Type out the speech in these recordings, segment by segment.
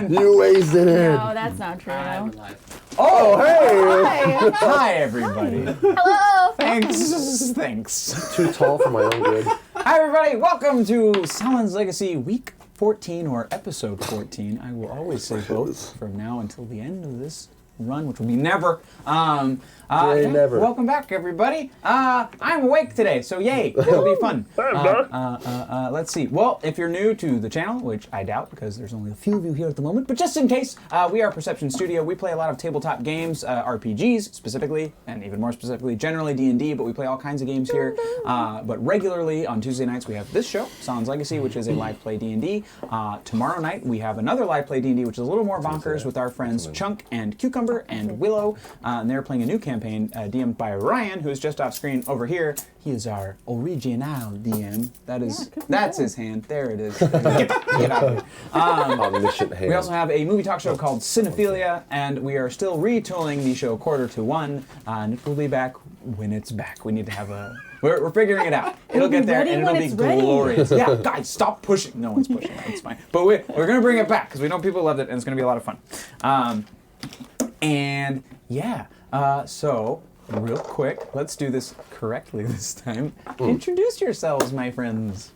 again. You wasted it. No, that's not true. Oh, hey. Hi, everybody. Hello. Thanks. Too tall for my own good. Hi, everybody. Welcome to Sahlen's Legacy Week 14 or Episode 14. I will always say both from now until the end of this run, which will be never. Never. Welcome back, everybody. I'm awake today, so yay, it'll be fun. Let's see. Well, if you're new to the channel, which I doubt because there's only a few of you here at the moment, but just in case, we are Perception Studio. We play a lot of tabletop games, RPGs specifically, and even more specifically, generally D&D, but we play all kinds of games here. But regularly on Tuesday nights, we have this show, Sahlen's Legacy, which is a live play D&D. Tomorrow night, we have another live play D&D, which is a little more bonkers with our friends Chunk and Cucumber and Willow, and they're playing a new campaign DM'd by Ryan, who's just off screen over here. He is our original DM. That's his hand. There it is. Get out of here. Omniscient hand. We also have a movie talk show called Cinephilia, and we are still retooling the show quarter to one, and it will be back when it's back. We need to have a... We're figuring it out. It'll get there, and it'll be glorious. Yeah, guys, stop pushing. No one's pushing. It's fine. But we're going to bring it back, because we know people loved it, and it's going to be a lot of fun. And, yeah. So, real quick, let's do this correctly this time. Introduce yourselves, my friends.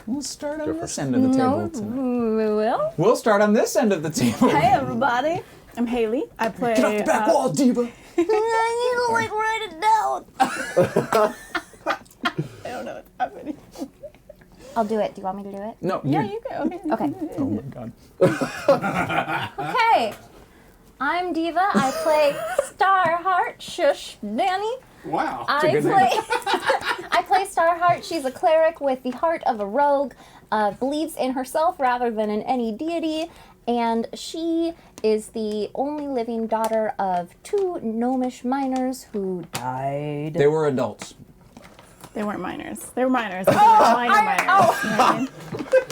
We'll start on this end of the table tonight. We'll start on this end of the table. Hey, everybody. I'm Haley. I play... Get off the back wall, diva! I need to, write it down. I don't know what's happening. I'll do it. Do you want me to do it? No, Yeah, you can. Okay. Oh my god. Okay. I'm Diva. I play Starheart. Shush, Danny. Wow. I play Starheart. She's a cleric with the heart of a rogue. Believes in herself rather than in any deity. And she is the only living daughter of two gnomish miners who died. They were adults. They weren't minors. They were minors. Minors.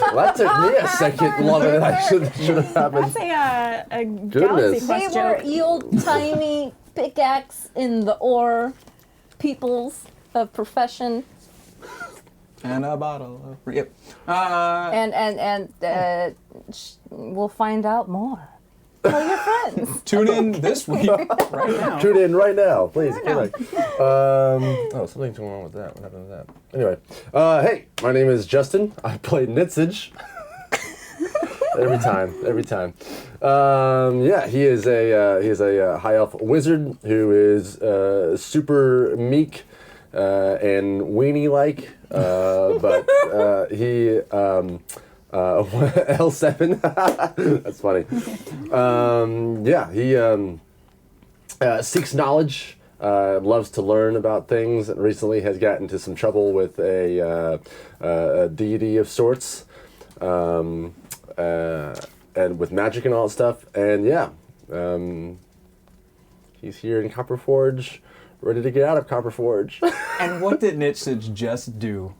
Well, that took me a second longer than I should have happened. That's a Galaxy Goodness. They Quest were joke. old tiny pickaxe in the ore peoples of profession. And a bottle of... Yep. We'll find out more. Tell your friends. Tune in this week, right now. Tune in right now, please. Come back. Something's going on with that. What happened to that? Anyway, hey, my name is Justin. I play Nitsage. every time. Yeah, he is a high elf wizard who is super meek and weenie-like, but he. L7. That's funny. Yeah, he seeks knowledge, loves to learn about things, and recently has gotten into some trouble with a deity of sorts, and with magic and all that stuff. And yeah, he's here in Copperforge, ready to get out of Copperforge. And what did Nitsage just do?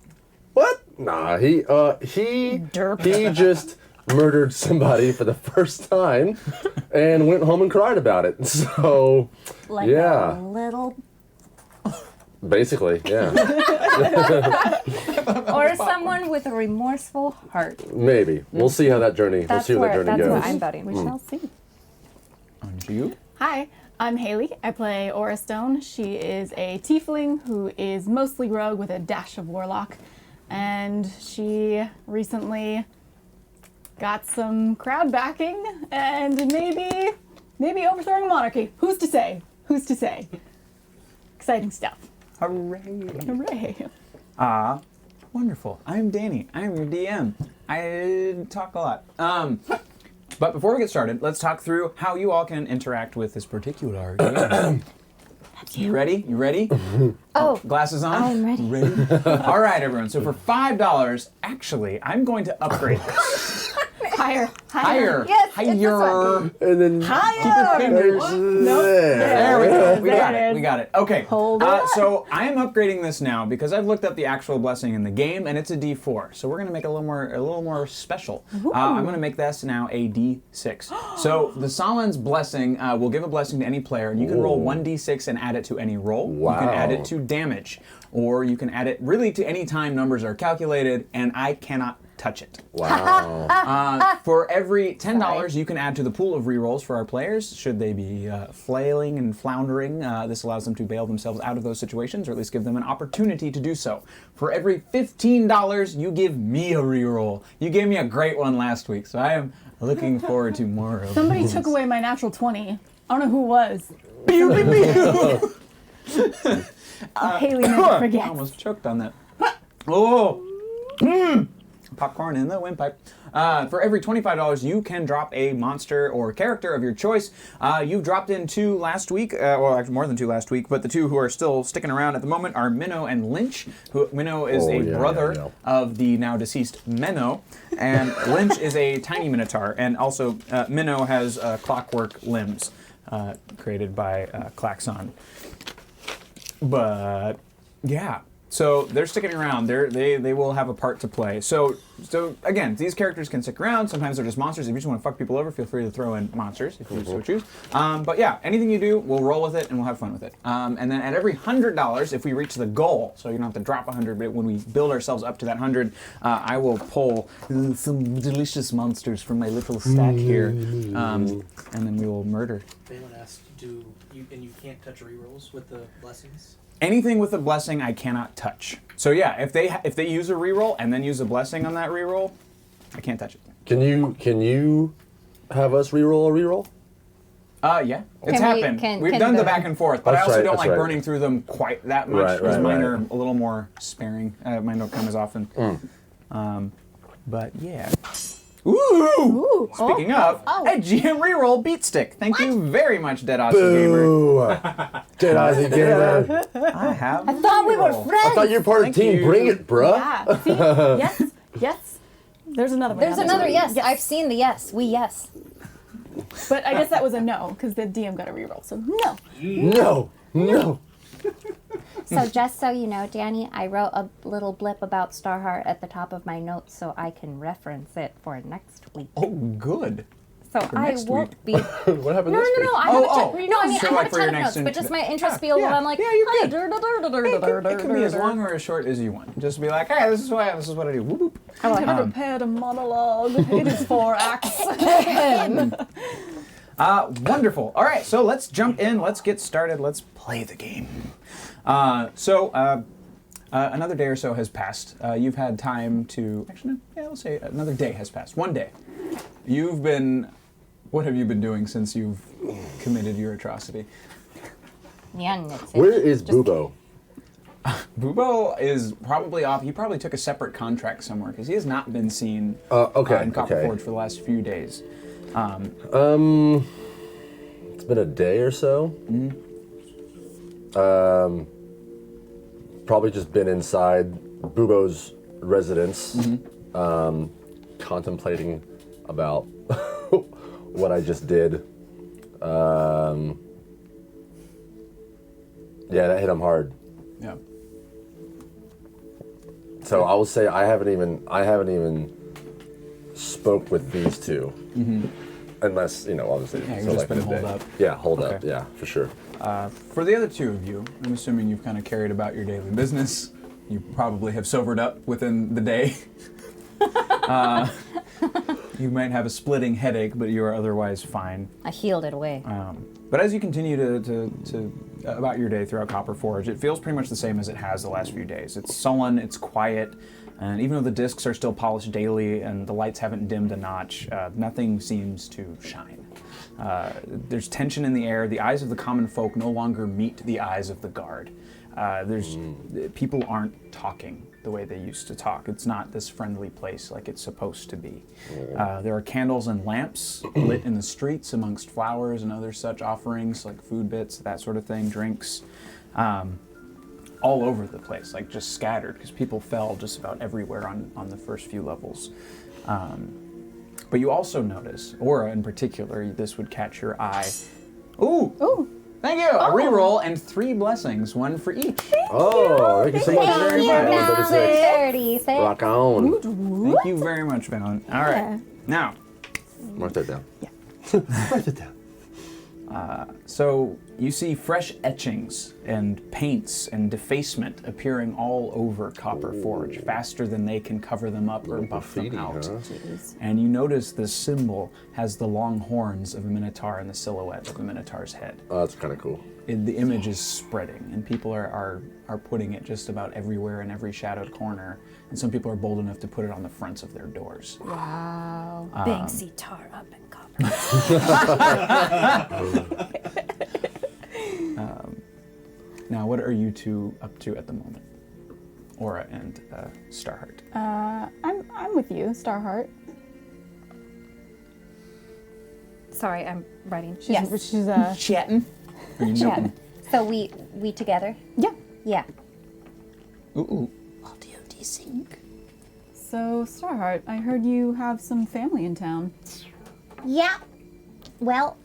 What? Nah, he just murdered somebody for the first time and went home and cried about it. So, Like yeah. a little... Basically, yeah. Or someone with a remorseful heart. Maybe. We'll see how that journey, That's goes. what I'm betting. We shall see. And you? Hi, I'm Haley. I play Aura Stone. She is a tiefling who is mostly rogue with a dash of warlock. And she recently got some crowd backing and maybe overthrowing a monarchy. Who's to say? Exciting stuff. Hooray. Wonderful. I'm Danny. I'm your DM. I talk a lot. But before we get started, let's talk through how you all can interact with this particular game. You ready? Oh. Glasses on? I'm ready. All right, everyone. So for $5, actually, I'm going to upgrade this. Higher. Yes, it's this one. And then Higher. There we go. We got There it. it We is. got it. Okay. Hold it. So I am upgrading this now because I've looked up the actual blessing in the game, and it's a D4. So we're gonna make it a little more special. I'm gonna make this now a D6. So the Sahlen's blessing will give a blessing to any player, and you can roll 1d6 and add it to any roll. Wow. You can add it to damage, or you can add it really to any time numbers are calculated, and I cannot touch it. Wow. For every $10 you can add to the pool of rerolls for our players, should they be flailing and floundering. This allows them to bail themselves out of those situations, or at least give them an opportunity to do so. For every $15 you give me a reroll. You gave me a great one last week, so I am looking forward to more of Somebody these. took away my natural 20. I don't know who it was. Pew, pew, pew. Haley never I forgets. almost choked on that. Oh! Popcorn in the windpipe. For every $25 you can drop a monster or character of your choice. You've dropped in 2 last week, well, actually more than 2 last week, but the 2 who are still sticking around at the moment are Minnow and Lynch. Minnow is a brother of the now deceased Menno, and Lynch is a tiny minotaur, and also Minnow has clockwork limbs created by Klaxon. But yeah, so they're sticking around. They will have a part to play. So again, these characters can stick around. Sometimes they're just monsters. If you just want to fuck people over, feel free to throw in monsters if you so choose. But yeah, anything you do, we'll roll with it and we'll have fun with it. And then at every $100, if we reach the goal, so you don't have to drop 100, but when we build ourselves up to that 100, I will pull some delicious monsters from my little stack here, and then we will murder. Balin asked, and you can't touch rerolls with the blessings? Anything with a blessing I cannot touch. So yeah, if they use a reroll and then use a blessing on that reroll, I can't touch it. Can you have us reroll a reroll? Yeah, it's happened. We've done the back and forth, but I also don't like burning through them quite that much because mine are a little more sparing. Mine don't come as often. But yeah. Ooh! Speaking of, a GM reroll beat stick. Thank you very much, Dead Aussie Gamer. Dead Aussie Gamer. I have. I thought we were friends. I thought you were part of the team. Bring it, bruh. Yeah. See? Yes. There's another one. There's another yes. I've seen the yes. We yes. But I guess that was a no, because the DM got a reroll, so no. No. So just so you know, Danny, I wrote a little blip about Starheart at the top of my notes so I can reference it for next week. Oh, good. So I next won't week. be. What happened No, this week? I have a ton. oh. No, I mean So I like have for a your ton of next notes, but just my interest yeah, field yeah. when I'm like, Yeah, you're hi, It can be as long or as short as you want. Just be like, hey, this is what I do. Whoop, whoop. I have prepared a monologue. It is 4 acts. Wonderful. All right, so let's jump in. Let's get started. Let's play the game. Another day or so has passed. You've had time to... Actually, no. Yeah, let's say another day has passed. 1 day. You've been... What have you been doing since you've committed your atrocity? Where is Bubo? Bubo is probably off. He probably took a separate contract somewhere because he has not been seen in Copperforge for the last few days. It's been a day or so. Probably just been inside Bubo's residence, contemplating about what I just did. Yeah, that hit him hard. Yeah. So I will say I haven't even spoke with these two, unless obviously. Yeah, so you've just like been the holed day. up. Yeah, hold up. Okay. Yeah, for sure. For the other two of you, I'm assuming you've kind of carried about your daily business. You probably have sobered up within the day. You might have a splitting headache, but you are otherwise fine. I healed it away. But as you continue to about your day throughout Copperforge, it feels pretty much the same as it has the last few days. It's sullen, it's quiet, and even though the discs are still polished daily and the lights haven't dimmed a notch, nothing seems to shine. There's tension in the air. The eyes of the common folk no longer meet the eyes of the guard. People aren't talking the way they used to talk. It's not this friendly place like it's supposed to be. There are candles and lamps lit in the streets amongst flowers and other such offerings like food bits, that sort of thing, drinks, all over the place, like just scattered because people fell just about everywhere on the first few levels. But you also notice, Aura in particular, this would catch your eye. Ooh! Thank you! A reroll and 3 blessings, 1 for each. Oh, thank you so much. Thank you, Now 36. Rock on. Thank you very much, Valen. All right. Now, Mark that down. Yeah. Write it down. So you see fresh etchings and paints and defacement appearing all over Copper Forge, faster than they can cover them up or buff them graffiti, out. huh? And you notice the symbol has the long horns of a minotaur and the silhouette of a minotaur's head. Oh, that's kind of cool. The image is spreading, and people are putting it just about everywhere in every shadowed corner. And some people are bold enough to put it on the fronts of their doors. Wow. Banksy tar up in Copper. Now, what are you two up to at the moment? Aura and Starheart. I'm with you, Starheart. Sorry, I'm writing. She's Chatting? Are you noting? So we together? yeah. Yeah. Ooh. Audio desync. So Starheart, I heard you have some family in town. Yeah. Well,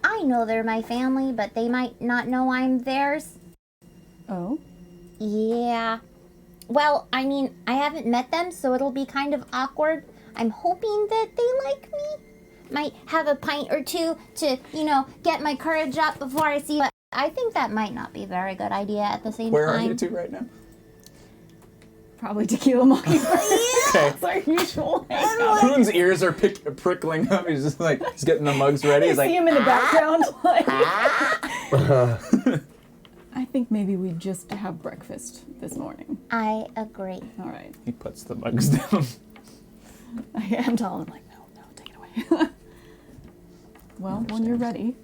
I know they're my family, but they might not know I'm theirs. Oh. Yeah. Well, I mean, I haven't met them, so it'll be kind of awkward. I'm hoping that they like me. Might have a pint or two to, get my courage up before I see. But I think that might not be a very good idea at the same Where time. are you two right now? Probably Tequila Mockingbird. Okay. That's our usual hangout. Poon's ears are prickling up. He's just like, he's getting the mugs ready. You He's like, see him in the background. Like, I think maybe we just have breakfast this morning. I agree. All right. he puts the mugs down. I am telling him, like, no, take it away. Well, when you're ready.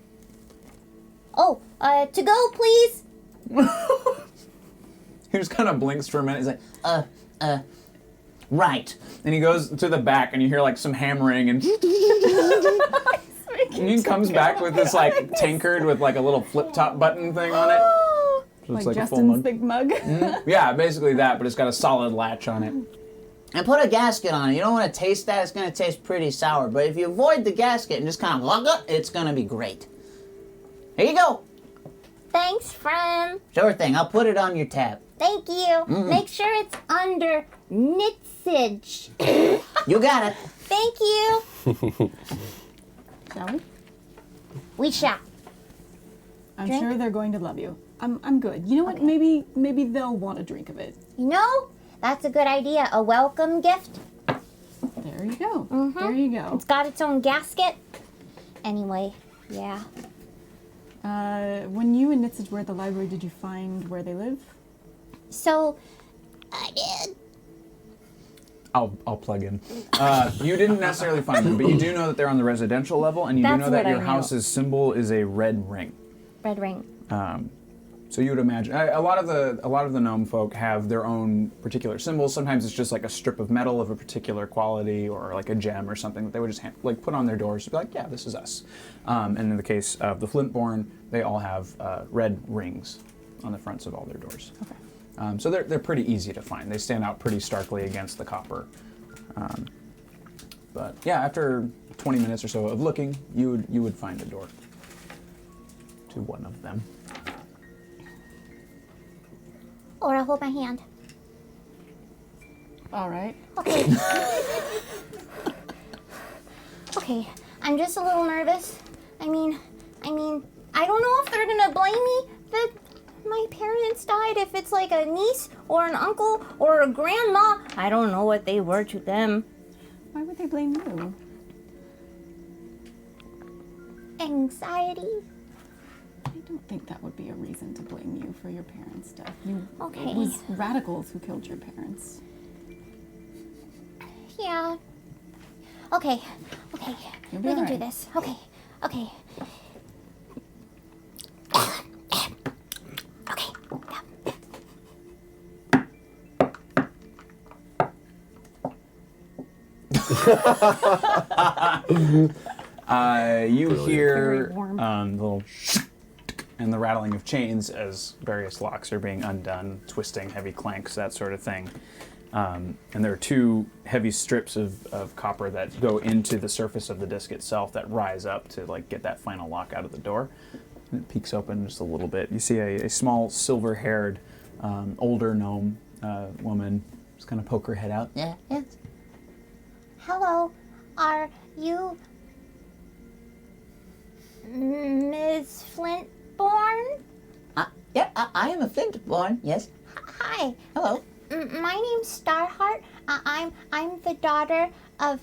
Oh, to go, please. He just kind of blinks for a minute. He's like, right. And he goes to the back, and you hear like some hammering, and he comes back with this like tankard with like a little flip top button thing on it. So it's Like a full Justin's mug. big mug. Yeah, basically that, but it's got a solid latch on it. And put a gasket on it. You don't want to taste that. It's going to taste pretty sour. But if you avoid the gasket and just kind of lug it, it's going to be great. Here you go. Thanks, friend. Sure thing. I'll put it on your tab. Thank you. Make sure it's under Nitsage. You got it. Thank you. Shall we? We shall. I'm Drink? sure they're going to love you. I'm good. You know what? Maybe they'll want a drink of it. That's a good idea. A welcome gift. There you go. There you go. It's got its own gasket. Anyway, yeah. When you and Nitsage were at the library, did you find where they live? So, I did. I'll plug in. You didn't necessarily find them, but you do know that they're on the residential level, and you do That's know that what I your knew. house's symbol is a red ring. Red ring. So you would imagine a lot of the gnome folk have their own particular symbols. Sometimes it's just like a strip of metal of a particular quality, or like a gem or something that they would just like put on their doors to be like, yeah, this is us. And in the case of the Flintborn, they all have red rings on the fronts of all their doors. Okay. So they're pretty easy to find. They stand out pretty starkly against the copper. But yeah, after 20 minutes or so of looking, you would find a door to one of them. Or hold my hand. All right. Okay. Okay. I'm just a little nervous. I mean, I don't know if they're gonna blame me that my parents died. If it's like a niece or an uncle or a grandma, I don't know what they were to them. Why would they blame you? Anxiety. I don't think that would be a reason to blame you for your parents' death. Okay. It was radicals who killed your parents. Yeah. Okay. Okay. You'll be We can all do right. this. Okay. Okay. Okay. You hear Very warm. the little and the rattling of chains as various locks are being undone, twisting, heavy clanks, that sort of thing. And there are two heavy strips of copper that go into the surface of the disc itself that rise up to like get that final lock out of the door. And it peeks open just a little bit. You see a small silver-haired, older gnome woman just kind of poke her head out. Yeah, yes. Hello. Are you Ms. Flintborn? Yep, I am a Flintborn, yes. Hi. Hello. My name's Starheart. I'm the daughter of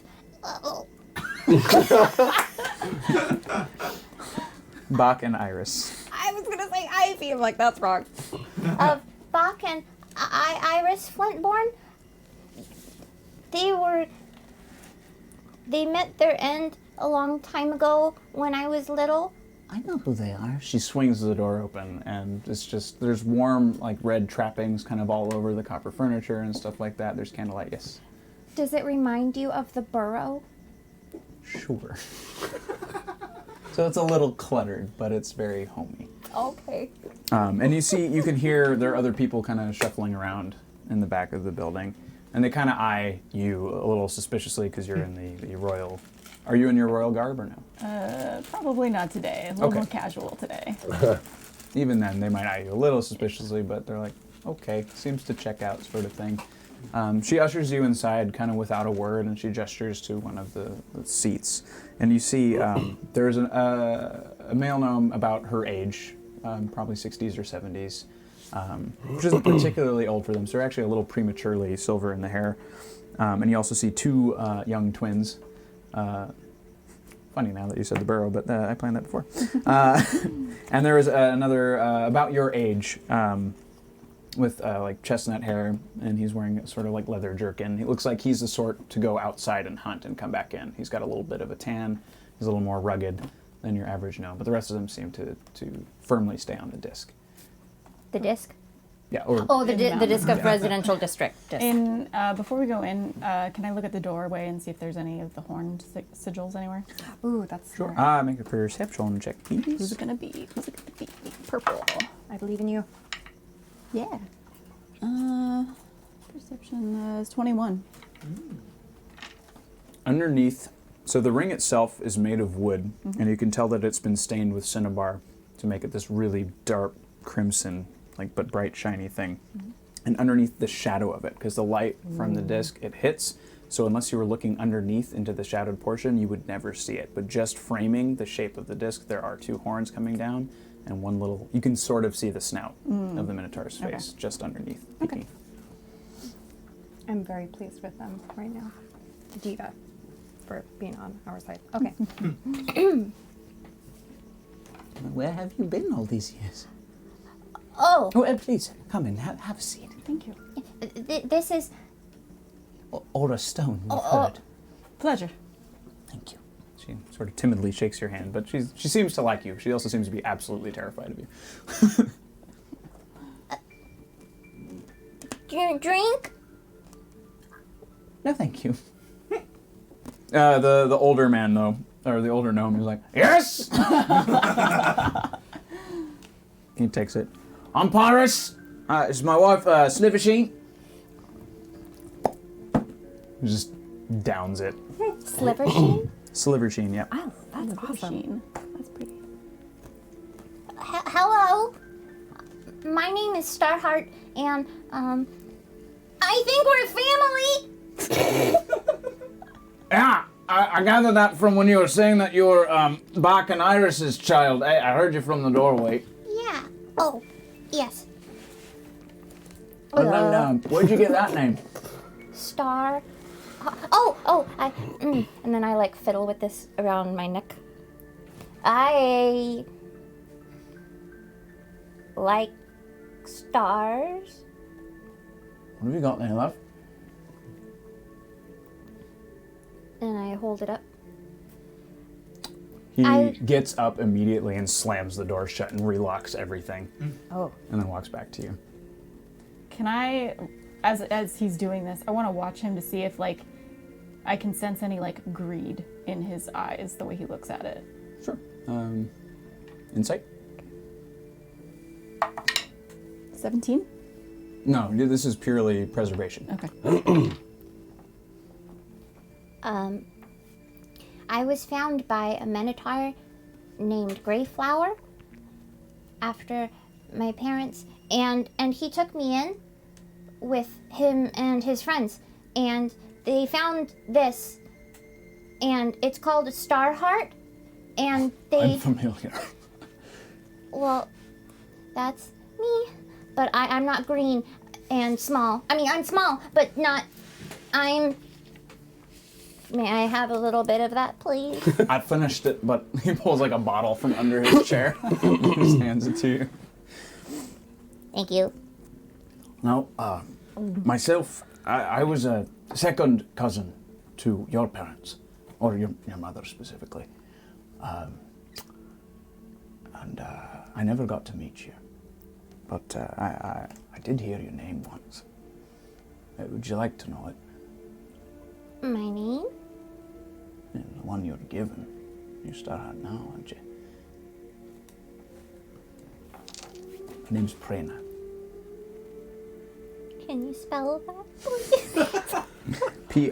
Bach and Iris. I was gonna say Ivy. I'm like, that's wrong. of Bach and Iris Flintborn. They met their end a long time ago when I was little. I know who they are. She swings the door open, and it's just, there's warm, like, red trappings kind of all over the copper furniture and stuff like that. There's candlelight, yes. Does it remind you of the burrow? Sure. So it's a little cluttered, but it's very homey. Okay. And you can hear there are other people kind of shuffling around in the back of the building, and they kind of eye you a little suspiciously because you're in the royal. Are you in your royal garb or no? Probably not today. A little Okay. more casual today. Even then, they might eye you a little suspiciously, but they're like, okay, seems to check out, sort of thing. She ushers you inside kind of without a word, and she gestures to one of the seats. And you see there's a male gnome about her age, probably 60s or 70s, which isn't particularly old for them, so they're actually a little prematurely silver in the hair. And you also see two young twins. Funny now that you said the burrow, but I planned that before. And there is another about your age, with like chestnut hair, and he's wearing a sort of like leather jerkin. He looks like he's the sort to go outside and hunt and come back in. He's got a little bit of a tan. He's a little more rugged than your average gnome, but the rest of them seem to firmly stay on the disc. The disc? Yeah. Or Oh, the disc of residential district. Disc. In before we go in, can I look at the doorway and see if there's any of the horn sigils anywhere? Ooh, that's sure. smart. Make a perception check, Who's please. it gonna be? Who's it gonna be? Purple. I believe in you. Yeah. Perception is 21. Underneath, so the ring itself is made of wood, and you can tell that it's been stained with cinnabar to make it this really dark crimson, like but bright shiny thing. And underneath the shadow of it, because the light from the disc, it hits, so unless you were looking underneath into the shadowed portion, you would never see it. But just framing the shape of the disc, there are two horns coming down, and one little, you can sort of see the snout of the Minotaur's face just underneath. Okay. I'm very pleased with them right now. Diva, for being on our side. Okay. Where have you been all these years? Oh, Oh, please, come in, have a seat. Thank you. this is. Or a stone, you've Oh. heard. Pleasure. Thank you. She sort of timidly shakes your hand, but she seems to like you. She also seems to be absolutely terrified of you. Drink? No, thank you. The older man, though, or the older gnome, is like, yes! He takes it. I'm Pyrus. This is my wife, Sliversheen. He just downs it. Sliver Sheen? Sliversheen, yeah. Oh, that's awesome. Sheen. That's pretty. Hello. My name is Starheart, and I think we're family. Yeah, I gathered that from when you were saying that you were Bach and Iris's child. I heard you from the doorway. Yeah. Oh, yes. And then, where'd you get that name? Star. And then I like fiddle with this around my neck. I like stars. What have you got there, love? And I hold it up. He I- gets up immediately and slams the door shut and relocks everything, Oh. and then walks back to you. Can I, as he's doing this, I want to watch him to see if like I can sense any like greed in his eyes the way he looks at it. Sure. Insight? 17? No, this is purely preservation. Okay. I was found by a minotaur named Greyflower after my parents, and he took me in with him and his friends, and they found this, and it's called a star heart, And they... I'm familiar. Well, that's me. But I'm not green and small. I mean, I'm small, but not... I'm... May I have a little bit of that, please? I finished it, but he pulls like a bottle from under his chair. Just hands it to you. Thank you. Now, myself, I was a second cousin to your parents, or your mother specifically. And I never got to meet you. But I did hear your name once. Would you like to know it? My name? Yeah, the one you're given. You start out now, aren't you? Her name's Prena. Can you spell that, please? Prehna. Prehna.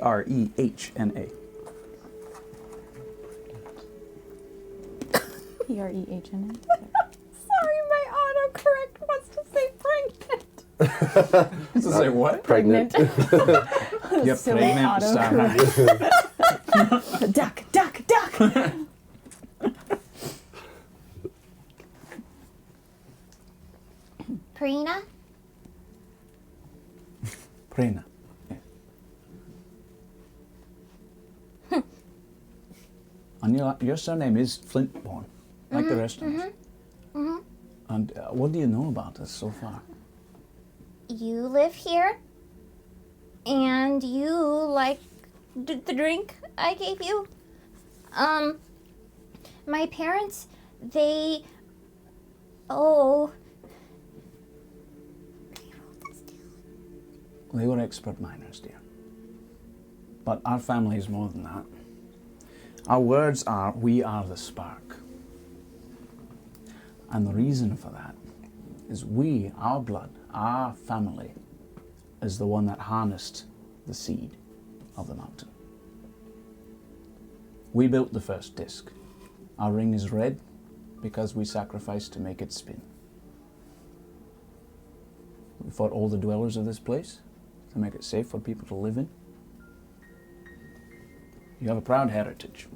Sorry, my autocorrect wants to say pregnant. To say what? Pregnant. You're Silly pregnant, Sarah. Duck, duck, duck. Karina? Prena. Yeah. And your surname is Flintborn, like the rest of us. And what do you know about us so far? You live here, and you like the drink I gave you. My parents, they... Oh... They were expert miners, dear. But our family is more than that. Our words are, we are the spark. And the reason for that is we, our blood, our family, is the one that harnessed the seed of the mountain. We built the first disc. Our ring is red because we sacrificed to make it spin. We fought all the dwellers of this place to make it safe for people to live in. You have a proud heritage.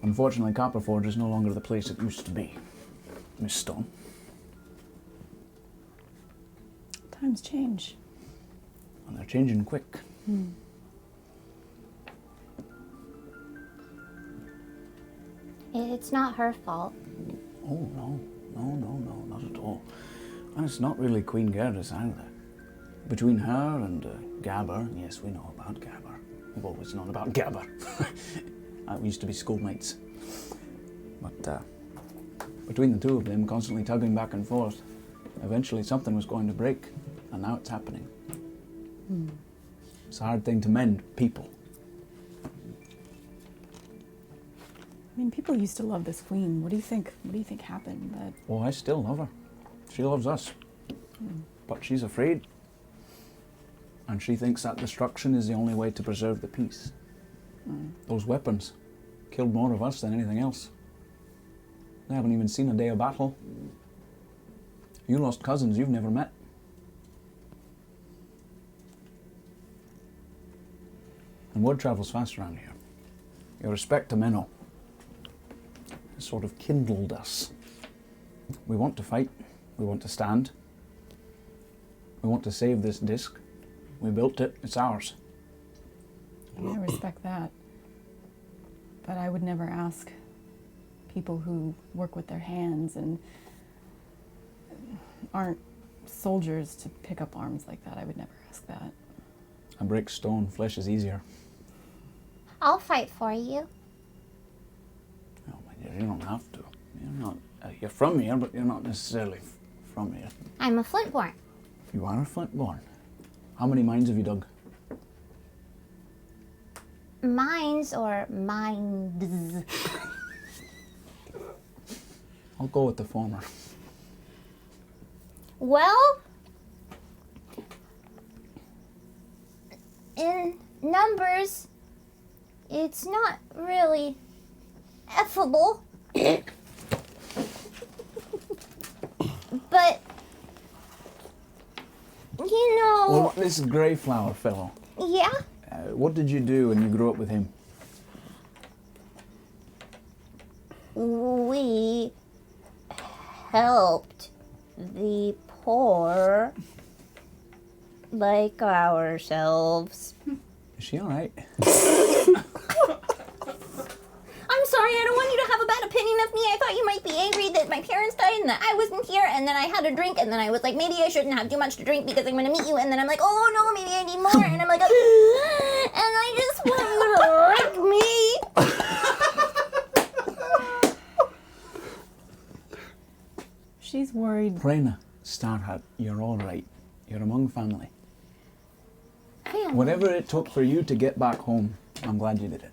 Unfortunately, Copperforge is no longer the place it used to be, Miss Stone. Times change. And they're changing quick. It's not her fault. Oh, no, not at all. And it's not really Queen Gerda's either. Between her and Gabber, yes, we know about Gabber. We've always known about Gabber. We used to be schoolmates. But between the two of them, constantly tugging back and forth, eventually something was going to break, and now it's happening. It's a hard thing to mend, people. I mean, people used to love this queen. What do you think happened? That Oh, I still love her. She loves us. But she's afraid. And she thinks that destruction is the only way to preserve the peace. Those weapons killed more of us than anything else. They haven't even seen a day of battle. You lost cousins you've never met. And word travels fast around here. Your respect to Menno has sort of kindled us. We want to fight. We want to stand. We want to save this disc. We built it. It's ours. I respect that. But I would never ask people who work with their hands and aren't soldiers to pick up arms like that. I would never ask that. I break stone. Flesh is easier. I'll fight for you. Oh, my dear, you don't have to. You're not. You're from here, but you're not necessarily from here. I'm a Flintborn. You are a Flintborn. How many mines have you dug? Mines or minds? I'll go with the former. Well, in numbers, it's not really effable. But, you know, Well, this Greyflower fellow, yeah, what did you do when you grew up with him? We helped the poor like ourselves. Is she all right? I'm sorry, I don't want you to have a bad opinion of me. I thought you might be angry that my parents died and that I wasn't here, and then I had a drink, and then I was like, maybe I shouldn't have too much to drink because I'm gonna meet you, and then I'm like, oh no, maybe I need more, and I'm like, and I just want you to like me. She's worried. Brenna, Starheart, you're all right. You're among family. Family. Whatever it took for you to get back home, I'm glad you did it.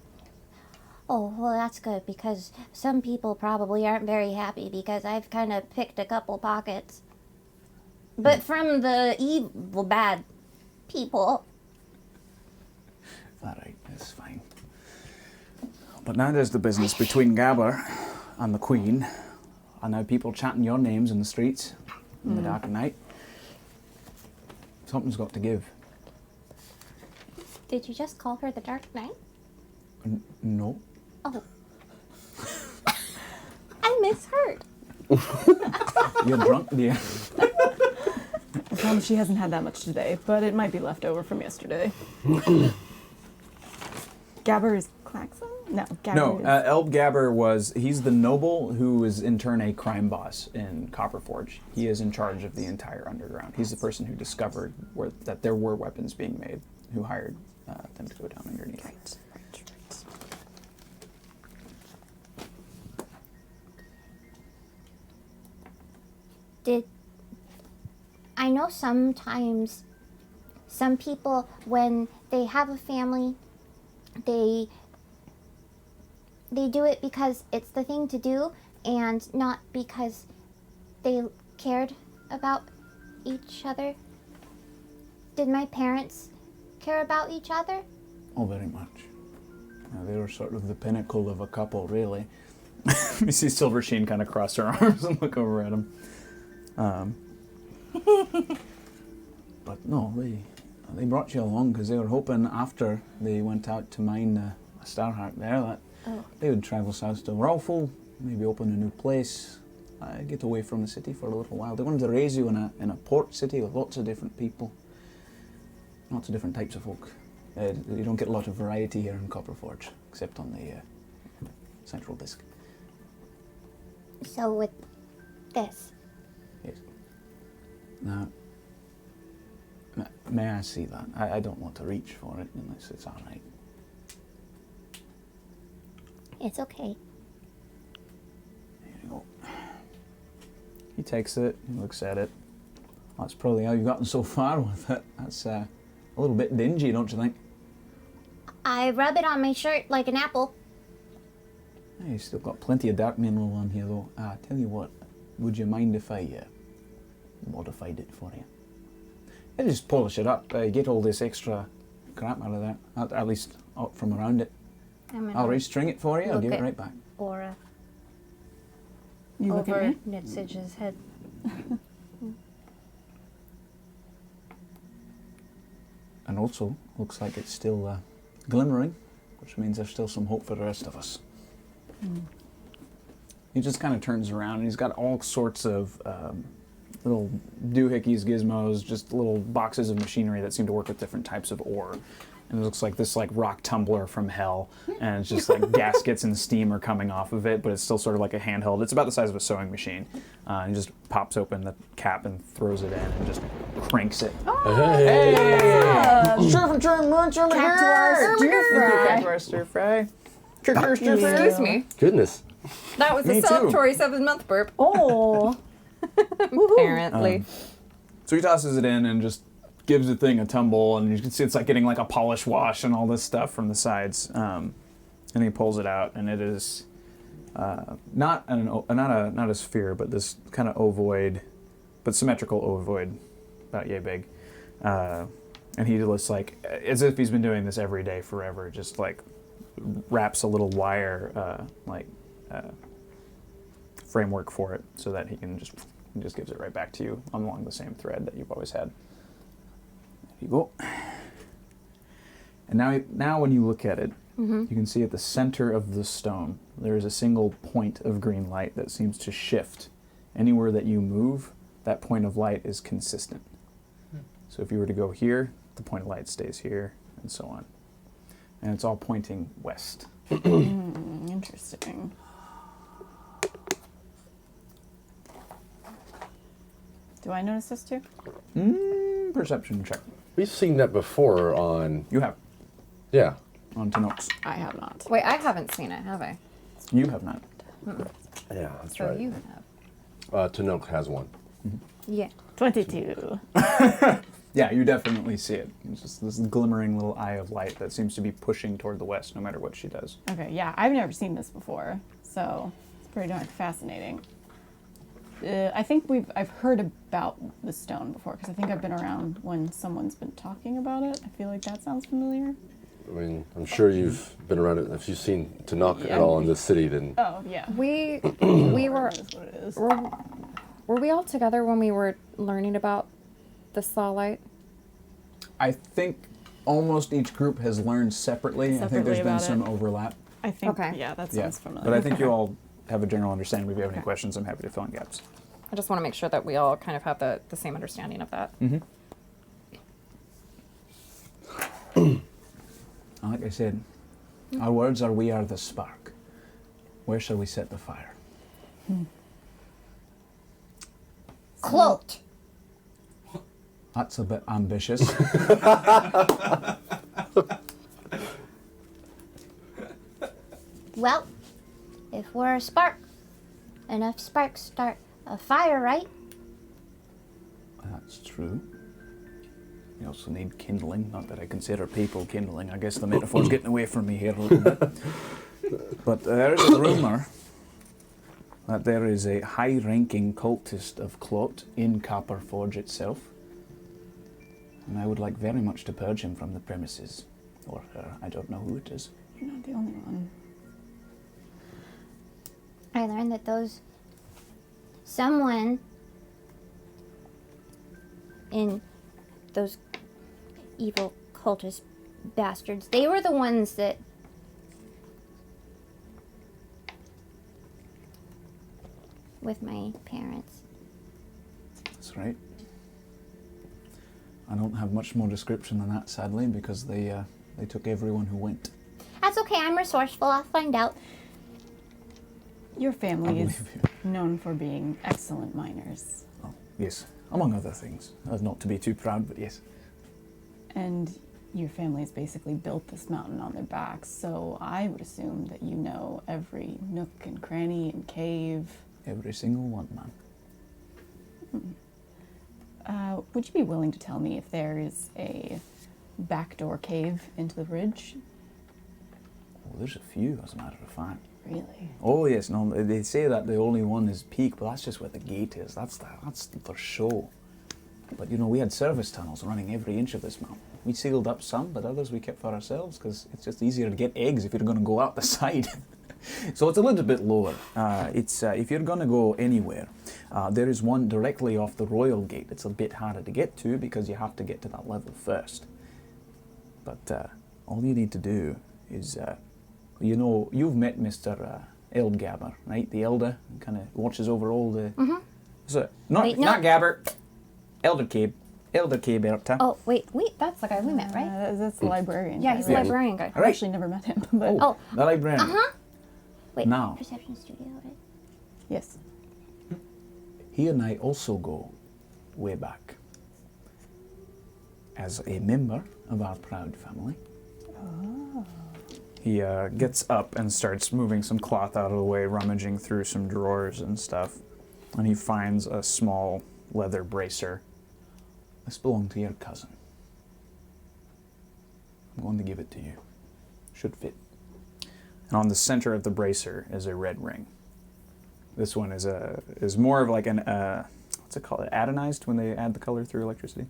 Oh, well, that's good, because some people probably aren't very happy because I've kind of picked a couple pockets. But from the evil, bad people. All right, that's fine. But now there's the business between Gabber and the Queen. And now people chanting your names in the streets in the dark of night. Something's got to give. Did you just call her the Dark Knight? No. Oh. I misheard. You're drunk, dear. I promise she hasn't had that much today, but it might be left over from yesterday. Gabber is Claxon? No, Gabber No, is... Elb Gabber he's the noble who is in turn a crime boss in Copperforge. He is in charge of the entire underground. He's the person who discovered that there were weapons being made, who hired them to go down underneath. Right. I know sometimes some people, when they have a family, they do it because it's the thing to do and not because they cared about each other. Did my parents care about each other? Oh, very much. They were sort of the pinnacle of a couple, really. You see Silver Sheen kind of cross her arms and look over at him. But no, they brought you along because they were hoping after they went out to mine a Starheart there that they would travel south to Rawful, maybe open a new place, get away from the city for a little while. They wanted to raise you in a port city with lots of different people, lots of different types of folk. You don't get a lot of variety here in Copperforge, except on the central disk. So with this, Yes. Now, may I see that? I don't want to reach for it unless it's all right. it's okay. Here you go. He takes it, he looks at it. That's probably how you've gotten so far with it. That's a little bit dingy, don't you think? I rub it on my shirt like an apple. Hey, you've still got plenty of dark mineral on here, though. Tell you what, would you mind if I modified it for you? You just polish it up, get all this extra crap out of there, at least up from around it. I'll restring it for you, I'll give it right back. Aura You look at over me? Nitsidge's head. And also, looks like it's still glimmering, which means there's still some hope for the rest of us. He just kind of turns around and he's got all sorts of little doohickeys, gizmos, just little boxes of machinery that seem to work with different types of ore. And it looks like this rock tumbler from hell, and it's just like gaskets and steam are coming off of it, but it's still sort of like a handheld. It's about the size of a sewing machine. And he just pops open the cap and throws it in and just cranks it. Stir fry. Excuse me. Goodness. That was Me a too. celebratory 7th burp. Oh. Apparently. So he tosses it in and just gives the thing a tumble, and you can see it's like getting like a polish wash and all this stuff from the sides. And he pulls it out, and it is not a sphere, but this kind of ovoid, but symmetrical ovoid, about yay big. And he just like, as if he's been doing this every day forever, just like wraps a little wire framework for it so that he just gives it right back to you along the same thread that you've always had. There you go. And now when you look at it, You can see at the center of the stone, there is a single point of green light that seems to shift. Anywhere that you move, that point of light is consistent. So if you were to go here, the point of light stays here, and so on. And it's all pointing west. Interesting. Do I notice this too? Perception check. We've seen that before on. You have. Yeah. On Tanox. I have not. Wait, I haven't seen it, have I? You have not. Yeah, that's So right. you have. Tanoch has one. Yeah. 22. Yeah, you definitely see it. It's just this glimmering little eye of light that seems to be pushing toward the west no matter what she does. Okay, yeah, I've never seen this before, so it's pretty darn fascinating. I think I've heard about the stone before, because I think I've been around when someone's been talking about it. I feel like that sounds familiar. I mean, I'm sure you've been around it. If you've seen Tanoch Yeah. at all in this city, then Oh, yeah. We were That is what it is. were we all together when we were learning about the Sahlen? I think almost each group has learned separately. I think Separately there's been about some it. overlap. I think, Okay. yeah, that Yeah. sounds familiar. But I think you all have a general understanding. If you have any Okay. questions, I'm happy to fill in gaps. I just want to make sure that we all kind of have the same understanding of that. Like I said, our words are we are the spark. Where shall we set the fire? Cloaked. That's a bit ambitious. Well, if we're a spark, enough sparks start a fire, right? That's true. We also need kindling. Not that I consider people kindling. I guess the metaphor's getting away from me here a little bit. But there is a rumor that there is a high-ranking cultist of Clot in Copper Forge itself. And I would like very much to purge him from the premises. Or her. I don't know who it is. You're not the only one. I learned that someone in those evil cultist bastards, they were the ones that with my parents. That's right. I don't have much more description than that, sadly, because they took everyone who went. That's okay, I'm resourceful, I'll find out. Your I family is believe you. known for being excellent miners. Oh, yes, among other things. Not to be too proud, but yes. And your family has basically built this mountain on their backs, so I would assume that you know every nook and cranny and cave. Every single one, man. Would you be willing to tell me if there is a backdoor cave into the ridge? Oh, there's a few, as a matter of fact. Really? Oh yes, no, they say that the only one is Peak, but that's just where the gate is. That's for show. But you know, we had service tunnels running every inch of this mountain. We sealed up some, but others we kept for ourselves because it's just easier to get eggs if you're going to go out the side. So it's a little bit lower. If you're going to go anywhere, there is one directly off the Royal Gate. It's a bit harder to get to because you have to get to that level first. But all you need to do is, you know, you've met Mr. Eldgabber, right? The Elder, kind of watches over all the... So, Wait, no. not Gabber, Elder Cabe. Elder Cabe Erta. Oh, wait, That's the guy we met, right? That's the librarian. Yeah, guy, he's right? the librarian guy. I've actually never met him, but Oh. The librarian. wait, Now. Perception Studio, right? yes. He and I also go way back. As a member of our proud family. He gets up and starts moving some cloth out of the way, rummaging through some drawers and stuff. And he finds a small leather bracer. This belonged to your cousin. I'm going to give it to you. Should fit. And on the center of the bracer is a red ring. This one is more of like an what's it called? Adenized when they add the color through electricity.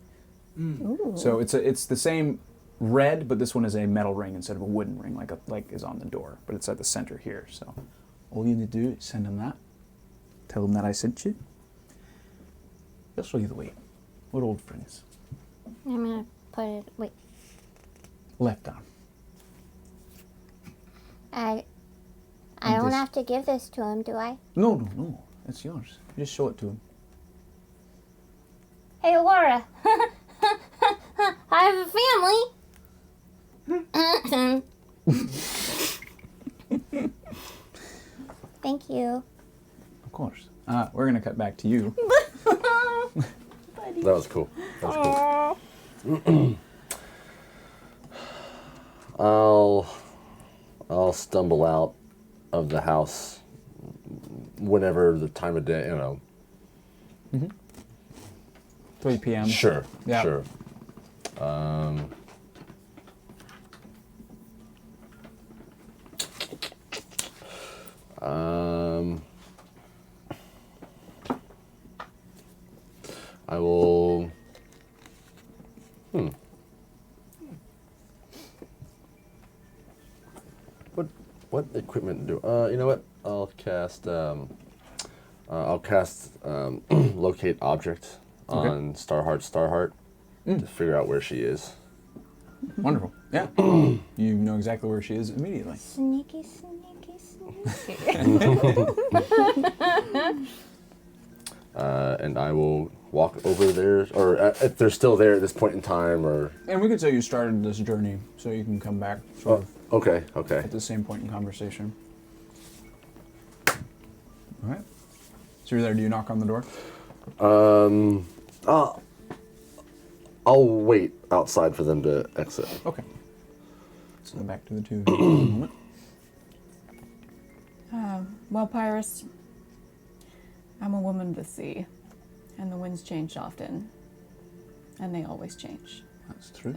Ooh. So it's the same red, but this one is a metal ring instead of a wooden ring, like is on the door. But it's at the center here. So all you need to do is send him that. Tell him that I sent you. He'll show you the way. We're old friends. I'm gonna put it, wait. Left arm. I And don't this- have to give this to him, do I? No. It's yours. Just show it to him. Hey, Laura. I have a family. Thank you. Of course. We're gonna cut back to you. That was cool. That was cool. I'll stumble out of the house whenever the time of day, 3 p.m. Sure. Yeah. Sure. I will. What equipment do? You know what? I'll cast. Locate object on Starheart to figure out where she is. Wonderful. Yeah. You know exactly where she is immediately. Sneaky, sneaky, sneaky. And I will walk over there, or if they're still there at this point in time, or. And we could say you started this journey, so you can come back sort of Okay. at the same point in conversation. All right. So you're there. Do you knock on the door? I'll wait outside for them to exit. Okay. So back to the two for a moment. Well, Pyrus, I'm a woman of the sea, and the winds change often, and they always change. That's true.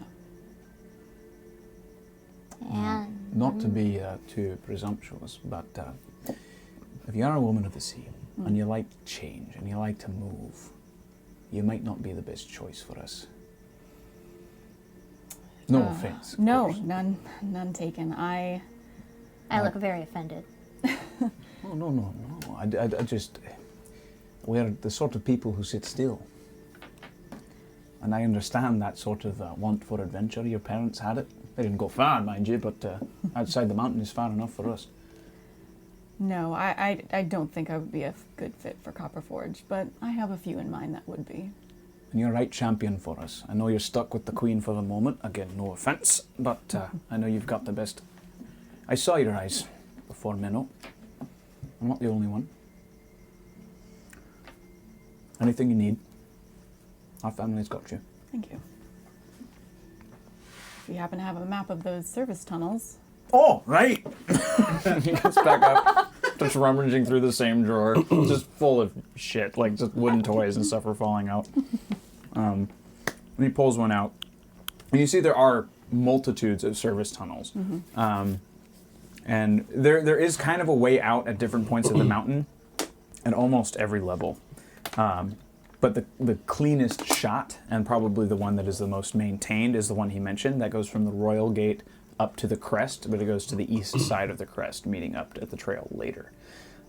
And Not to be too presumptuous, but if you are a woman of the sea and you like change and you like to move, you might not be the best choice for us. No offense. of No, course. none taken. I look very offended. Oh, no. I just, we're the sort of people who sit still. And I understand that sort of want for adventure. Your parents had it. They didn't go far, mind you, but outside the mountain is far enough for us. No, I don't think I would be a good fit for Copperforge, but I have a few in mind that would be. And you're right champion for us. I know you're stuck with the Queen for the moment. Again, no offense, but I know you've got the best. I saw your eyes before Minnow. I'm not the only one. Anything you need, our family's got you. Thank you. If you happen to have a map of those service tunnels. Oh, right! He gets back up, just rummaging through the same drawer, just full of shit, like just wooden toys and stuff are falling out. And he pulls one out. And you see there are multitudes of service tunnels. And there is kind of a way out at different points of the mountain at almost every level. But the cleanest shot, and probably the one that is the most maintained, is the one he mentioned. That goes from the Royal Gate up to the crest, but it goes to the east side of the crest, meeting up at the trail later.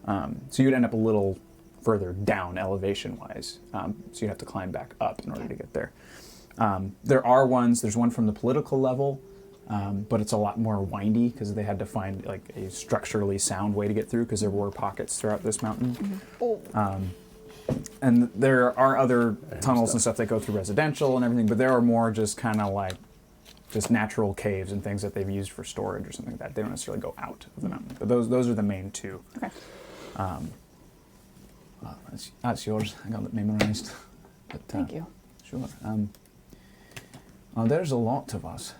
So you'd end up a little further down elevation-wise. So you'd have to climb back up in order to get there. There's one from the political level, but it's a lot more windy because they had to find like a structurally sound way to get through because there were pockets throughout this mountain. And there are other tunnels and stuff that go through residential and everything, but there are more just kind of like just natural caves and things that they've used for storage or something like that. They don't necessarily go out of the mountain, but those are the main two. Okay. That's yours. I got it memorized. But, Thank you. Sure. There's a lot of us.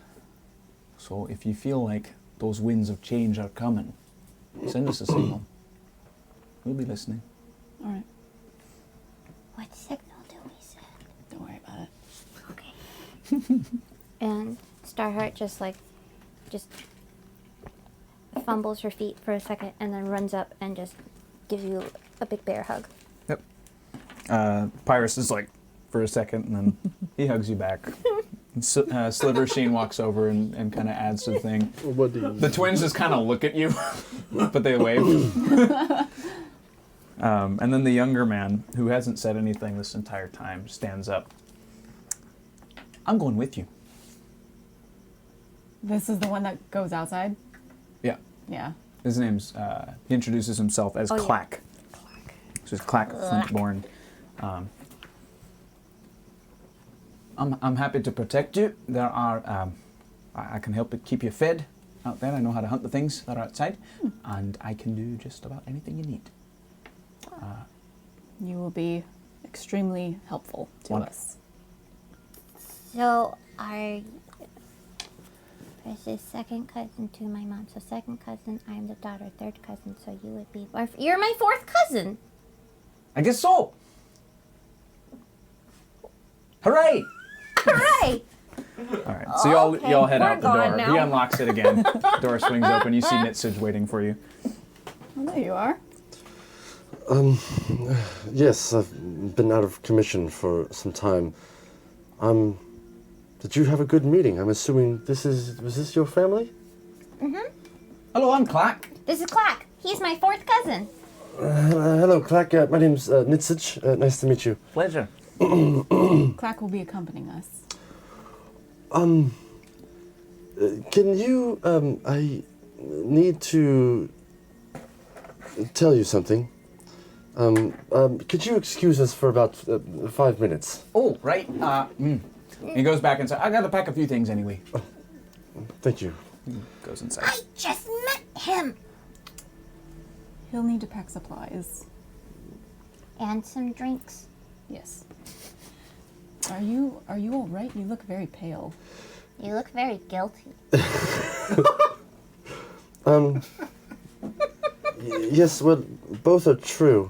So if you feel like those winds of change are coming, send us a signal. We'll be listening. All right. What signal do we send? Don't worry about it. Okay. And Starheart just fumbles her feet for a second and then runs up and just gives you a big bear hug. Yep. Pyrus is like, for a second, and then he hugs you back. Sliver Sheen walks over and kind of adds to the thing. What do you? The twins just kind of look at you, but they wave. And then the younger man, who hasn't said anything this entire time, stands up. I'm going with you. This is the one that goes outside? Yeah. Yeah. His name's, he introduces himself as Clack. So he's Clack Flintborn. I'm happy to protect you. There are, I can help keep you fed out there. I know how to hunt the things that are outside. And I can do just about anything you need. You will be extremely helpful to us. So this is second cousin to my mom. So second cousin, I'm the daughter. Third cousin, so you would be. You're my fourth cousin. I guess so. Hooray! Hooray! All right, so y'all head out the door. going now. He unlocks it again. Door swings open. You see Nitsage waiting for you. Well, there you are. Yes, I've been out of commission for some time. Did you have a good meeting? I'm assuming was this your family? Hello, I'm Clack. This is Clack. He's my fourth cousin. Hello, Clack. My name's Nitsage. Nice to meet you. Pleasure. Clack will be accompanying us. Can you, I need to tell you something. Could you excuse us for about 5 minutes? Oh, right. He goes back inside. I gotta pack a few things anyway. Thank you. Goes inside. I just met him. He'll need to pack supplies. And some drinks. Yes. Are you all right? You look very pale. You look very guilty. Yes, well, both are true.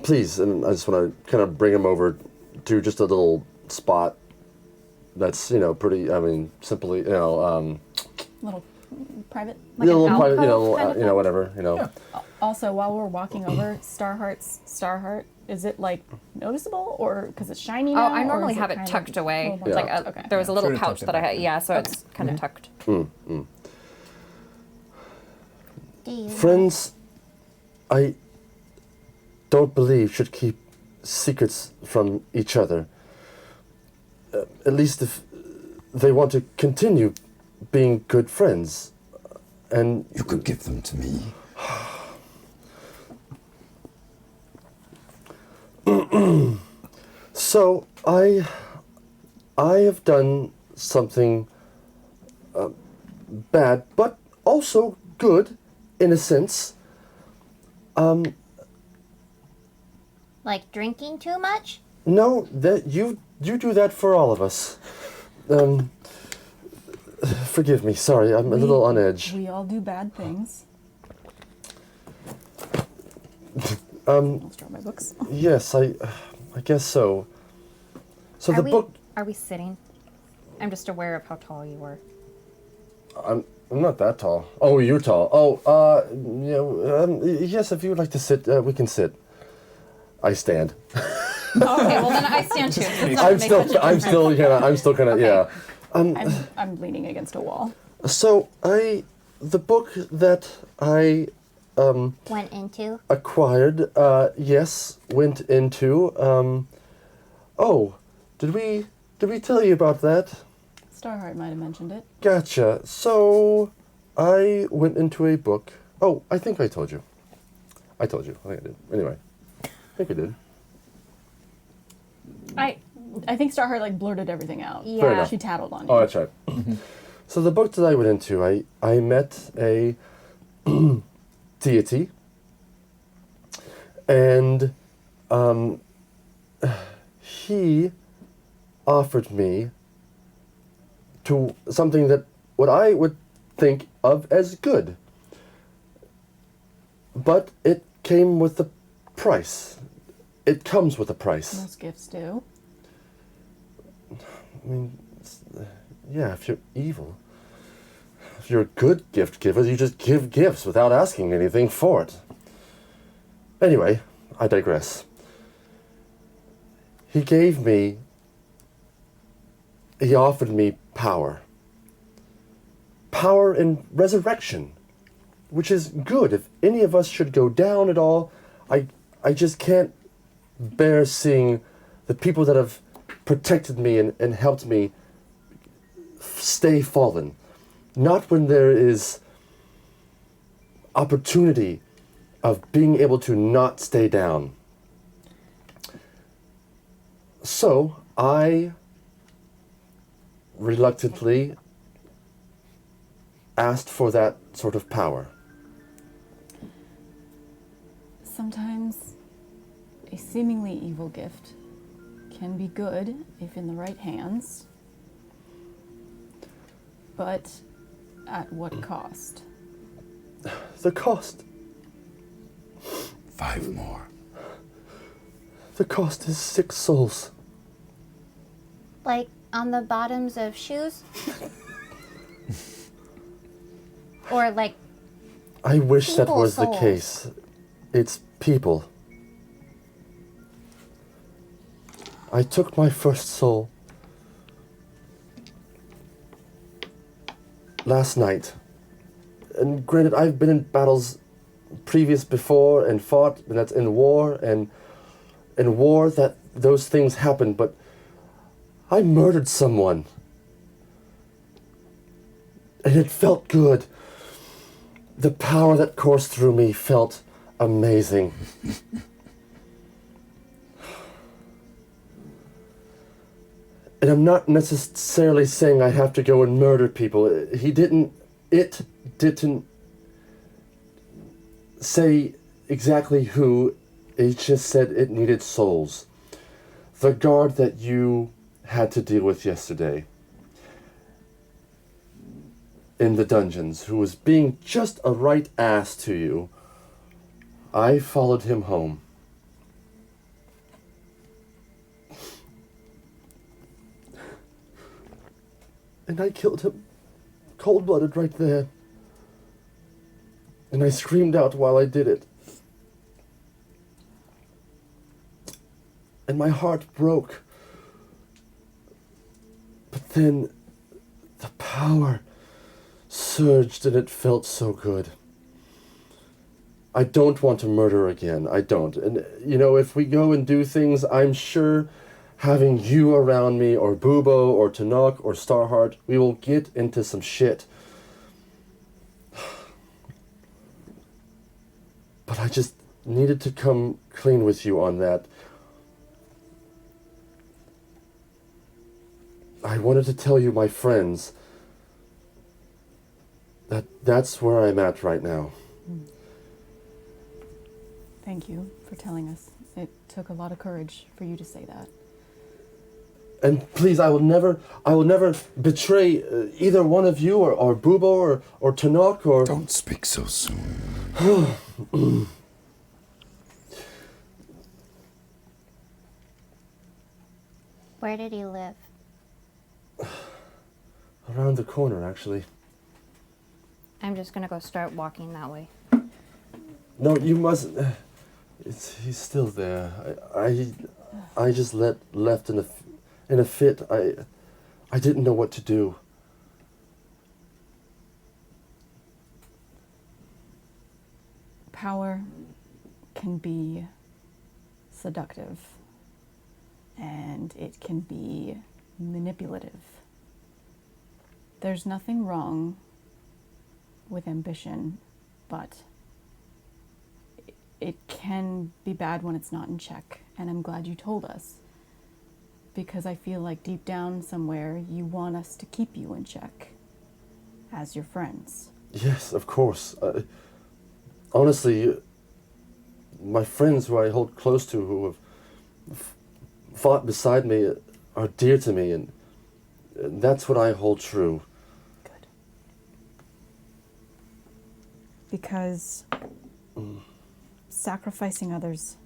Please, and I just want to kind of bring him over to just a little spot that's, pretty, simply, Little private. a little an private, alcove kind of thing? whatever. Also, while we're walking over, Starheart's Starheart, is it like noticeable or because it's shiny Oh, now? I or normally is have it kind tucked of away. a little more Like tucked? Okay. there was a little Should've pouch tucked it that I back had. in. Yeah, so it's kind of tucked. Do you Friends, I don't believe should keep secrets from each other. At least if they want to continue being good friends. And You could give them to me. so I have done something bad, but also good in a sense. like drinking too much? No, that you do that for all of us. Forgive me. Sorry, I'm a little on edge. We all do bad things. I'll drop my books. Yes, I guess so. So the book. Are we sitting? I'm just aware of how tall you were. I'm not that tall. Oh, you're tall. Oh, yes. If you would like to sit, we can sit. I stand. Okay, well then I stand too. It's not I'm gonna make much still, I'm still kind of, yeah. I'm leaning against a wall. So the book that I Went into? acquired, yes, went into. Did we tell you about that? Starheart might have mentioned it. Gotcha. So I went into a book. Oh, I think I told you. I think I did. Anyway, I think I did. I think Starheart like blurted everything out. Yeah. Fair enough. She tattled on you. Oh, that's right. So the book that I went into, I met a deity, and he offered me to something that what I would think of as good, but it came with a price. It comes with a price. Most gifts do. I mean, yeah, if you're evil. If you're a good gift giver, you just give gifts without asking anything for it. Anyway, I digress. He offered me power. Power in resurrection, which is good. If any of us should go down at all, I just can't bear seeing the people that have protected me and helped me stay fallen. Not when there is opportunity of being able to not stay down. So I reluctantly asked for that sort of power. Sometimes a seemingly evil gift can be good if in the right hands, but at what cost? The cost. 5 more. The cost is 6 souls. Like on the bottoms of shoes? Or like I wish that People was the souls. case. It's people. I took my first soul last night. And granted, I've been in battles previous before and fought, and that's in war, and in war that those things happen, but I murdered someone. And it felt good. The power that coursed through me felt amazing. And I'm not necessarily saying I have to go and murder people. It didn't say exactly who. It just said it needed souls. The guard that you had to deal with yesterday in the dungeons, who was being just a right ass to you, I followed him home. And I killed him, cold-blooded right there. And I screamed out while I did it. And my heart broke. But then the power surged and it felt so good. I don't want to murder again. I don't. And, you know, if we go and do things, I'm sure having you around me, or Bubo, or Tanok, or Starheart, we will get into some shit. But I just needed to come clean with you on that. I wanted to tell you, my friends, that's where I'm at right now. Thank you for telling us. It took a lot of courage for you to say that. And please, I will never betray either one of you, or Bubo, or Tanok, or... Don't speak so soon. where did he live? Around the corner, actually. I'm just gonna go start walking that way. No, you mustn't. He's still there. I just left in a fit. I didn't know what to do. Power can be seductive, and it can be manipulative. There's nothing wrong with ambition, but it can be bad when it's not in check, and I'm glad you told us, because I feel like deep down somewhere you want us to keep you in check as your friends. Yes, of course. Honestly, my friends who I hold close to, who have fought beside me, are dear to me, and that's what I hold true. Good. Because sacrificing others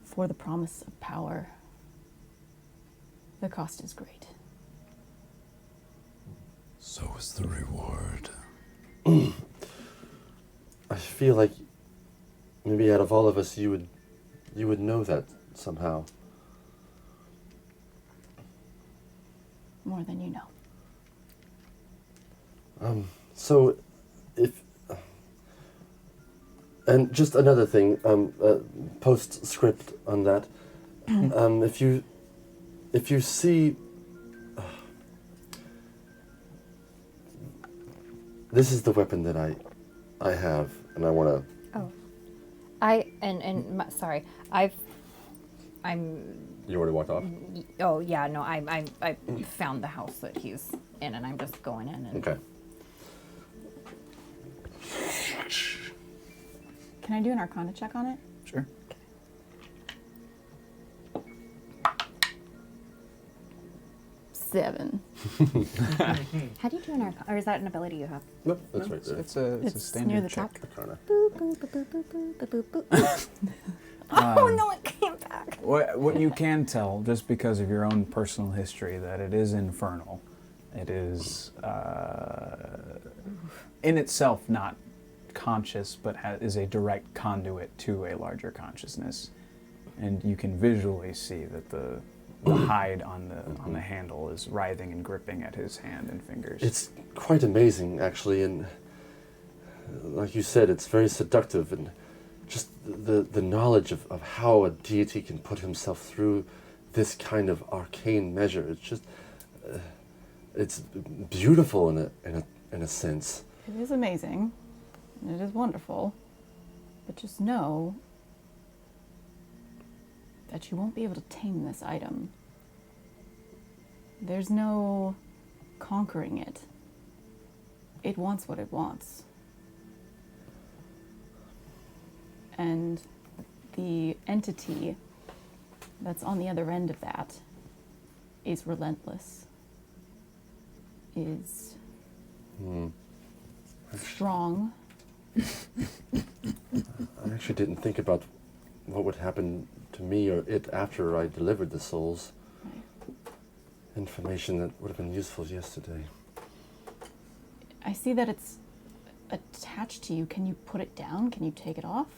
for the promise of power, the cost is great. So is the reward. I feel like maybe out of all of us, you would know that somehow. More than you know. So, and just another thing, postscript on that. If you see this is the weapon that I have, and I want to. Oh, sorry, I'm. You already walked off. Oh yeah, no, I found the house that he's in, and I'm just going in. And Okay. Can I do an Arcana check on it? Sure. Seven. How do you do an arcana? Or is that an ability you have? No, that's right there. It's a It's standard near the check. top. Arcana. Boop, boop, boop, boop, boop, boop, boop, boop. Oh no, it came back. What you can tell, just because of your own personal history, that it is infernal. It is in itself not conscious, but is a direct conduit to a larger consciousness. And you can visually see that the hide on the handle is writhing and gripping at his hand and fingers. It's quite amazing, actually, and like you said, it's very seductive, and just the knowledge of how a deity can put himself through this kind of arcane measure. It's just, it's beautiful in a sense. It is amazing. And it is wonderful. But just know that you won't be able to tame this item. There's no conquering it. It wants what it wants. And the entity that's on the other end of that is relentless, is strong. I actually didn't think about what would happen to me or it after I delivered the souls. Information that would have been useful yesterday. I see that it's attached to you. Can you put it down? Can you take it off?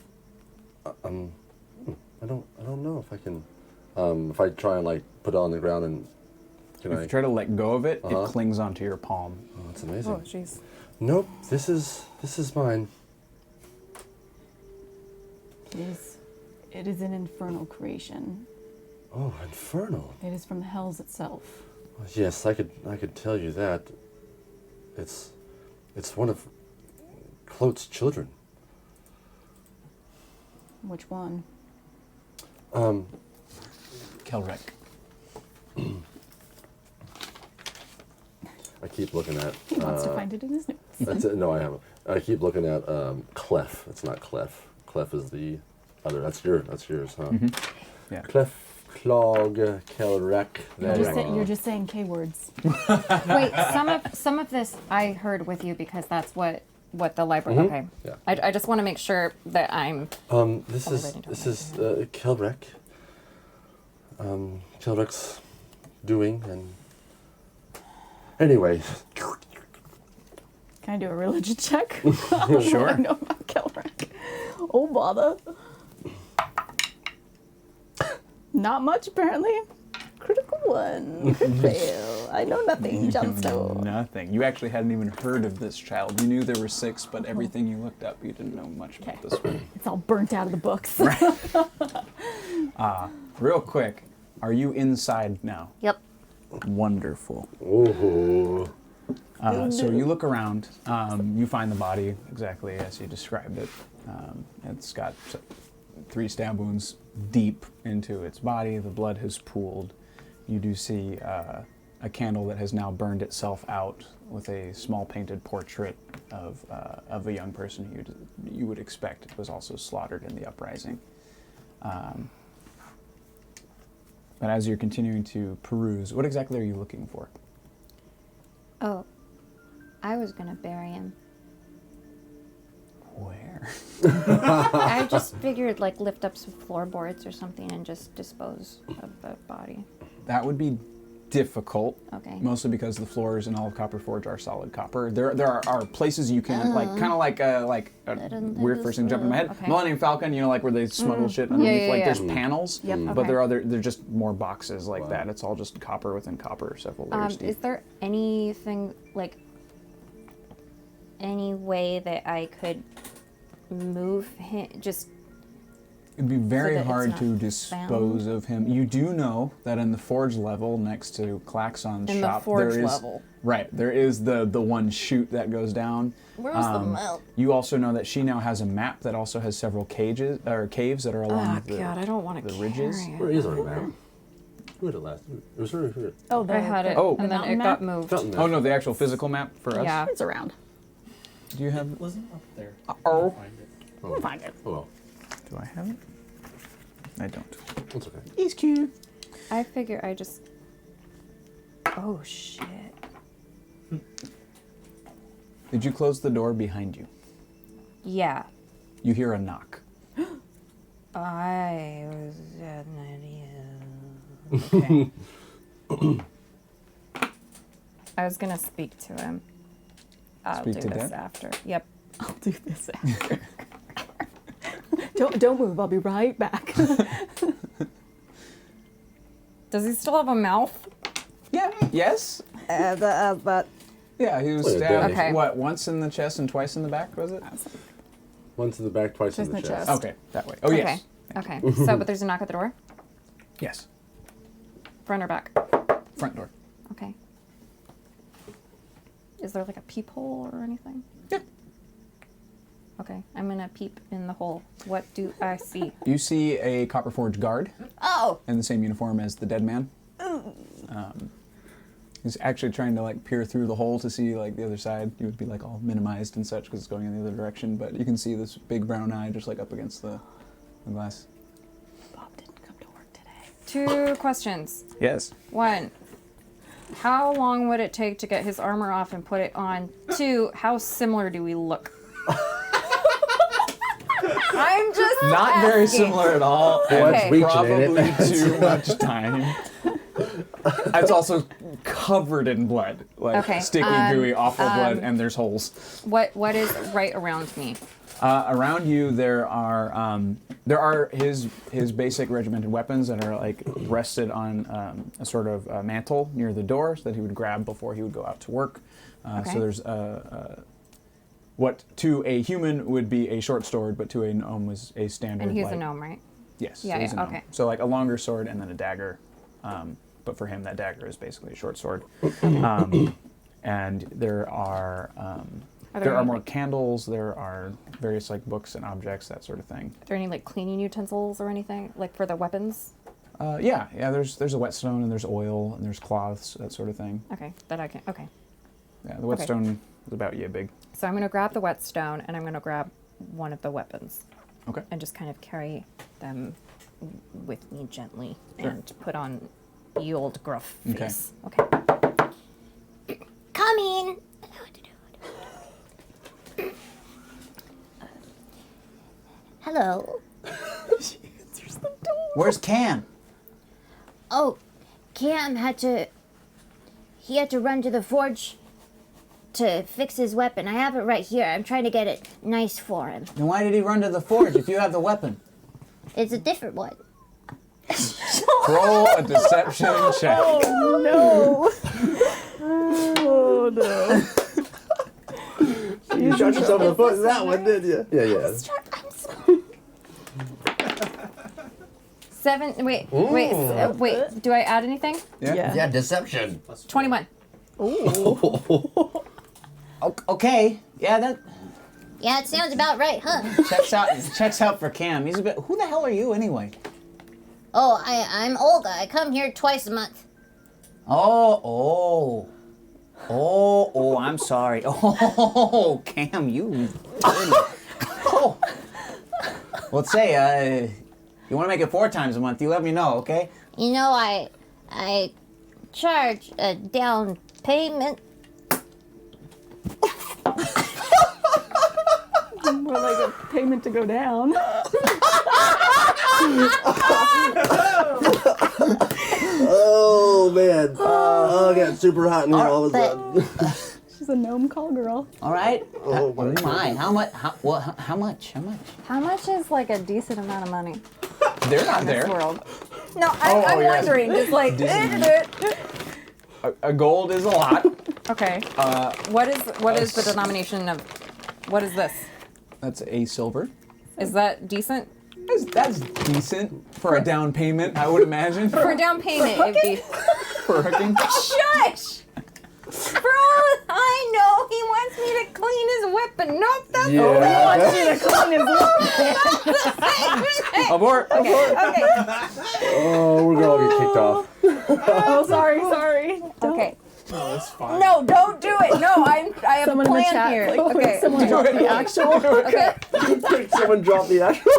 I don't know if I can. If I try and like put it on the ground and can if I you try to let go of it, Uh-huh. it clings onto your palm. Oh, that's amazing. Oh jeez. Nope, this is mine. It is an infernal creation. Oh, infernal. It is from the hells itself. Yes, I could tell you that. It's one of Clote's children. Which one? Kelrek. I keep looking at. He wants to find it in his notes. That's it. No, I haven't. I keep looking at Clef. It's not Clef. Clef is the other. That's yours, huh? Yeah. Clef, Clog, Kelrek. You're just saying K words. Wait, some of this I heard with you because that's what the library. Okay. Yeah. I just want to make sure that I'm. This is Kelrek. Kelrek's doing and anyway. Can I do a religion check? Sure. I know about Kelrek. Oh, bother. Not much, apparently. Critical one. Crit fail. I know nothing. Jumpstone. Nothing. You actually hadn't even heard of this child. You knew there were 6, but everything you looked up, you didn't know much about this one. It's all burnt out of the books. Real quick, are you inside now? Yep. Wonderful. Ooh. So you look around, you find the body exactly as you described it. It's got 3 stab wounds deep into its body. The blood has pooled. You do see a candle that has now burned itself out with a small painted portrait of a young person you would expect was also slaughtered in the uprising. But as you're continuing to peruse, what exactly are you looking for? Oh, I was gonna bury him. Where? I just figured like lift up some floorboards or something and just dispose of the body. That would be difficult. Okay. Mostly because the floors in all of Copperforge are solid copper. There are places you can kind of like a weird first thing jumping in my head. Okay. Millennium Falcon, where they smuggle shit underneath. yeah. There's panels. Yep. But Okay. they're just more boxes like that. It's all just copper within copper, several layers deep. Is there anything like any way that I could move him? Just It'd be very that it's hard not to dispose of him. You do know that in the forge level next to Klaxon's In shop, the forge there is level. right. There is the one chute that goes down. Where's the map? You also know that she now has a map that also has several caves that are along Oh God, I don't want to the ridges. Where is our map? Who had it last? It was right here. Oh, I had it, Oh. and then it mountain got map? moved. Fountain map. Oh no, the actual physical map for us. Yeah. It's around. Do you have? It wasn't up there. Oh. Find it. We'll find it. Oh well, Do I have it? I don't. that's okay. He's cute. I figure I just. Oh shit. Did you close the door behind you? Yeah. You hear a knock. I was an idiot. Okay. I was gonna speak to him. I'll Speak do to this Dad? after. Yep. I'll do this after. Don't move. I'll be right back. Does he still have a mouth? Yeah. Yes. But Yeah, he was Wait, stabbed. okay. What? Once in the chest and twice in the back, was it? Once in the back, twice Just in the the chest. chest. Okay, that way. Oh yes. Okay. So, but there's a knock at the door. Yes. Front or back? Front door. Okay. Is there like a peephole or anything? Yeah. Okay, I'm gonna peep in the hole. What do I see? You see a Copperforge guard Oh, in the same uniform as the dead man. He's actually trying to like peer through the hole to see like the other side. You would be like all minimized and such because it's going in the other direction, but you can see this big brown eye just like up against the glass. Bob didn't come to work today. 2 questions. Yes. 1, how long would it take to get his armor off and put it on? 2, how similar do we look? I'm just Not very asking. similar at all. Well, and that's reaching, probably ain't it? too much time. It's also covered in blood, like Okay, sticky, gooey, awful blood, and there's holes. What is right around me? Around you, there are his basic regimented weapons that are like rested on a sort of mantle near the door, so that he would grab before he would go out to work. Okay. So there's what to a human would be a short sword, but to a gnome was a standard. And he's like, a gnome, right? Yes. Yeah, so he's yeah, a gnome. okay. So like a longer sword and then a dagger, but for him that dagger is basically a short sword. And there are there are more candles. There are various like books and objects, that sort of thing. Are there any like cleaning utensils or anything like for the weapons? Yeah. There's a whetstone and there's oil and there's cloths, that sort of thing. Okay, that I can. Okay, Yeah, the whetstone is about yay big. so I'm gonna grab the whetstone and I'm gonna grab one of the weapons Okay. and just kind of carry them with me gently Sure. and put on the old gruff Okay. face. Okay. coming. Hello. Where's Cam? Oh, Cam had to. He had to run to the forge to fix his weapon. I have it right here. I'm trying to get it nice for him. Then why did he run to the forge if you have the weapon? It's a different one. Roll a deception check. You shot yourself in the foot in that one, did you? Yeah, yeah. 7. Wait. Wait. Do I add anything? Yeah. Yeah, deception. 21. Okay. Yeah, that Yeah, it sounds about right, huh? checks out for Cam. He's a bit. Who the hell are you anyway? Oh, I'm Olga. I come here twice a month. Oh, I'm sorry. Oh, Cam, you. Oh. Let's say, you want to make it 4 times a month, you let me know, okay? You know, I charge a down payment. More like a payment to go down. Oh man! I got super hot in here all of a sudden. She's a gnome call girl. All right. Oh my How much? How much? How much is like a decent amount of money They're not in there. this world? No, I'm yes. wondering. Just like. A gold is a lot. Okay. What is the denomination of? What is this? That's a silver. Is that decent? That's decent for a down payment, I would imagine. For a down payment, it'd be. For hooking. Shush! For all I know, he wants me to clean his whip, but nope, that's Yeah. all he wants me to clean his whip. Abort. Abort. Okay. Oh, we're gonna all get kicked off. Oh, sorry. Okay. No, that's fine. No, don't do it. No, I have Someone a in the plan chat, here. like, Okay. someone dropped the actual. Okay. Someone dropped the actual.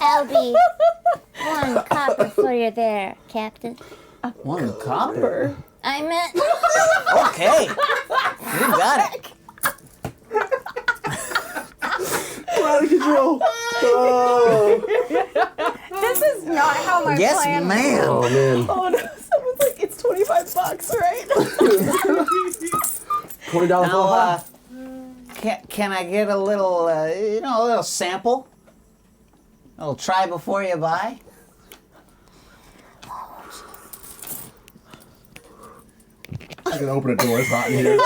Albie, 1 copper for you there, Captain. 1 copper. I meant. Okay. You got it. Out of control. Oh, This is not how my Yes, plan ma'am. oh man. Oh no! Someone's like, it's $25, right? $20 Now, off. can I get a little, a little sample? A little try before you buy? I'm gonna open a door. It's hot in here.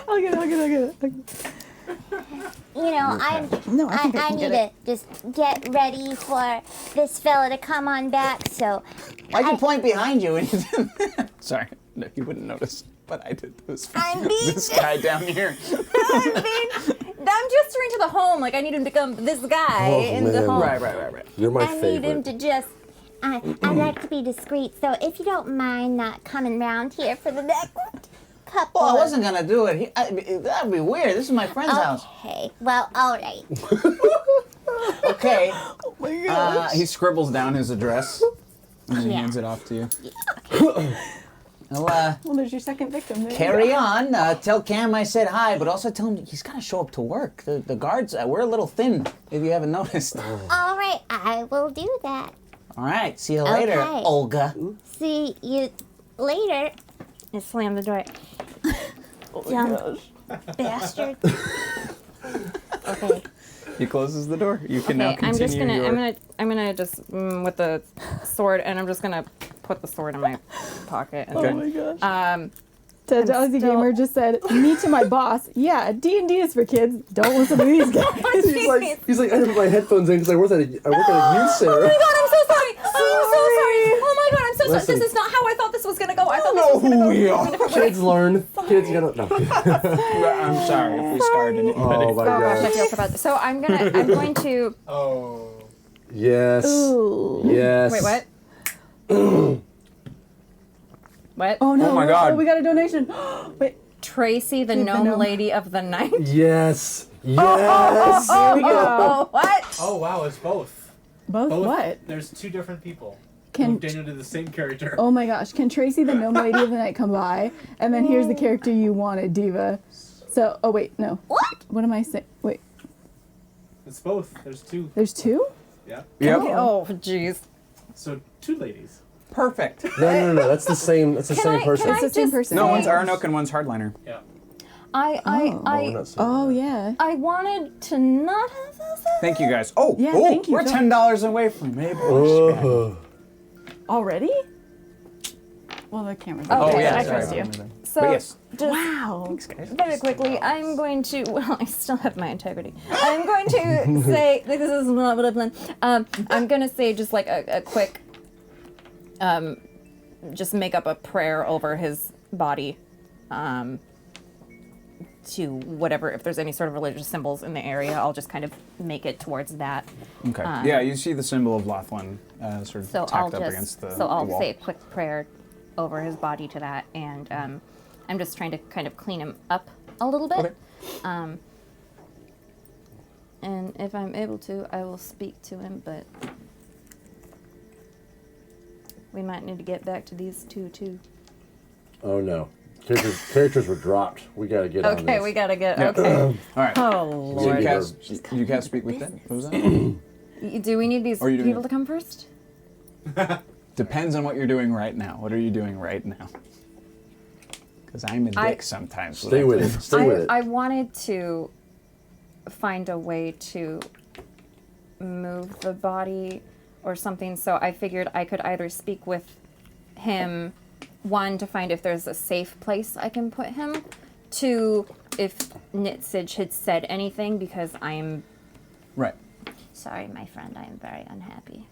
I'll get it. You know, No, I think I I can need get to just get ready for this fella to come on back, so. Why'd you point behind you when you did that? Sorry, no, you wouldn't notice, but I did this. I'm being- This guy down here. I'm gesturing to the home, like I need him to come, this guy Oh, in the man. home. Right. You're my I need him favorite. to just. I like to be discreet, so if you don't mind not coming round here for the next couple. Well, I of- wasn't gonna do it. That'd be weird. This is my friend's house. Okay, well, all right. Okay. Oh my god. He scribbles down his address and then he Yeah. hands it off to you. Well, Well, there's your second victim. There you carry go. on. Tell Cam I said hi, but also tell him he's gotta show up to work. The guards, we're a little thin, if you haven't noticed. All right, I will do that. All right. See you later, Okay. Olga. See you later. And slam the door. Young bastard. Okay. He closes the door. You can now Okay, continue I'm gonna just with the sword, and I'm just gonna put the sword in my pocket. And Okay. Oh my gosh. then, Ted Dowsy still- Gamer just said, "Me to my boss. Yeah, D&D is for kids. Don't listen to these guys." He's like, I have my headphones in because I work at a youth center. Oh my god, I'm so sorry. I'm so sorry. Oh my god, I'm so Listen. sorry. This is not how I thought this was gonna go. I thought this was gonna go a different way. Kids learn. Kids, you gotta. No. I'm sorry if we scarred anybody. Oh my Oh gosh, I god. feel so bad. So I'm going to. Oh. Yes. Ooh. Yes. Wait, what? What? Oh no! Oh my God. Oh, we got a donation. Wait. Tracy, the the gnome gnome. lady of the night. Yes. Yes. Here we go. Oh, what? Oh wow, it's both. Both what? There's 2 different people. Can Daniel did the same character. oh my gosh! Can Tracy, the gnome lady of the night, come by? And then here's the character you wanted, Diva. So, oh wait, no. What? What am I saying? Wait, It's both. There's 2. there's 2? Yeah. Yep. Oh, jeez. So 2 ladies. Perfect. No. That's the same. That's the same person. It's the same person. No, one's Arnok and one's Hardliner. Yeah. Oh, we're not saying Oh yeah. I wanted to not have this. Thank you guys. Oh, Yeah, oh, thank you. we're $10 away from Mabel. Oh. Already? Well, the camera's Oh, Oh, yeah. I sorry. trust you. So, But yes. just Wow. very quickly, I'm going to. Well, I still have my integrity. I'm going to say like, this is not what I planned. I'm going to say just like a quick. Just make up a prayer over his body. To whatever, if there's any sort of religious symbols in the area, I'll just kind of make it towards that. Okay. Yeah, you see the symbol of Lothlin sort of So tacked I'll up against just the I'll wall. say a quick prayer over his body to that, and I'm just trying to kind of clean him up a little bit. Okay. And if I'm able to, I will speak to him, but we might need to get back to these 2 too. Oh no. Characters were dropped. We gotta get on this. Okay, we gotta get. Yeah. Okay. All right. Oh So Lord. you cast speak with them? What was that? Do we need these Or are you doing people it? to come first? Depends on what you're doing right now. What are you doing right now? Because I'm a dick sometimes. Stay with it. Stay with it. I wanted to find a way to move the body or something, so I figured I could either speak with him, 1, to find if there's a safe place I can put him, 2, if Nitsage had said anything, because I'm Right. Sorry, my friend, I am very unhappy.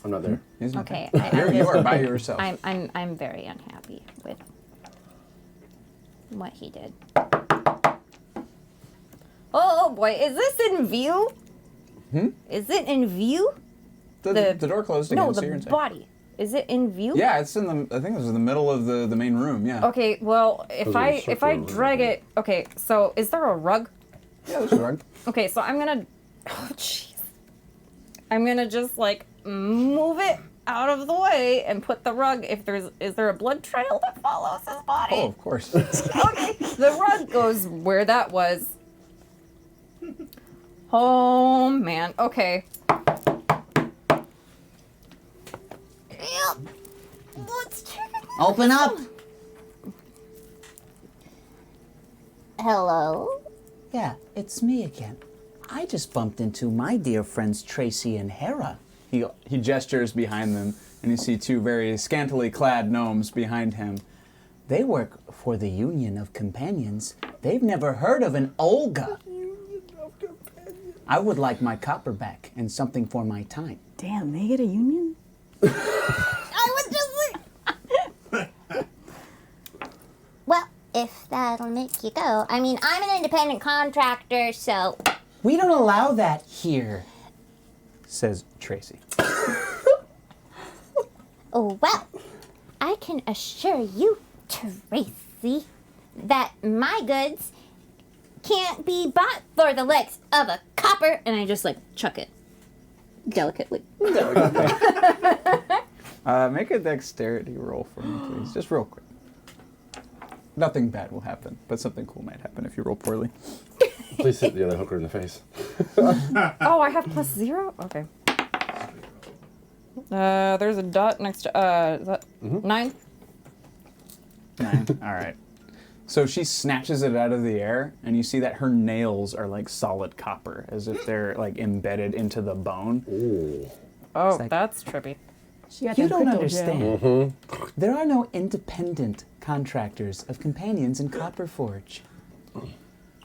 I'm not there. He's not Okay, there. You are by yourself. I'm very unhappy with what he did. Oh boy, is this in view? Is it in view? The door closed again, No, so you're the inside. body. Is it in view? Yeah, it's in the. I think it was in the middle of the main room. Yeah. Okay, well, if Those are I circular drag it, okay, so is there a rug? Yeah, there's a rug. Okay, so I'm gonna, oh jeez, I'm gonna just like move it out of the way and put the rug. Is there a blood trail that follows his body? Oh, of course. Okay, the rug goes where that was. Oh man, okay. Yep. Let's check it out. Open up. Hello? Yeah, it's me again. I just bumped into my dear friends Tracy and Hera. He gestures behind them, and you see two very scantily clad gnomes behind him. They work for the Union of Companions. They've never heard of an Olga. I would like my copper back and something for my time. Damn, they get a union? I was just like. Well, if that'll make you go. I mean, I'm an independent contractor, so. We don't allow that here, says Tracy. Oh, well, I can assure you, Tracy, that my goods can't be bought for the likes of a copper. And I just like chuck it delicately. Make a dexterity roll for me, please. Just real quick. Nothing bad will happen, but something cool might happen if you roll poorly. Please hit the other hooker in the face. Oh, I have +0? Okay. There's a dot next to, is that 9? 9. All right. So she snatches it out of the air, and you see that her nails are like solid copper, as if they're like embedded into the bone. Ooh. Oh, like- that's trippy. She got You them don't crypto gel. understand. There are no independent contractors of companions in Copper Forge.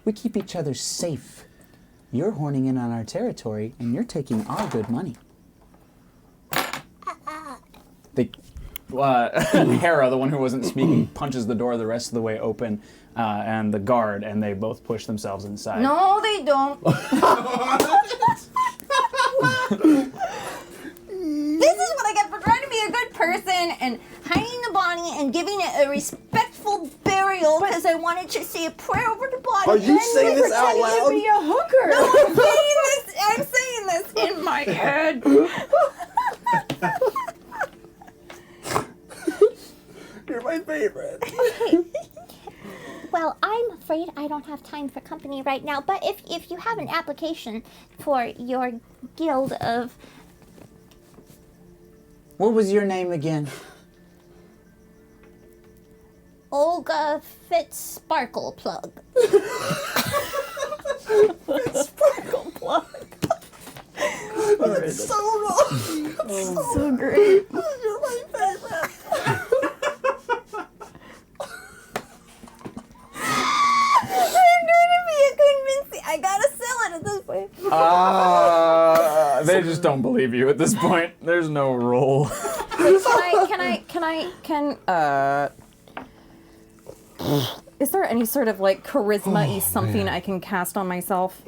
We keep each other safe. You're horning in on our territory, and you're taking our good money. Hera, the one who wasn't speaking, punches the door the rest of the way open, and the guard, and they both push themselves inside. No, they don't. This is what I get for trying to be a good person and hiding the body and giving it a respectful burial because I wanted to say a prayer over the body. Are you saying this out Pretending to loud? be a hooker. No, I'm saying this in my head. You're my favorite. Well, I'm afraid I don't have time for company right now, but if you have an application for your guild of. What was your name again? Olga Fitz-Sparkle Plug. Sparkle plug. It's so wrong. So great. You're my favorite. I'm trying to be a convincing. I gotta sell it at this point. They just don't believe you at this point. There's no roll. Is there any sort of like charisma-y something I can cast on myself?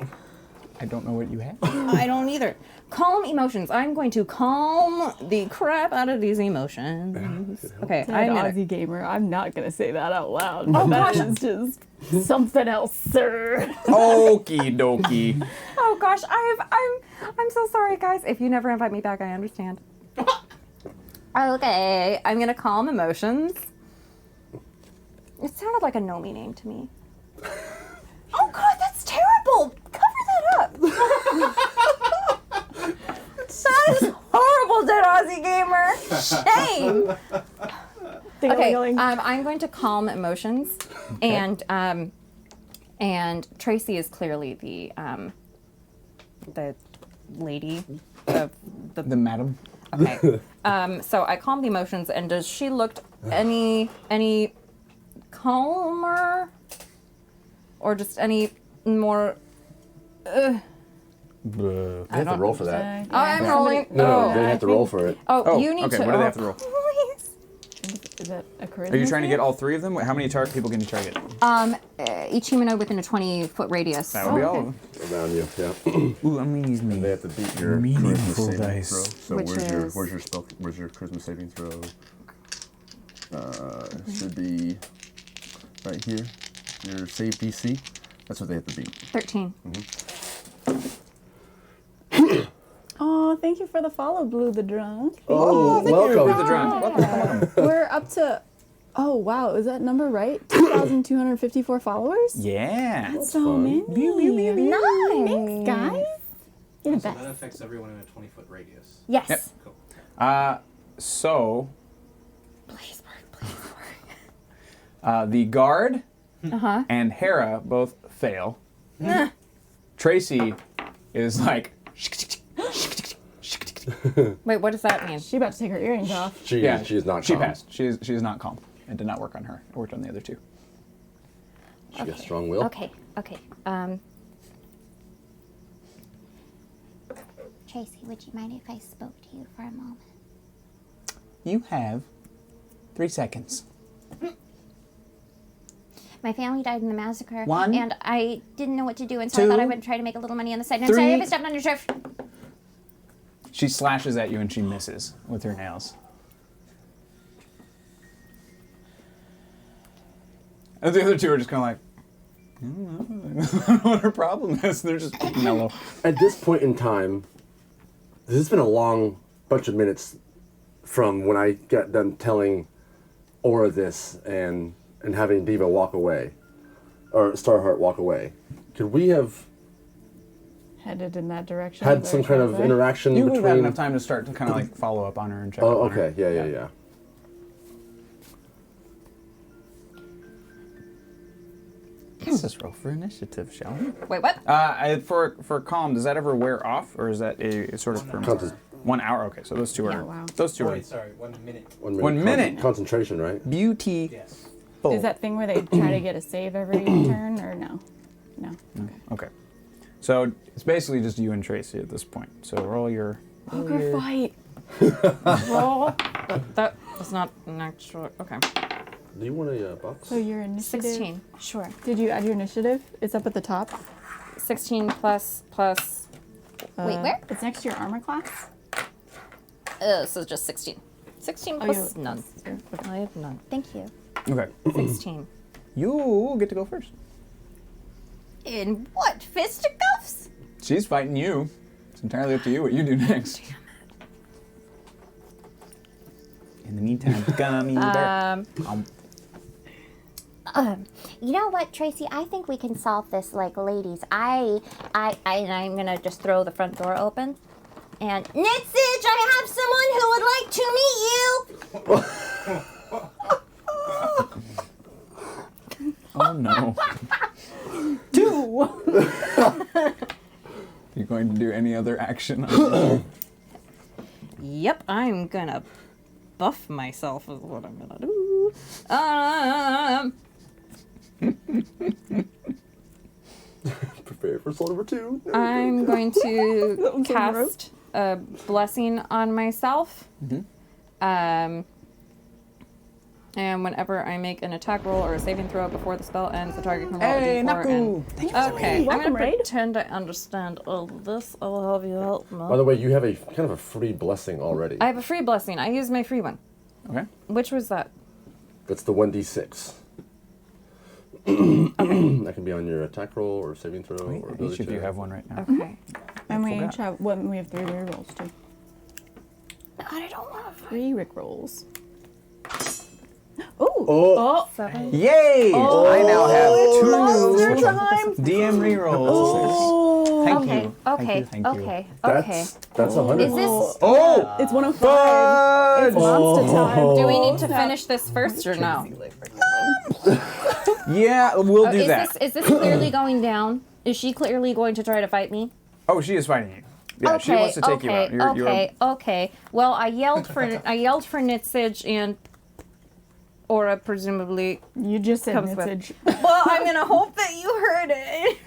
I don't know what you have. I don't either. Calm emotions. I'm going to calm the crap out of these emotions. Okay, Said I'm gonna. Aussie gamer. I'm not gonna say that out loud. Oh, That gosh. is just something else, sir. Okie dokie. Oh gosh, I'm so sorry, guys. If you never invite me back, I understand. Okay, I'm gonna calm emotions. It sounded like a Nomi name to me. Oh god, that's terrible! Cover that up! That is horrible, Dead Aussie Gamer! Shame! Okay, I'm going to calm emotions, and Tracy is clearly the lady of The madam. Okay. So I calm the emotions, and does she look any calmer, or just any more They have to roll for that. Oh, I'm rolling. No, Oh, they have to roll for it. Oh, you need okay. to. What do they have to roll? Please. Is that a charisma? Are you trying to save? get all 3 of them? How many people can you target? Each humanoid within a 20-foot radius. That would be all of them. Around you, yeah. Ooh, I'm gonna use me. They have to beat your Meaningful charisma saving dice. throw. So Which where's is- your charisma saving throw? Should be right here. Your save DC. That's what they have to beat. 13. Oh, thank you for the follow, Blue the Drunk. Oh, welcome. With the drunk. We're up to. Oh wow, is that number right? 2,254 followers. Yeah. That's so many. Nice. Thanks, guys. You're the So best. that affects everyone in a 20-foot radius. Yes. Yep. Cool. So Please work, please the guard Uh-huh. and Hera both fail. Tracy is like. work. Wait, what does that mean? She about to take her earrings off. She is not She calm. passed. She is not calm. It did not work on her. It worked on the other 2. She has strong will. Okay. Tracy, would you mind if I spoke to you for a moment? You have 3 seconds. My family died in the massacre. 1, And I didn't know what to do, and so I 2, thought I would try to make a little money on the side. And I'm 3. sorry if I stepped on your turf. She slashes at you and she misses with her nails. And the other 2 are just kind of like, I don't know what her problem is. They're just mellow. At this point in time, this has been a long bunch of minutes from when I got done telling Aura this and having Diva walk away, or Starheart walk away. Could we have Headed in that direction. had some kind of interaction You would have had between? enough time to start to kind of like follow up on her and check Oh, up on her. okay. Yeah. Let's just roll for initiative, shall we? Wait, what? For calm, does that ever wear off, or is that a sort of Counts as 1 hour? Okay, so those 2 are Yeah, wow. those 2 are Wait, sorry, 1 minute. 1 minute. 1 minute. Concentration, right? beauty. Yes. Is that thing where they try to get a save every turn, or no? No. Okay. Okay. So it's basically just you and Tracy at this point. So roll your. Poker fight. Roll. That was not an actual. Okay. Do you want a box? So your initiative. 16. Sure. Did you add your initiative? It's up at the top. 16 plus. Wait, where? It's next to your armor class. So just 16. 16 Oh, plus you- none. I have none. Thank you. Okay. 16. You get to go first. In what? Fisticuffs? She's fighting you. It's entirely up to you what you do next. In the meantime, gummy bear. You know what, Tracy? I think we can solve this like ladies. I'm gonna just throw the front door open. And Nitsage, I have someone who would like to meet you. Oh no. 2. You're going to do any other action? Yep, I'm gonna buff myself is what I'm gonna do. Prepare for soul number 2. No. I'm going to cast a blessing on myself. And whenever I make an attack roll or a saving throw before the spell ends, the target can roll Hey, a d4. Naku! Okay, I'm Welcome, gonna Raid. pretend I understand all of this. I'll help you out. By the way, you have a kind of a free blessing already. I have a free blessing. I used my free one. Okay. Which was that? That's the 1d6. That can be on your attack roll or saving throw or ability Each of you check. have one right now. Okay. And we forgot. each have we have 3 rerolls too. I don't want to 3 Rick rolls. Ooh. Oh, 7. Yay! I now have monster 2 time. DM rerolls. Oh. Thank Okay, you. okay, Thank you. okay. that's 100. Is this? Oh! It's 105. It's monster time. Do we need to finish this first or no? Yeah, we'll do that. Is this clearly going down? Is she clearly going to try to fight me? Oh, she is fighting you. Yeah, she wants to take you out. Okay. Well, I yelled for Nitsage and Aura presumably. You just said Comes with- message. Well, I'm gonna hope that you heard it.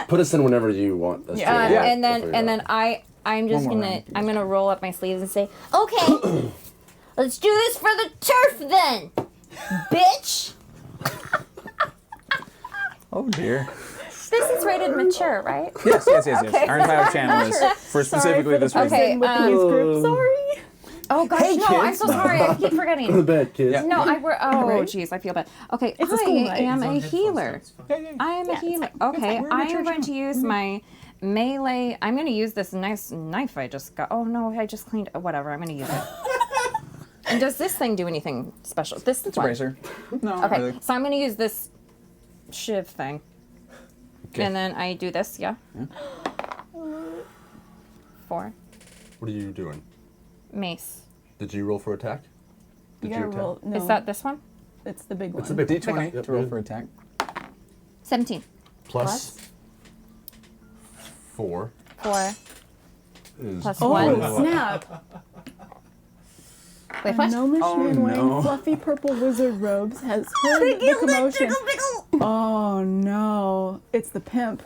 Put us in whenever you want us to. Yeah. And We'll figure it then out. I'm just One more gonna round. roll up my sleeves and say, Okay, let's do this for the turf then, bitch. Oh dear. "This is rated mature, right?" Yes. Our entire channel is for specifically this reason. Okay, With these groups, sorry. Oh gosh, Hey, no! I'm kids. so sorry. I keep Go to forgetting. bed, kids. Yeah. No, Oh, Right? jeez, I feel bad. Okay, It's a school I night. am He's on a headphones, healer. so it's fine. I am a it's healer. fine. Okay, We're a I mature am going to channel. use my melee. I'm going to use this nice knife I just got. Oh no, I just cleaned. Whatever, I'm going to use it. And does this thing do anything special? This It's a one. bracer. No, not Okay, really. so I'm going to use this shiv thing. Okay. And then I do this, yeah? 4. What are you doing? Mace. Did you roll for attack? You Did gotta attack? roll. No, Is that this one? it's the big one. It's a big D20 Yep, to roll good. for attack. 17. Plus 4 4 is plus Oh 1. snap! Wait, what? Gnomish Oh, man wearing no. fluffy purple wizard robes has heard the commotion. Oh no! It's the pimp.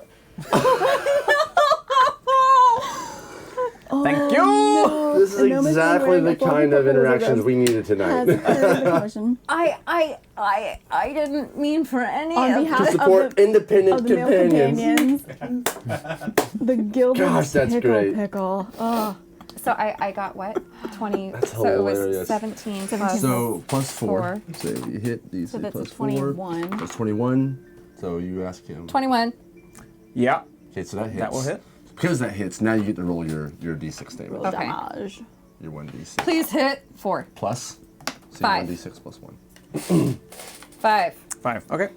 Thank you. No. This is A gnomish man exactly wearing the a fluffy kind of purple wizard interactions robe we needed has tonight. heard the commotion. I didn't mean for any On of behalf To of support the, independent of the male companions. companions. The gilded Gosh, that's pickle great. pickle. Oh. So I got what? 20. That's so it was hilarious. 17 plus. So plus 4. 4. So you hit these. So that's plus a 21. 4. That's 21. So you ask him. 21. Yeah, Okay, so that hits. that will hit. Because that hits, now you get to roll your d6 damage. Roll Okay. damage. Your 1d6. Please hit 4. Plus. So 5. 1d6 plus 1. 5. 5. Okay.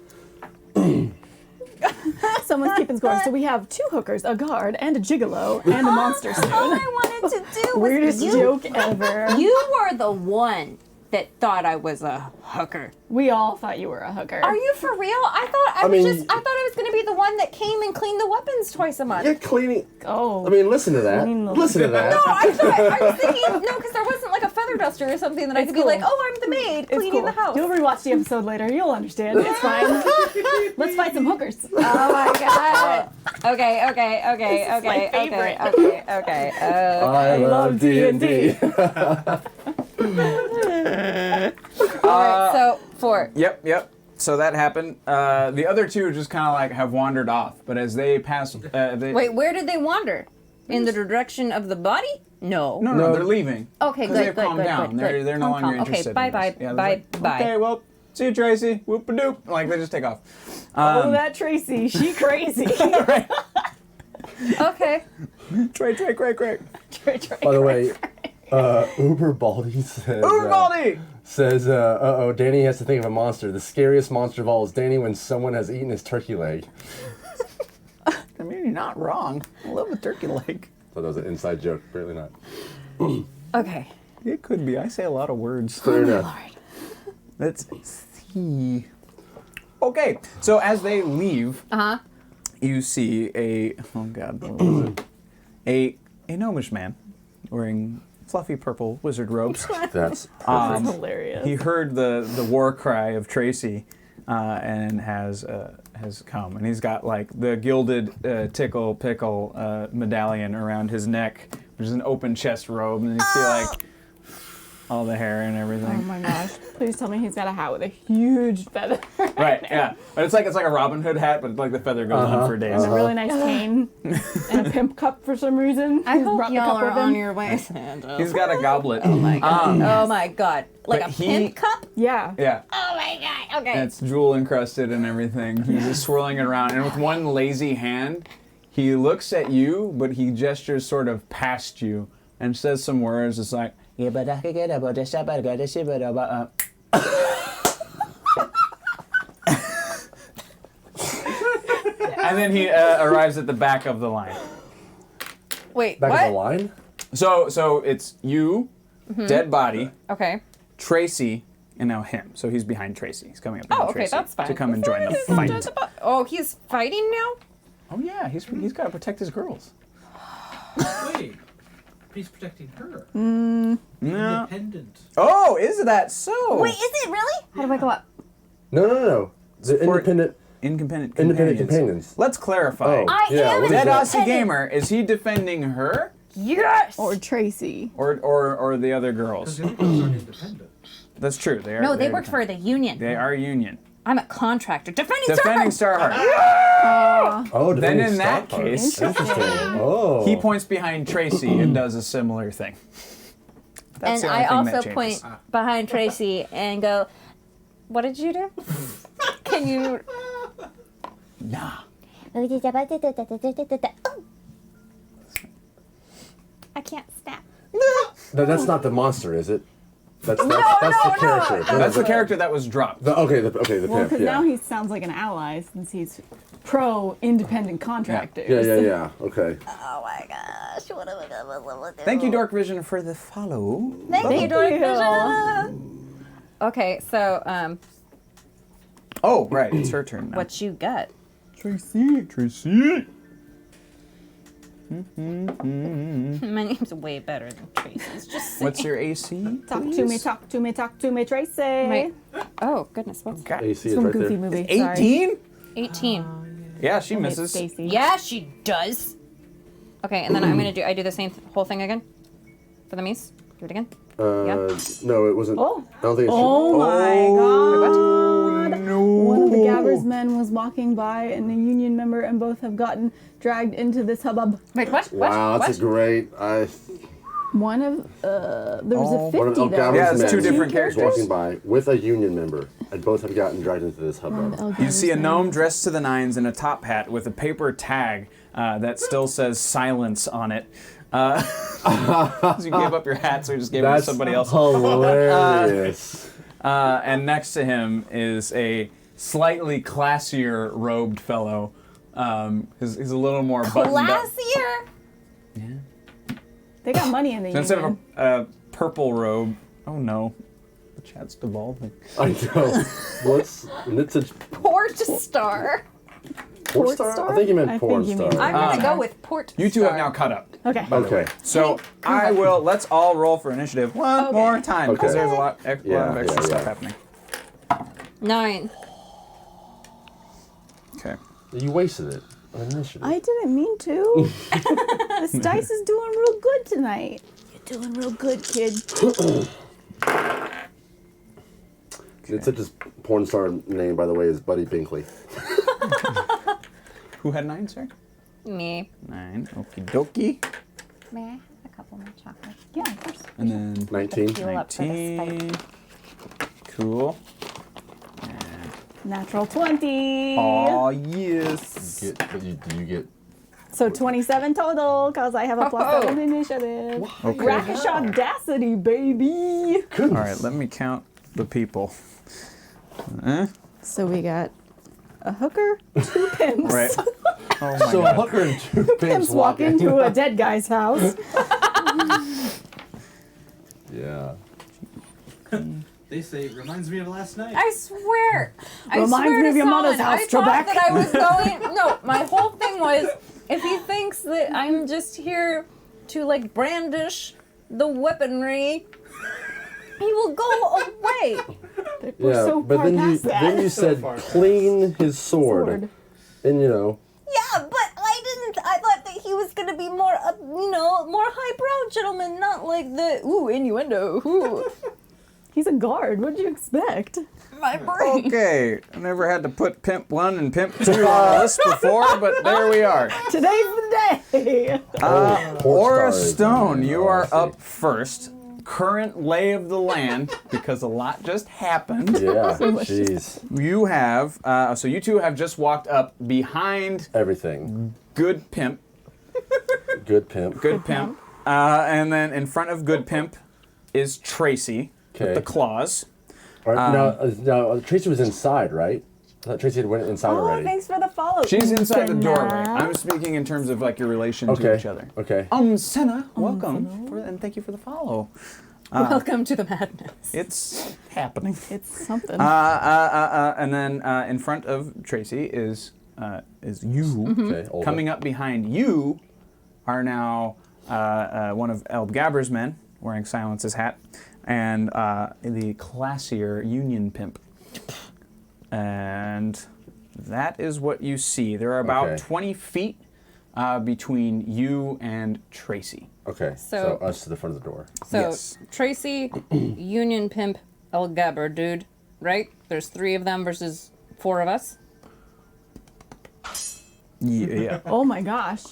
Someone's keeping score. So we have 2 hookers, a guard, and a gigolo, and a monster All spoon. I wanted to do was Weirdest joke ever. You were the one that thought I was a hooker. We all thought you were a hooker. Are you for real? I thought I thought I was gonna be the one that came and cleaned the weapons twice a month. You're cleaning. Oh. I mean, listen to that. Clean the- Listen to that. No, I was thinking no, because there wasn't like a feather duster or something that I It's could be cool. like, oh, I'm the maid It's cleaning cool. the house. You'll rewatch the episode later. You'll understand. It's fine. Let's fight some hookers. Oh my god. Okay. This is my favorite. Okay. I love D&D. Alright, so 4. Yep. So that happened. The other 2 just kind of like have wandered off, but as they pass, they, Wait, where did they wander? In the direction of the body? No. no, they're leaving. Okay, Because good, they've good, calmed good, down. good, They're good. they're no Calm, longer calm. interested. Okay, in bye, this. Yeah, bye, they're bye. Okay, well, see you, Tracy. Whoop a doop. Like they just take off. Oh, that Tracy. She crazy. Okay. Trey, great. By the way, Uber Baldy says. Baldy! Says, uh-oh, Danny has to think of a monster. The scariest monster of all is Danny when someone has eaten his turkey leg. I mean, you're not wrong. I love a turkey leg. So that was an inside joke. Apparently not. Okay. It could be. I say a lot of words. Fair enough. Let's see. Okay, so as they leave, you see a what was it? A gnomish man wearing fluffy purple wizard robes. That's That's hilarious. He heard the war cry of Tracy, and has come, and he's got like the gilded tickle pickle medallion around his neck, which is an open chest robe, and you see like all the hair and Oh everything. my gosh. Please tell me he's got a hat with a huge feather. Right, yeah, but it's like a Robin Hood hat, but like the feather goes on for days. A really nice cane and a pimp cup for some reason. I He's hope brought the y'all cup are with on him. your way, Santa. He's got a goblet. Oh my god. Oh my god. Like but a he- pimp cup? Yeah. Yeah. Oh my god. Okay. And it's jewel encrusted and everything. He's just swirling it around, and with one lazy hand, he looks at you, but he gestures sort of past you and says some words. It's like, and then he arrives at the back of the line. Wait, back what? of the line? So it's you, dead body, Okay. Tracy, and now him. So he's behind Tracy. He's coming up behind Oh, okay, Tracy that's fine. to come and join the fight. Oh, he's fighting now? Oh yeah, he's got to protect his girls. Wait. He's protecting her. No. Independent. Oh, is that so? Wait, is it really? How do I go up? No. The Support- independent. Independent companions. Let's clarify. Oh, I yeah. am What is Dead that? Aussie Gamer, is he defending her Yes. Or Tracy. or the other girls? Because the other girls aren't independent. That's true. They are. No, they they're work for the union. They are union. I'm a contractor. Defending Defending Starheart. Starheart. Oh, Then defending in that Starheart. case- Interesting. Oh. He points behind Tracy and does a similar thing. That's And the only I thing that also changes. point behind Tracy and go, "What did you do? Can you?" Nah. I can't snap. No, that's not the monster, is it? That's the character. That's the character that was dropped. The Well, pimp. because Yeah. now he sounds like an ally since he's pro-independent contractors. Yeah. Okay. Oh my gosh! What am I gonna do? Thank you, Dark Vision, for the follow. Thank you, Dork you. Vision. Okay, so Oh, right. It's her turn now. what you got? Tracy. My name's way better than Tracy's. Just What's your AC? Talk to me, talk to me, talk to me, Tracy. Wait. Oh goodness, what's Okay. AC It's is from right Goofy there. movie. 18? 18? Yeah, she Sorry. misses. Stacy. Yeah, she does. Okay, and then I do the same whole thing again for the Mies. Do it again. No, it wasn't. Oh. I don't think it should. Oh my god! No. One of the Gabbers men was walking by and a union member and both have gotten dragged into this hubbub. Wait, what? Wow, what? that's a great. One of, there was Oh. a 50 One of though. Gabber's Yeah, it's men two different was characters. walking by with a union member, and both have gotten dragged into this hubbub. You see a gnome dressed to the nines in a top hat with a paper tag that still says silence on it. So you gave up your hat, so you just gave it to That's somebody else. hilarious. And next to him is a slightly classier robed fellow. He's a little more buttoned up. Classier. They got money in the So instead of union. a purple robe, oh no, the chat's devolving. I know. What's Nitsage Port star. porn star? I think you meant I porn think you mean- star. I'm gonna go with port. You two star. have now caught up. Okay. Okay. So let's all roll for initiative one more time because Okay. there's a lot of extra stuff yeah. happening. 9. Okay. You wasted it. on Initiative. I didn't mean to. This dice is doing real good tonight. You're doing real good, kid. Nitsage's porn star name, by the way, is Buddy Binkley. Who had 9, sir? Me. 9. Okie dokie. May I have a couple more chocolates? Yeah, of course. And then 19. Fuel up for the 19. spike. Cool. Natural 20. Oh yes. Do you get? So 27 total, because I have a plus 7 initiative. Okay. Rakish audacity, baby. All right, let me count the people. So we got a hooker, 2 pimps. Right. Oh my So a god. hooker and 2 Pimps pimps walk into a dead guy's house. Yeah. They say it reminds me of last night. I swear. Reminds I swear me to of your mother's Sahlen, house, I thought Trebek. that I was going. No, my whole thing was if he thinks that I'm just here to like brandish the weaponry, he will go away. We're Yeah, so but far then you past that. then you said far. clean his sword, and you know. Yeah, but I didn't. I thought that he was gonna be more, more highbrow gentleman, not like the innuendo. Ooh, He's a guard. What'd you expect? my brain. Okay, I never had to put Pimp 1 and Pimp 2 on a list before, but there we are. Today's the day. Aura Star is Stone, the you name. are I see. up first. Current lay of the land, because a lot just happened. Yeah. Jeez. You have, so you two have just walked up behind Everything. Good Pimp. Good pimp. Good Pimp. And then in front of Good Pimp is Tracy with Okay. the claws. All right, now Tracy was inside, right? I thought Tracy had went inside Oh, already. thanks for the follow. She's inside the doorway. Senna. I'm speaking in terms of like your relation Okay. to each other. Okay. Senna, welcome, and thank you for the follow. Welcome to the madness. It's happening. It's something. And then in front of Tracy is you. Okay. Older. Coming up behind you are now one of Elb Gabber's men wearing Silence's hat, and the classier Union Pimp. And that is what you see. There are about Okay. 20 feet between you and Tracy. Okay. So- So us to the front of the door. So Yes. Tracy, Union Pimp, El Gabber, dude, right? There's 3 of them versus 4 of us. Yeah. Oh my gosh.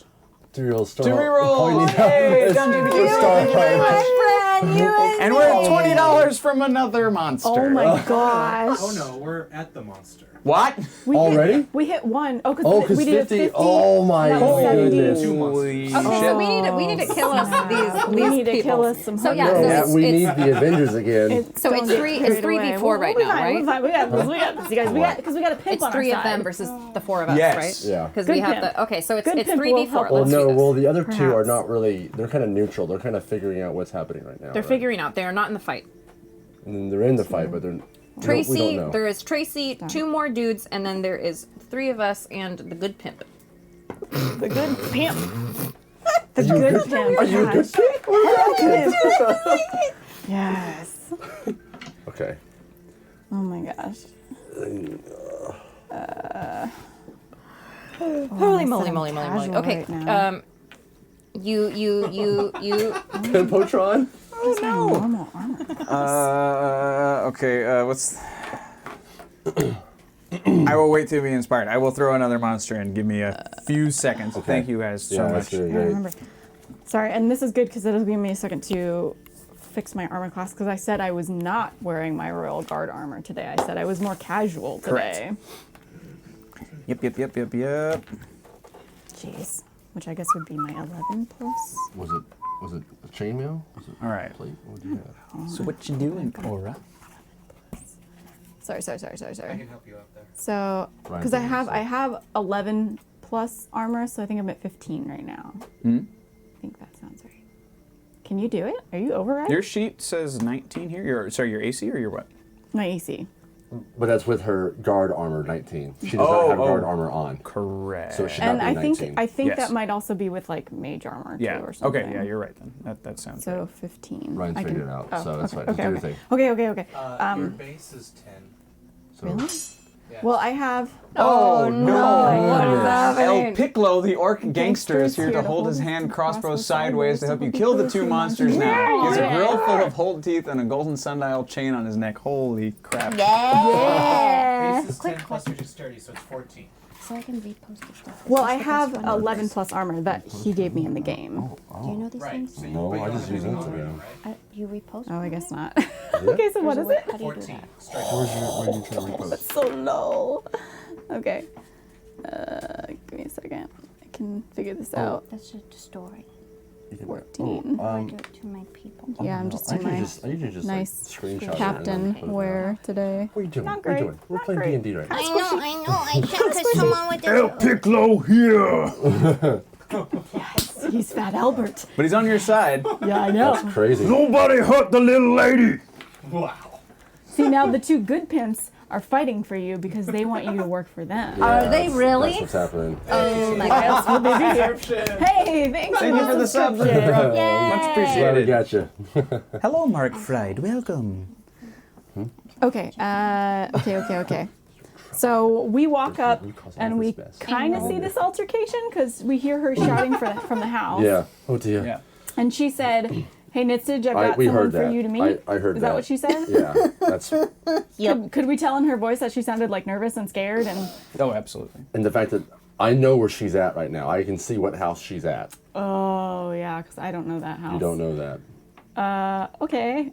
2-year-old star. Two rerolls! pointing Hey, out- Dungeon it's Keeper. star Thank you very punch. much. And we're at $20 from another monster. Oh my gosh. Oh no, we're at the monster. What? We Already? Hit, we hit 1. Oh, Oh, because we did a 50. Oh my that was 70. goodness. Two Holy monsters. Okay, so we need to kill us these We need to people. kill us some So yeah, hunters. so Yeah, it's, we it's, need the Avengers again. so Don't it's get 3 carried it's 3v4 away. right We'll now, be fine, right? We'll be fine. We got this, you guys. Because we got a pimp It's on 3 our of them side. versus the 4 of us, Yes. right? Yeah. Because Good we have pimp. the okay, so it's Good it's pimp will 3v4. help Well, Let's no. do this. Well, the other 2 are Perhaps. not really. They're kind of neutral. They're kind of figuring out what's happening right now. They're right? figuring out. They are not in the fight. And then they're in the fight, but they're. we Tracy, don't know. there is Tracy, 2 more dudes, and then there is 3 of us and the good pimp. The good pimp. The good pimp. Are you a good Yes. kid? Yes. Okay. Oh my gosh. Holy moly, I'm moly, moly, moly. casual Okay, right now. you. Pimpotron? Just my normal armor. Okay, what's... I will wait to be inspired. I will throw another monster in. Give me a few seconds. Okay. Thank you guys so Yeah, much. that's really I great. remember. Sorry, and this is good because it'll give me a second to fix my armor class because I said I was not wearing my Royal Guard armor today. I said I was more casual today. Yep. Jeez. Which I guess would be my 11 plus. Was it a chainmail? Was it All right. plate? What do you have? So what you doing, Cora? Sorry. I can help you out there. So, Ryan, because I please, have 11 plus armor, so I think I'm at 15 right now. Hmm? I think that sounds right. Can you do it? Are you override? Your sheet says 19 here. Your AC or your what? My AC. But that's with her guard armor 19. She does Oh, not have oh. guard armor on. Correct. So it should And not be 19. I think Yes. that might also be with like mage armor too yeah. or something. Okay. Yeah, you're right then. That sounds So right. 15. Ryan I figured can- it out, oh, so that's okay, fine. Just do your okay. thing. Okay. Your base is 10. So, Really? Yeah. Well, I have. Oh no! What is happening? El Piccolo, the orc gangster, is here to hold his hand crossbow sideways to help you kill the 2 monsters now. He has a grill full of hold teeth and a golden sundial chain on his neck. Holy crap. Yeah. Base is 10 plus your dexterity, so it's 14. So I can repost the stuff. Well, I have 11 plus armor that he gave me in the game. Do you know these Right. things? So you, No, but you I don't just have use any Instagram. already, right? You repost? Oh, I guess not. Okay, so what is it? How do you do 14. that? Straight Where's where are you trying to repost? That's so low. Okay. Give me a second. I can figure this out. That's just a story. You can- 14. I do it to my people. Yeah, I'm just in my I usually just nice like, screenshot it and then captain put it wear down. today. What are you doing? Not What are you great. doing? We're Not playing great. D&D right now. I know. I should because someone with El Piccolo here! He's Fat Albert. But he's on your side. Yeah, I know. That's crazy. Nobody hurt the little lady! Wow. See, now the 2 good pimps are fighting for you because they want you to work for them. Are they That's really? what's happening. Oh my That's what they do here. Description. Hey, thanks Thank you for the sub. subscription. Much Glad we appreciated. got you. Hello, Mark Fried. Welcome. Okay, okay. So we walk up You call and we Samantha's best. kind of see this altercation because we hear her shouting from the house. Yeah. Oh dear. Yeah. And she said, "Hey, Nitsage, I've got we someone heard for that. you to meet." I heard Is that. that what she said? Yeah. That's Could we tell in her voice that she sounded like nervous and scared? And Oh, absolutely. and the fact that I know where she's at right now. I can see what house she's at. oh yeah, because I don't know that house. You don't know that. Okay.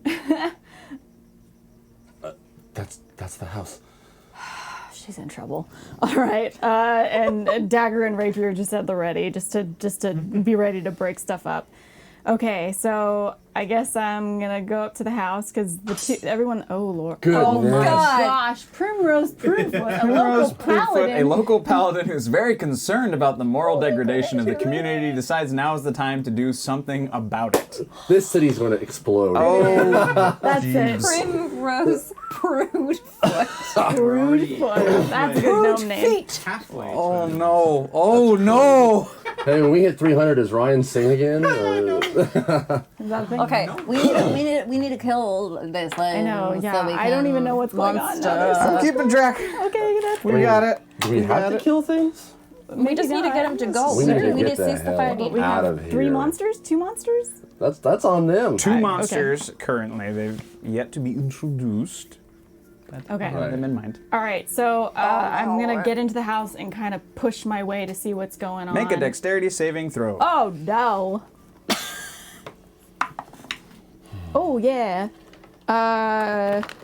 That's the house. She's in trouble. All right, and Dagger and Rapier just at the ready, just to be ready to break stuff up. Okay, so I guess I'm gonna go up to the house because everyone. Oh Lord. Goodness. Oh my gosh, Primrose Proofwood, a local paladin. A local paladin who's very concerned about the moral degradation of the community, decides now is the time to do something about it. This city's going to explode. Oh, That's it. Primrose Prudefoot. Proofwood. That's a good gnome name. Halfway. oh no! Oh no! Hey, when we hit 300, does Ryan sing again? Or... Is that a thing? Okay, we need to kill this thing. I know, yeah. So we I don't can even know what's going on now. I'm keeping track. Okay, that's We got it. Do we have to kill things? We just need to get him to go. We need to We get just the cease the hell fire. we out have of here. 3 monsters? 2 monsters? That's on them. Two monsters currently. They've yet to be introduced. But Okay. I have them in mind. All right, so I'm going to get into the house and kind of push my way to see what's going on. Make a dexterity saving throw. Oh, no. Oh, yeah.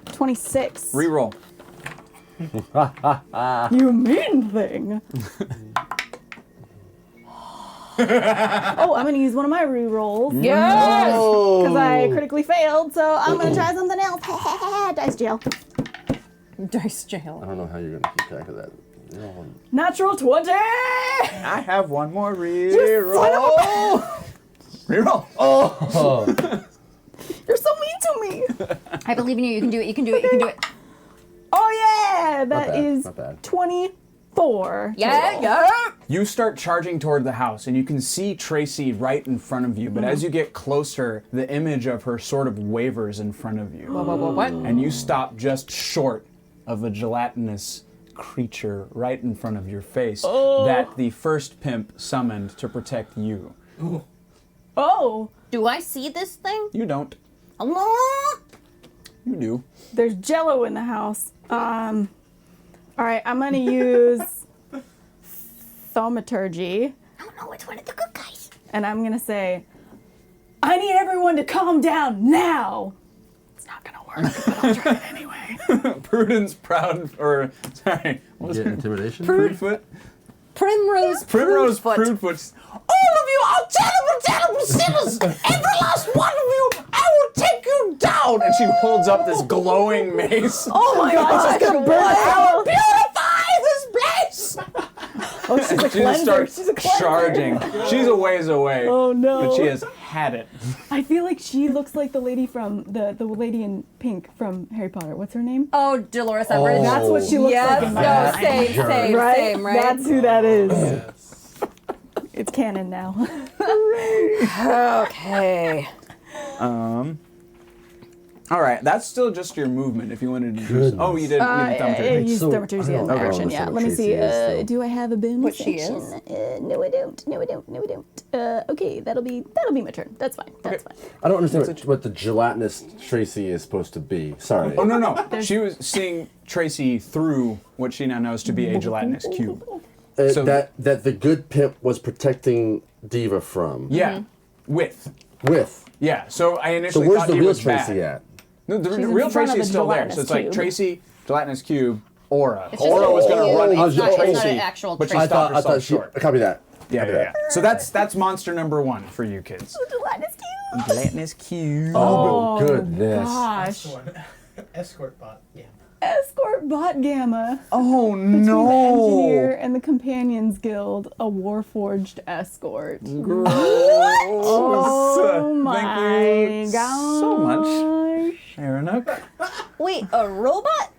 26. Reroll. You mean thing. Oh, I'm going to use one of my re-rolls. Yes! Because I critically failed, so I'm going to try something else. Dice jail. Dice jail. I don't know how you're gonna keep track of that. Natural 20! I have one more reroll. Reroll. Oh. You're so mean to me. I believe in you. You can do it. You can do it. You can do it. Oh, yeah. That bad, is not bad. 24. Yeah, yeah. You start charging toward the house, and you can see Tracy right in front of you. But as you get closer, the image of her sort of wavers in front of you. What? And you stop just short of a gelatinous creature right in front of your face that the first pimp summoned to protect you. Oh, Do I see this thing? You don't. Hello? You do. there's Jello in the house. All right, I'm gonna use thaumaturgy, No, it's one of the good guys. and I'm gonna say, I need everyone to calm down now. It's not gonna work, but I'll try it anyway. Prudence, proud, or sorry, what was Get it? intimidation? Prudefoot? Primrose Prudefoot. All of you are terrible sinners! Every last one of you! I will take you down! And she holds up this glowing mace. Oh my God, she's gonna burn hell. Beautify this place! Oh, she's a She just cleanser. starts She's a cleanser. charging. She's a ways away. Oh no. But she has had it. I feel like she looks like the lady from the lady in pink from Harry Potter. What's her name? Oh, Dolores Umbridge. That's what she looks like in my Yes, mind. no, same, Right? same, right? That's who that is. It's canon now. Okay. All right, that's still just your movement if you wanted to do. Oh, you did. I thaumaturgy. used So, thaumaturgy I don't in know action. what Yeah. Let me see. Tracy is, though. Do I have a bonus What she action? is? No, I don't. No, I don't. No, I don't. Okay, that'll be my turn. That's fine. That's fine. I don't understand what the gelatinous Tracy is supposed to be. Sorry. Oh no! She was seeing Tracy through what she now knows to be a gelatinous cube. So- that the good pimp was protecting Diva from. Yeah, with. Yeah. So I So initially where's thought the he real was Tracy bad. at? No, the in real front of Tracy is the still there. So gelatinous it's like cube. Tracy, gelatinous cube, aura. It's just Aura a was going to cube. run It's into not- it's not Tracy, an actual but she Tracy. stopped I herself thought she. short. Copy that. Yeah, Copy yeah, yeah. that. So that's monster number 1 for you kids. Gelatinous cube. Gelatinous cube. Oh, goodness. Gosh. Escort bot. Yeah. Escort bot gamma. Oh Between the no! engineer and the Companions Guild, a warforged escort. Oh my Thank you gosh. so much, Aaronook. Wait, a robot?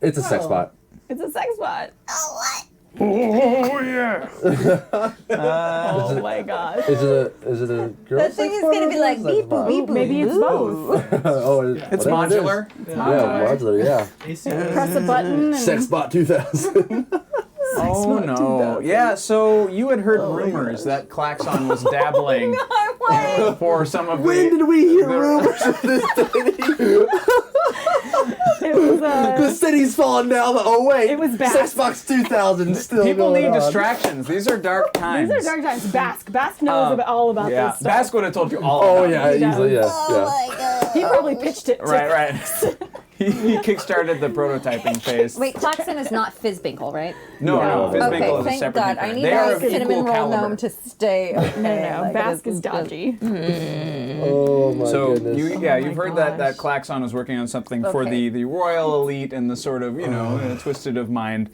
It's a sex bot. It's a sex bot. Oh, yeah. Oh my gosh. Is it a girl? That thing is gonna be like beep boop beep boop. Maybe it's both. Oh, It's whatever it is. modular. Yeah, modular. Yeah. Press a button and Sexbot 2000. Oh no! Yeah, so you had heard rumors that Klaxon was dabbling for some of When the. did we hear rumors of this city? it was The city's falling down. Oh wait, It was bad. Sexbox 2000 still People going need on. distractions. These are dark times. These are dark times. Bask knows all about Yeah, this stuff. Bask would have told you all. Oh about yeah, it. easily yeah. He probably pitched it to Right. He kickstarted the prototyping phase. Wait, Klaxon is not Fizzbinkle, right? No, Fizzbinkle Okay, is a thank separate God. I unit. need They are my of cinnamon equal roll caliber. gnome to stay. Okay. No, Like, Bask this is dodgy. Oh my So goodness. you've heard that Klaxon was working on something for Okay. the royal elite and the sort of twisted of mind,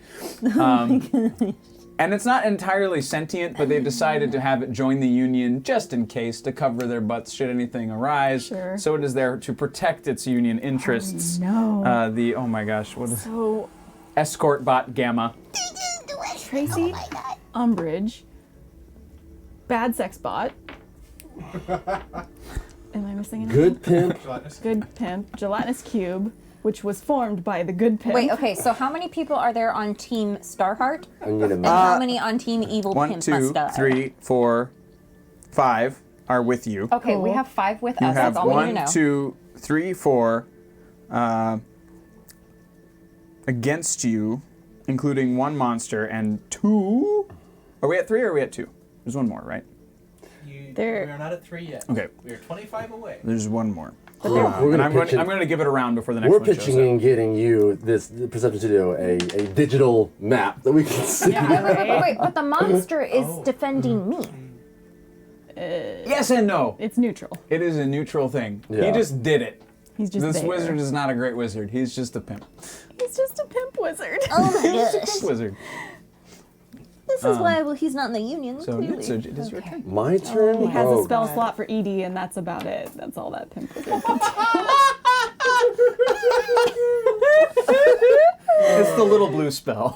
and it's not entirely sentient, but they've decided to have it join the union just in case to cover their butts should anything arise. Sure. So it is there to protect its union interests. No. Oh my gosh, what is So escort bot gamma? Tracy Umbridge Bad Sex Bot. Am I missing anything? Good pimp. Good Pimp. Gelatinous Cube, which was formed by the Good Pimp. Wait, okay, so how many people are there on Team Starheart? I'm gonna. And how many on Team Evil 1, Pimp 2, Must Die? 3, 4, 5 are with you. Okay, we Cool. have 5 with You us. have That's all we 1, need to know. 2, 3, 4 against you, including 1 monster and 2. Are we at 3 or are we at 2? There's 1 more, right? We There- are not at 3 yet. Okay. We are 25 away. There's 1 more. We're And gonna I'm pitch going to give it around before the next We're one shows pitching up. in getting you the Perception Studio a digital map that we can see. Wait, but the monster is Oh. defending me. Yes and no. It's neutral. It is a neutral thing. He Yeah. just did it. He's just This there. wizard is not a great wizard. He's just a pimp. He's just a pimp wizard. Oh my He's just a gosh. pimp wizard. This is why he's not in the union. So, clearly. Nitzig, it is your turn. My turn. He has Oh, a spell slot for ED, and that's about it. That's all that pimp wizard can do. It's the little blue spell.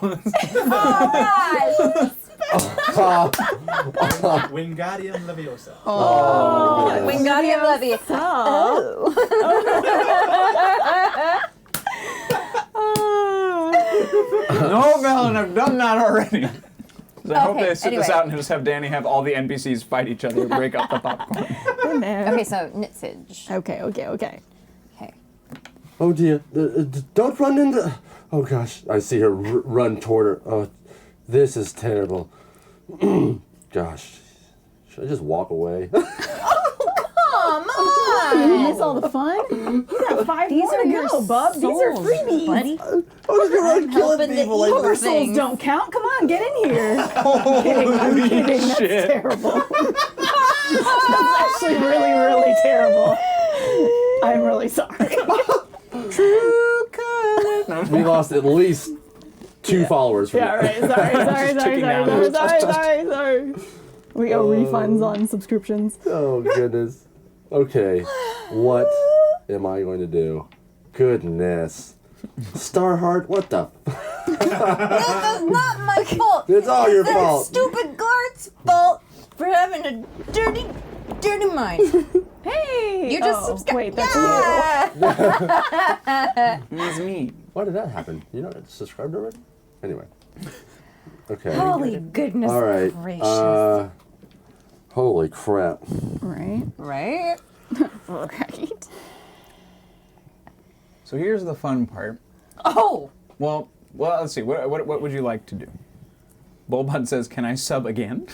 Wingardium Leviosa. Wingardium Leviosa. No, Valen, I've done that already. So I hope Okay, they sit this anyway. out and just have Danny have all the NPCs fight each other, break up the popcorn. Been there. Okay, so Nitzig. Okay. Okay. Oh dear! Don't run into. Oh gosh! I see her run toward her. Oh, this is terrible. Gosh, should I just walk away? You miss all the fun? You got 5 These more are to your go, bub. These are souls, freebies. buddy. I'm just gonna run killing helping the people like evil this. Souls things. don't count. Come on, get in here. I'm kidding. That's shit. terrible. That's actually really, really terrible. I'm really sorry. We lost at least 2 followers from Yeah, that. right. Sorry. We owe refunds on subscriptions. Oh goodness. Okay, what am I going to do? Goodness. Starheart, what the? This is not my fault. It's all your That fault. stupid guard's fault for having a dirty mind. Hey! You just subscribe. Wait, that's It's me. Why did that happen? You not subscribed already? Anyway. Okay. Holy goodness All right. gracious. Holy crap. you. Right? Right? Right. So here's the fun part. Oh! Well, let's see. What would you like to do? Bulbud says, "Can I sub again?"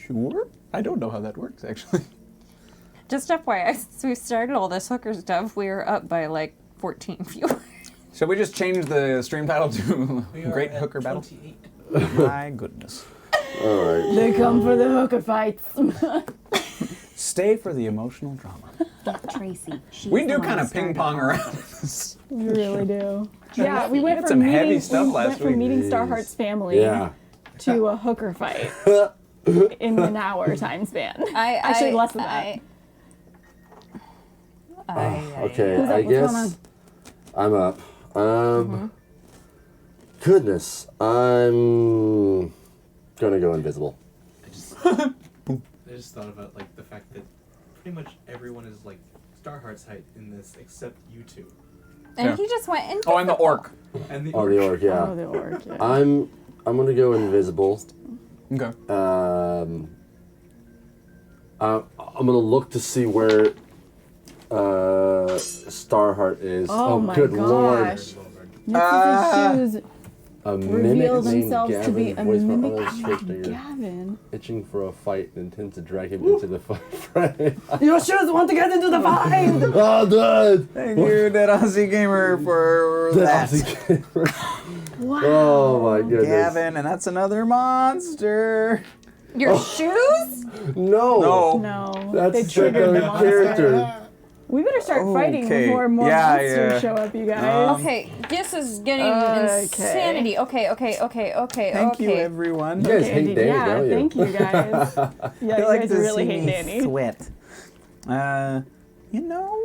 Sure. I don't know how that works, actually. Just FYI, since we started all this hooker stuff, we were up by like 14 viewers. Shall we just change the stream title to We are Great at Hooker Battle? 28. My goodness. All right. They come for the hooker fights. Stay for the emotional drama. Tracy. We do kind of ping pong around this. We really do. Yeah, we went had from some meeting, heavy stuff we last went from week. meeting Jeez. Starheart's family Yeah. to a hooker fight in an hour time span. Actually, less than that. Okay, Who's up? I What's going guess on? I'm up. Goodness, I'm gonna go invisible. I just thought about like the fact that pretty much everyone is like Starheart's height in this except you two. And Yeah. he just went in. Oh, and the orc. And the Oh, the orc, yeah. Oh, the orc. Yeah. I'm gonna go invisible. Okay. I'm gonna look to see where Starheart is. Oh my good lord! gosh. Nits's shoes A reveal mimic named themselves to be a Gavin, voiced by mimic others, shaped named figure, Gavin. itching for a fight and intends to drag him into the fight. Your shoes want to get into the fight! Oh, dude! Thank you, that Aussie gamer, for that. Wow. Oh my goodness! Gavin, and that's another monster. Your shoes? No! No. No, That's they the triggered the monster. character. We better start fighting Okay. before more Yeah, monsters yeah. show up, you guys. Okay, this is getting Okay. insanity. Okay. Thank you, everyone. You guys Okay, hate Danny, yeah, don't you? thank you guys. Yeah, you guys really hate Danny. sweat. You know.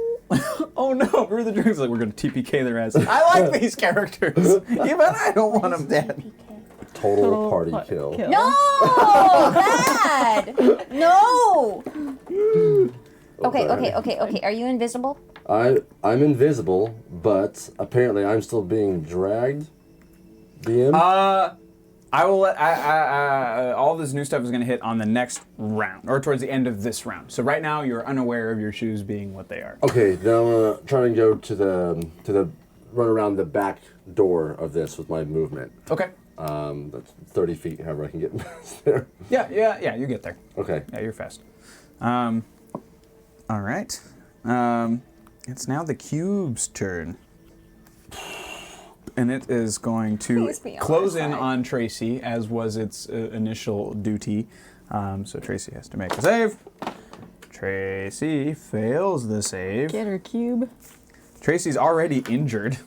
Oh no, Brew the Drink's like, we're gonna TPK their ass. I like these characters. Even I don't want them dead. Total party kill. No, bad. No. Okay. Are you invisible? I'm invisible, but apparently I'm still being dragged. DM? I will let. All this new stuff is going to hit on the next round, or towards the end of this round. So right now you're unaware of your shoes being what they are. Okay, now I'm gonna try and go to the run around the back door of this with my movement. Okay. That's 30 feet, however I can get past there. Yeah. You get there. Okay. Yeah, you're fast. All right. It's now the cube's turn. And it is going to Please be on close our in side. on Tracy, as was its initial duty. So Tracy has to make a save. Tracy fails the save. Get her cube. Tracy's already injured.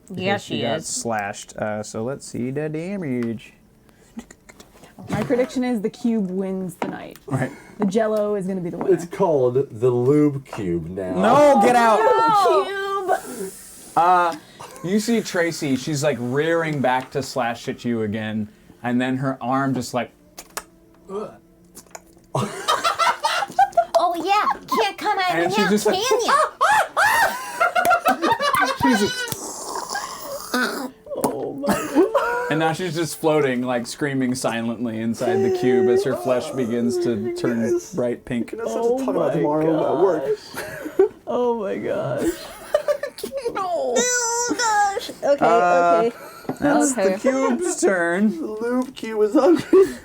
Yeah, because she got is. slashed. So let's see the damage. My prediction is the cube wins the night. Right. The Jello is going to be the winner. It's called the Lube Cube now. No, get out! Cube. You see Tracy, she's like rearing back to slash at you again, and then her arm just like, Oh yeah, can't come out And of she's here, just like, can you? she's and now she's just floating, like screaming silently inside the cube as her flesh begins to turn bright pink. Talk about tomorrow at work. Oh my gosh. Oh gosh. Okay. That's the cube's turn. The Lube Cube is hungry.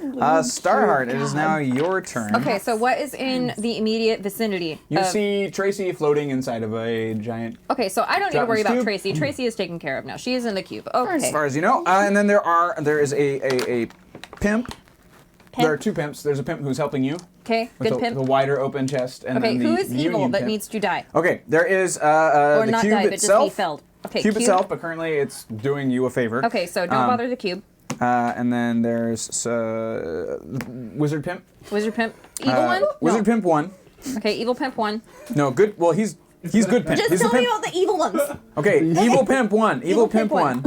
Starheart, it is now your turn. Okay, so what is in the immediate vicinity? You of- see Tracy floating inside of a giant, Okay, so I don't need to Drop worry this about cube. Tracy. Tracy is taken care of now. She is in the cube. as Okay. far as you know. And then there is a pimp. There are two pimps. There's a pimp who's helping you Okay, with good the pimp. wider open chest. And Okay, then who the is evil union that pimp. needs to die? Okay, there is Or the not cube die, but itself. just be felled. Okay, Cube itself, but currently it's doing you a favor. Okay, so don't bother the cube. And then there's Wizard Pimp. Wizard pimp. Evil one? Wizard No. Pimp 1. Okay, evil pimp 1. No, good. Well, he's good pimp. Just he's tell the me pimp. about the evil ones. Okay, Evil Pimp 1. Evil Pimp Pimp 1.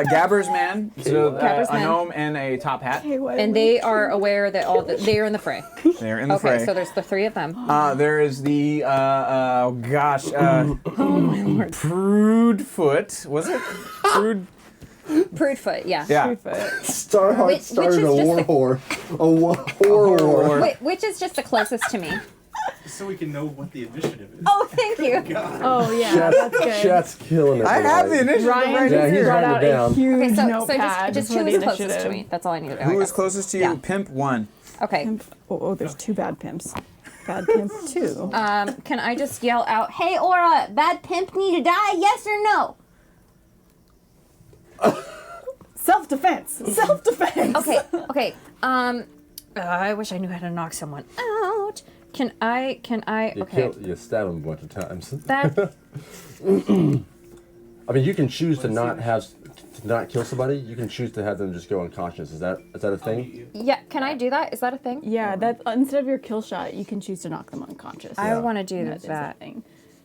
Gabber's Man. So, Gabber's a Man. gnome and a top hat. And they are aware that they are in the fray. They're in the Okay, fray. so there's the three of them. There is the Prudefoot. Was it? Prudefoot, yeah. Yeah. Starheart Which started is a just war the- whore. A horror war. Which is just the closest to me. So we can know what the initiative is. Oh, thank you. Oh yeah, that's good. Chat's killing it. I have the tonight. initiative Ryan right Yeah, just he's here. brought writing out it down. a huge Okay, so notepad just for who the is closest to initiative. me. That's all I need. Who is closest to you? Yeah. Pimp 1. Okay. Oh, there's two bad pimps. Bad pimp 2. Can I just yell out, Hey, Aura, bad pimp need to die? Yes or no? Self-defense. Self-defense. okay. I wish I knew how to knock someone out. Can I? Okay. You stab him a bunch of times. That. I mean, you can choose to not kill somebody. You can choose to have them just go unconscious. Is that a thing? Yeah. Can I do that? Is that a thing? Yeah, that instead of your kill shot, you can choose to knock them unconscious. I want to do That is a that. thing.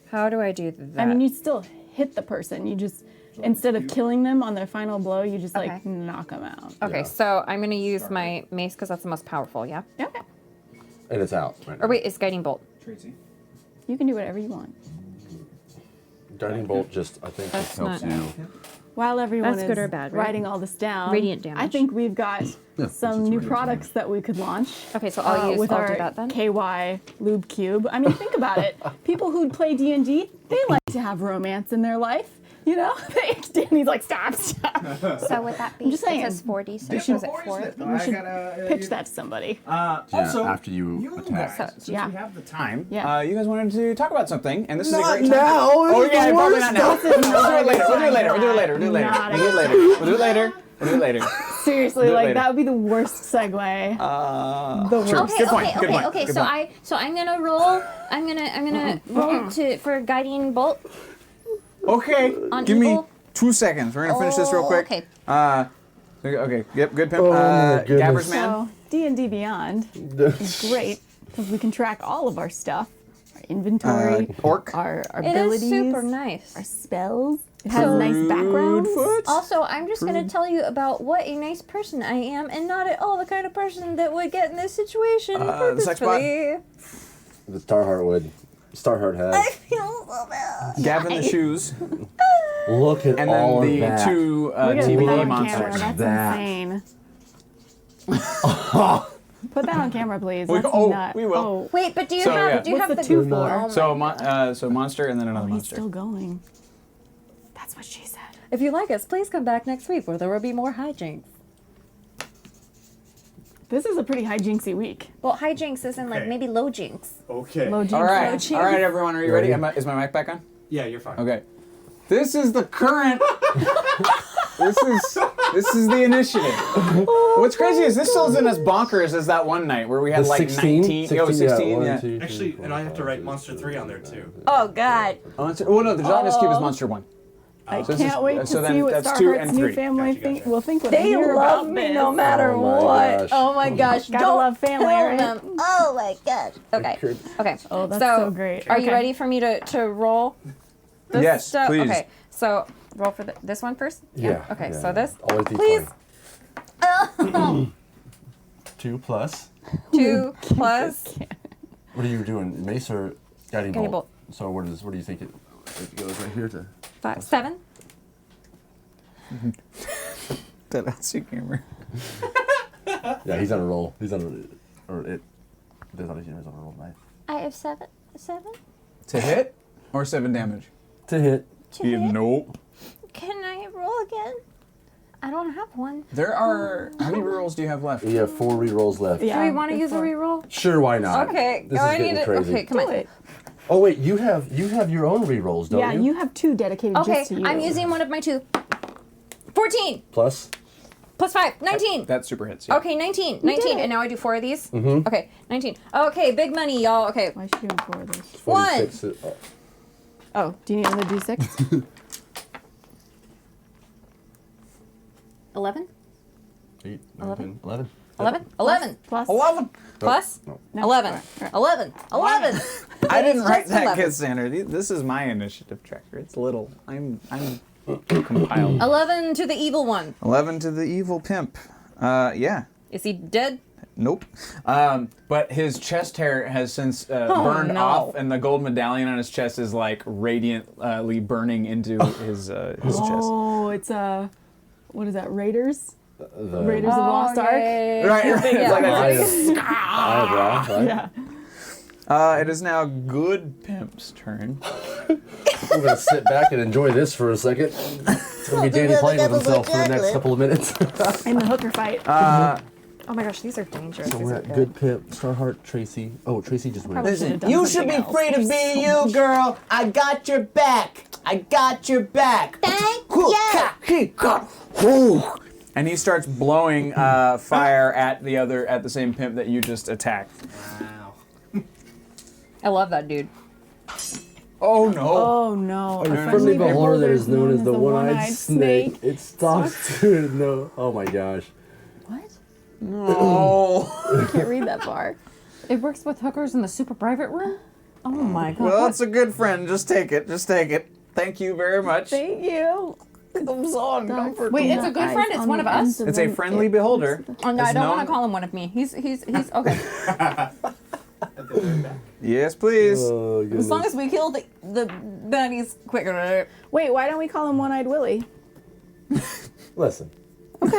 How do I do that? I mean, you still hit the person. You just instead of killing them on their final blow, you just Okay. like knock them out. Okay, Yeah. so I'm gonna use my mace because that's the most powerful. Yeah. Okay. And it's out. Right now. Or wait, it's guiding bolt. Tracy. You can do whatever you want. Guiding bolt just I think That's just helps not- you. While everyone That's is good or bad, right? writing all this down, Radiant I damage. think we've got some new products that we could launch. Okay, so I'll with I'll our do that then. KY Lube Cube. I mean, think about it. People who play D&D, they like to have romance in their life. You know, Danny's like, stop. So would that be? I'm just saying. It says 4d6. should- Was it 4? We should pitch that to somebody. Also, after you attack. guys, since Yeah. we have the time, Yeah. you guys wanted to talk about something, and this is a Not great time. now. Oh This is yeah, the probably worst not now. stuff. We'll do it later. We'll do it later. We'll do it later. We'll do it later. Not We'll do it later. We'll do it later. We'll do it later. Seriously, Do it like later. that would be the worst segue. The worst. Sure. Okay, Good point, okay, good okay, point, okay. good So point. I'm gonna roll. I'm gonna roll for guiding bolt. Okay. On Give me evil? 2 seconds. We're gonna finish this real quick. Okay. Okay. Yep. Good pimp. Oh, my goodness. Gabber's Man. So D&D Beyond is great because we can track all of our stuff, our inventory, Orc. our It is abilities, super our nice. spells. It has nice background. Also, I'm just going to tell you about what a nice person I am, and not at all the kind of person that would get in this situation the sex bot? purposefully. The Starheart would. Starheart I has. feel so bad. Gavin the shoes, Look at and all then of the that. two We gotta put that TBD on monsters. camera. That's That. insane. Put that on camera, please. We- That's oh, nuts. we will. Oh, Wait, but do you So, have yeah. do you what's have the the two for? for? So monster and then another He's monster. still going. That's what she said. If you like us, please come back next week where there will be more hijinks. This is a pretty hijinksy week. Well, hijinks isn't like Okay. maybe low jinx. Okay. Low jinx, All low right, jinx. all right, everyone, are you ready? Ready? Is my mic back on? Yeah, you're fine. Okay. This is the current. this is the initiative. What's crazy is this still isn't as bonkers as that one night where we had The like 16? 19. Yeah, it was 16. one, Yeah. 2, 3, Actually, 4, and I have to 5, write 6, Monster 3 on there too. Oh God. Oh no, the gelatinous cube is monster 1. I So this can't is- wait to so then see what that's 2 and Starheart's new 3. family Gotcha. will think when they They hear love about me this. no matter Oh my what. gosh. Oh my gosh. Gotta Don't love family, kill right? them. Oh my gosh. Okay. Okay. Oh, that's so great. Are you Okay. ready for me to roll this Yes, stuff? please. Okay, so roll for this one first? Yeah. Okay, yeah. so this, Always please. D20. 2 plus. 2 plus. What are you doing? Mace or guiding Guiding bolt? bolt. So what do you think it goes right here to? 5, 7. That's your camera. Yeah, he's on a roll. He's on a, or it. There's on a roll, right? I have 7. To hit or 7 damage? To hit. Nope. Can I roll again? I don't have one. There are. How many rerolls do you have left? We have 4 rerolls left. Yeah, Do we want to use a before. reroll? Sure, why not? Okay, This oh, is I getting need it. crazy. Okay, come Do on. it. Oh wait, you have your own rerolls, don't Yeah, you have 2 dedicated Okay, just to you. I'm using one of my 2. 14 Plus. plus 5. 19. That super hits. Yeah. Okay, 19. 19. it. And now I do 4 of these? Mm-hmm. Okay, 19. Okay, big money, y'all. Okay. Why is she doing 4 of those? 46. Oh, do you need another D6? 11? 8, 11? 11. 11? 11. Plus? 11. Plus? No. 11. All right. 11. 11. I didn't write just that, 11. Cassandra. This is my initiative tracker. It's little. I'm compiled. 11 to the evil one. 11 to the evil pimp. Yeah. Is he dead? Nope. But his chest hair has since burned no. off, and the gold medallion on his chest is like radiantly burning into his chest. Oh, it's what is that? Raiders? The Raiders of the Lost Ark? Right, right. It's like that. eyebrow, right? Yeah. It is now good pimp's turn. We're gonna sit back and enjoy this for a second. It's gonna be Danny playing with himself for the next couple of minutes. In the hooker fight. Oh my gosh, these are dangerous. So These we're are at Good Pimp, Starheart, Tracy. Oh, Tracy just went. Probably should have done You should something be else. free to be you, girl. I got your back. I got your back. Thank you. And he starts blowing fire at the same pimp that you just attacked. Wow. I love that dude. Oh no! Oh no. A A friendly beholder that is known as the one-eyed one-eyed snake. It stalks to no. Oh my gosh. What? No! I can't read that far. It works with hookers in the super private room? Oh my god. Well, it's a good friend. Just take it. Just take it. Thank you very much. Thank you. I'm so uncomfortable. Wait, it's a good friend. It's one of us. It's a friendly beholder. Oh no, I It's don't want known- to call him one of me. He's okay. Yes, please. Oh goodness. As long as we kill the baddies quicker. Wait, why don't we call him One-Eyed Willie? Listen, I'm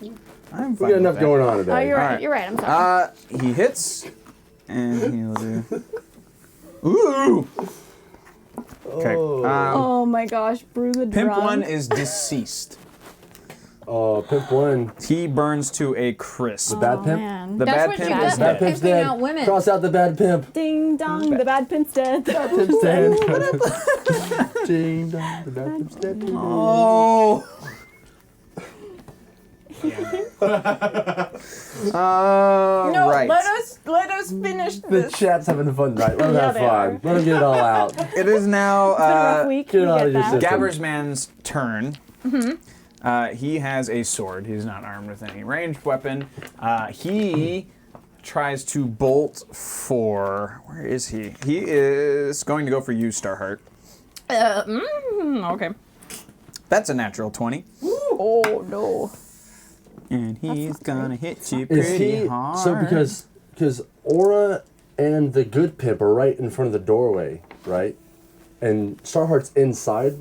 we fine got enough with that. going on today. Oh, you're right. Alright. You're right. I'm sorry. He hits, and he'll do. Ooh. Okay. Oh my gosh, brew the Pimp drum. one is deceased. Oh, Pimp one. He burns to a crisp. Bad Oh, pimp. man. The That's bad what pimp you is get Bad dead. pimp's pimping dead. out women. Cross out the bad pimp. Ding dong, the bad pimp's dead. Pimp's dead. Ding dong, the bad pimp's dead. Oh. No, right. let us finish The this. chat's having fun, right? Let them Yeah, have they fun. are. Let them get it all out. It is now It's been a rough week. get We out get of your that. system. Gabbersman's turn. He has a sword. He's not armed with any ranged weapon. He tries to bolt for. Where is he? He is going to go for you, Starheart. Okay. That's a natural 20. Oh no. And he's gonna hit you Is pretty he hard. so because Aura and the good pimp are right in front of the doorway, right? And Starheart's inside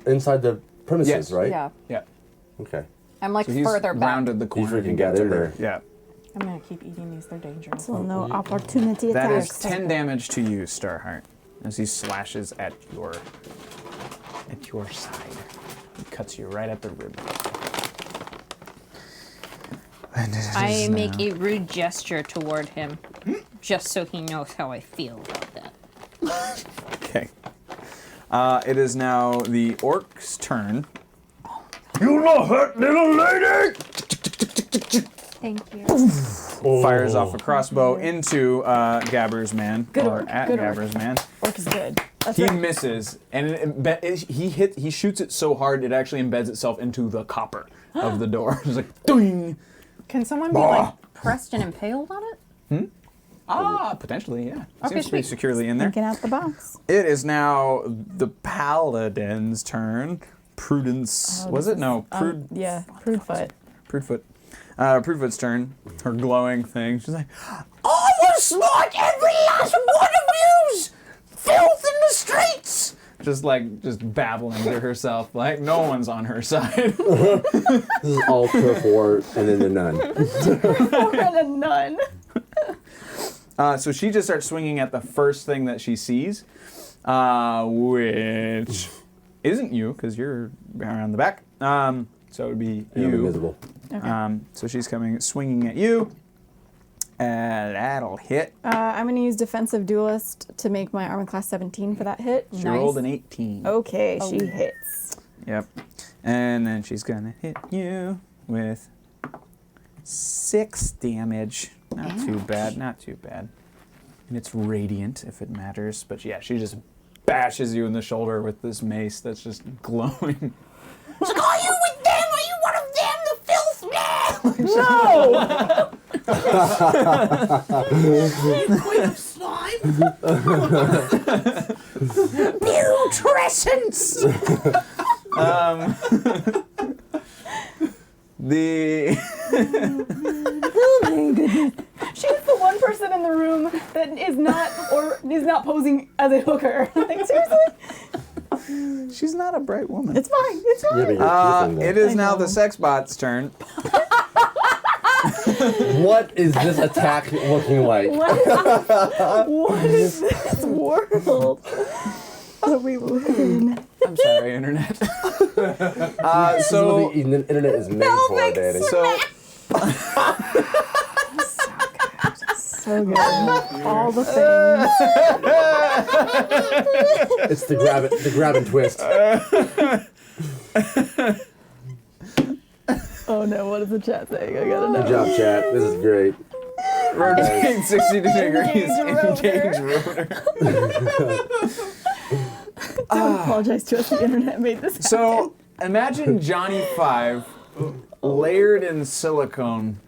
inside the premises, Yes. right? Yeah. Yeah. Okay. I'm like So he's further back. rounded the corner. freaking to got to in her. there. Yeah. I'm gonna keep eating these. They're dangerous. So no opportunity That is attacks. 10 damage to you, Starheart, as he slashes at your side. He cuts you right at the rib. And it I is make now- a rude gesture toward him, just so he knows how I feel about that. Okay. It is now the orc's turn. You know hurt little lady! Thank you. Fires off a crossbow into Gabber's man, or at good orc. Gabber's man. Orc is good. That's He right. misses, and he shoots it so hard it actually embeds itself into the copper of the door. It's like doing. Can someone be like pressed and impaled on it? Potentially, yeah. Okay, Seems pretty sweet. securely in there. Thinking out the box. It is now the paladin's turn. Prudence, was it? No, Prude. Yeah, prude foot. Prudefoot. Prudefoot's turn. Her glowing thing. She's like, I will smite every last one of yous! Filth in the streets! Just babbling to herself, like no one's on her side. This is all turf war and then the nun. And a nun. So she just starts swinging at the first thing that she sees, which isn't you, because you're around the back. So it would be I'm you. invisible. So she's swinging at you. And that'll hit. I'm going to use Defensive Duelist to make my armor class 17 for that hit. She rolled an 18. Okay, she hits. Yep. And then she's going to hit you with 6 damage. Not too bad, not too bad. And it's radiant, if it matters. But yeah, she just bashes you in the shoulder with this mace that's just glowing. She's like, are you with them? Are you one of them? The filth man? No! Queen of slime? Putrescence! She's the one person in the room that is not posing as a hooker. Like, seriously? She's not a bright woman. It's fine. It's fine. Yeah, but you're keeping It them. is now the sex bot's turn. What is this attack looking like? What is this world? Are we living? I'm sorry, internet. This is what the internet is made for, Danny. So So good. All the things. It's the grab and twist. Oh no, what is the chat saying? I gotta know. Good job, chat. This is great. rotate 60 degrees. Engage Engage rotor. Don't apologize to us. The internet made this happen. So imagine Johnny 5 layered in silicone,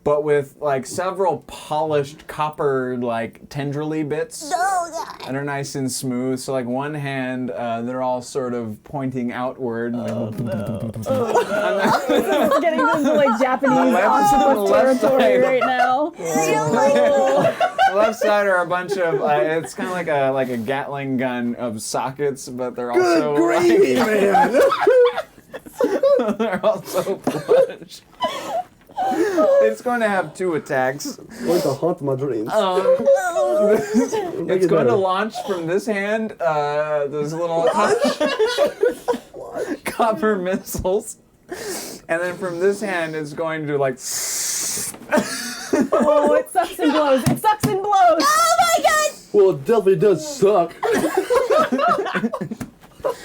but with like several polished copper like tendrily bits that are nice and smooth. So like one hand, they're all sort of pointing outward. It's getting into like Japanese octopus left territory side. right now. The left side are a bunch of. It's kind of like a Gatling gun of sockets, but they're also Gravy, man. they're also plush. It's going to have 2 attacks. Going to haunt my dreams. It's going to launch from this hand, those little copper missiles. And then from this hand, it's going to like. Oh, it sucks and blows. It sucks and blows. Oh my god! Well, it definitely does suck.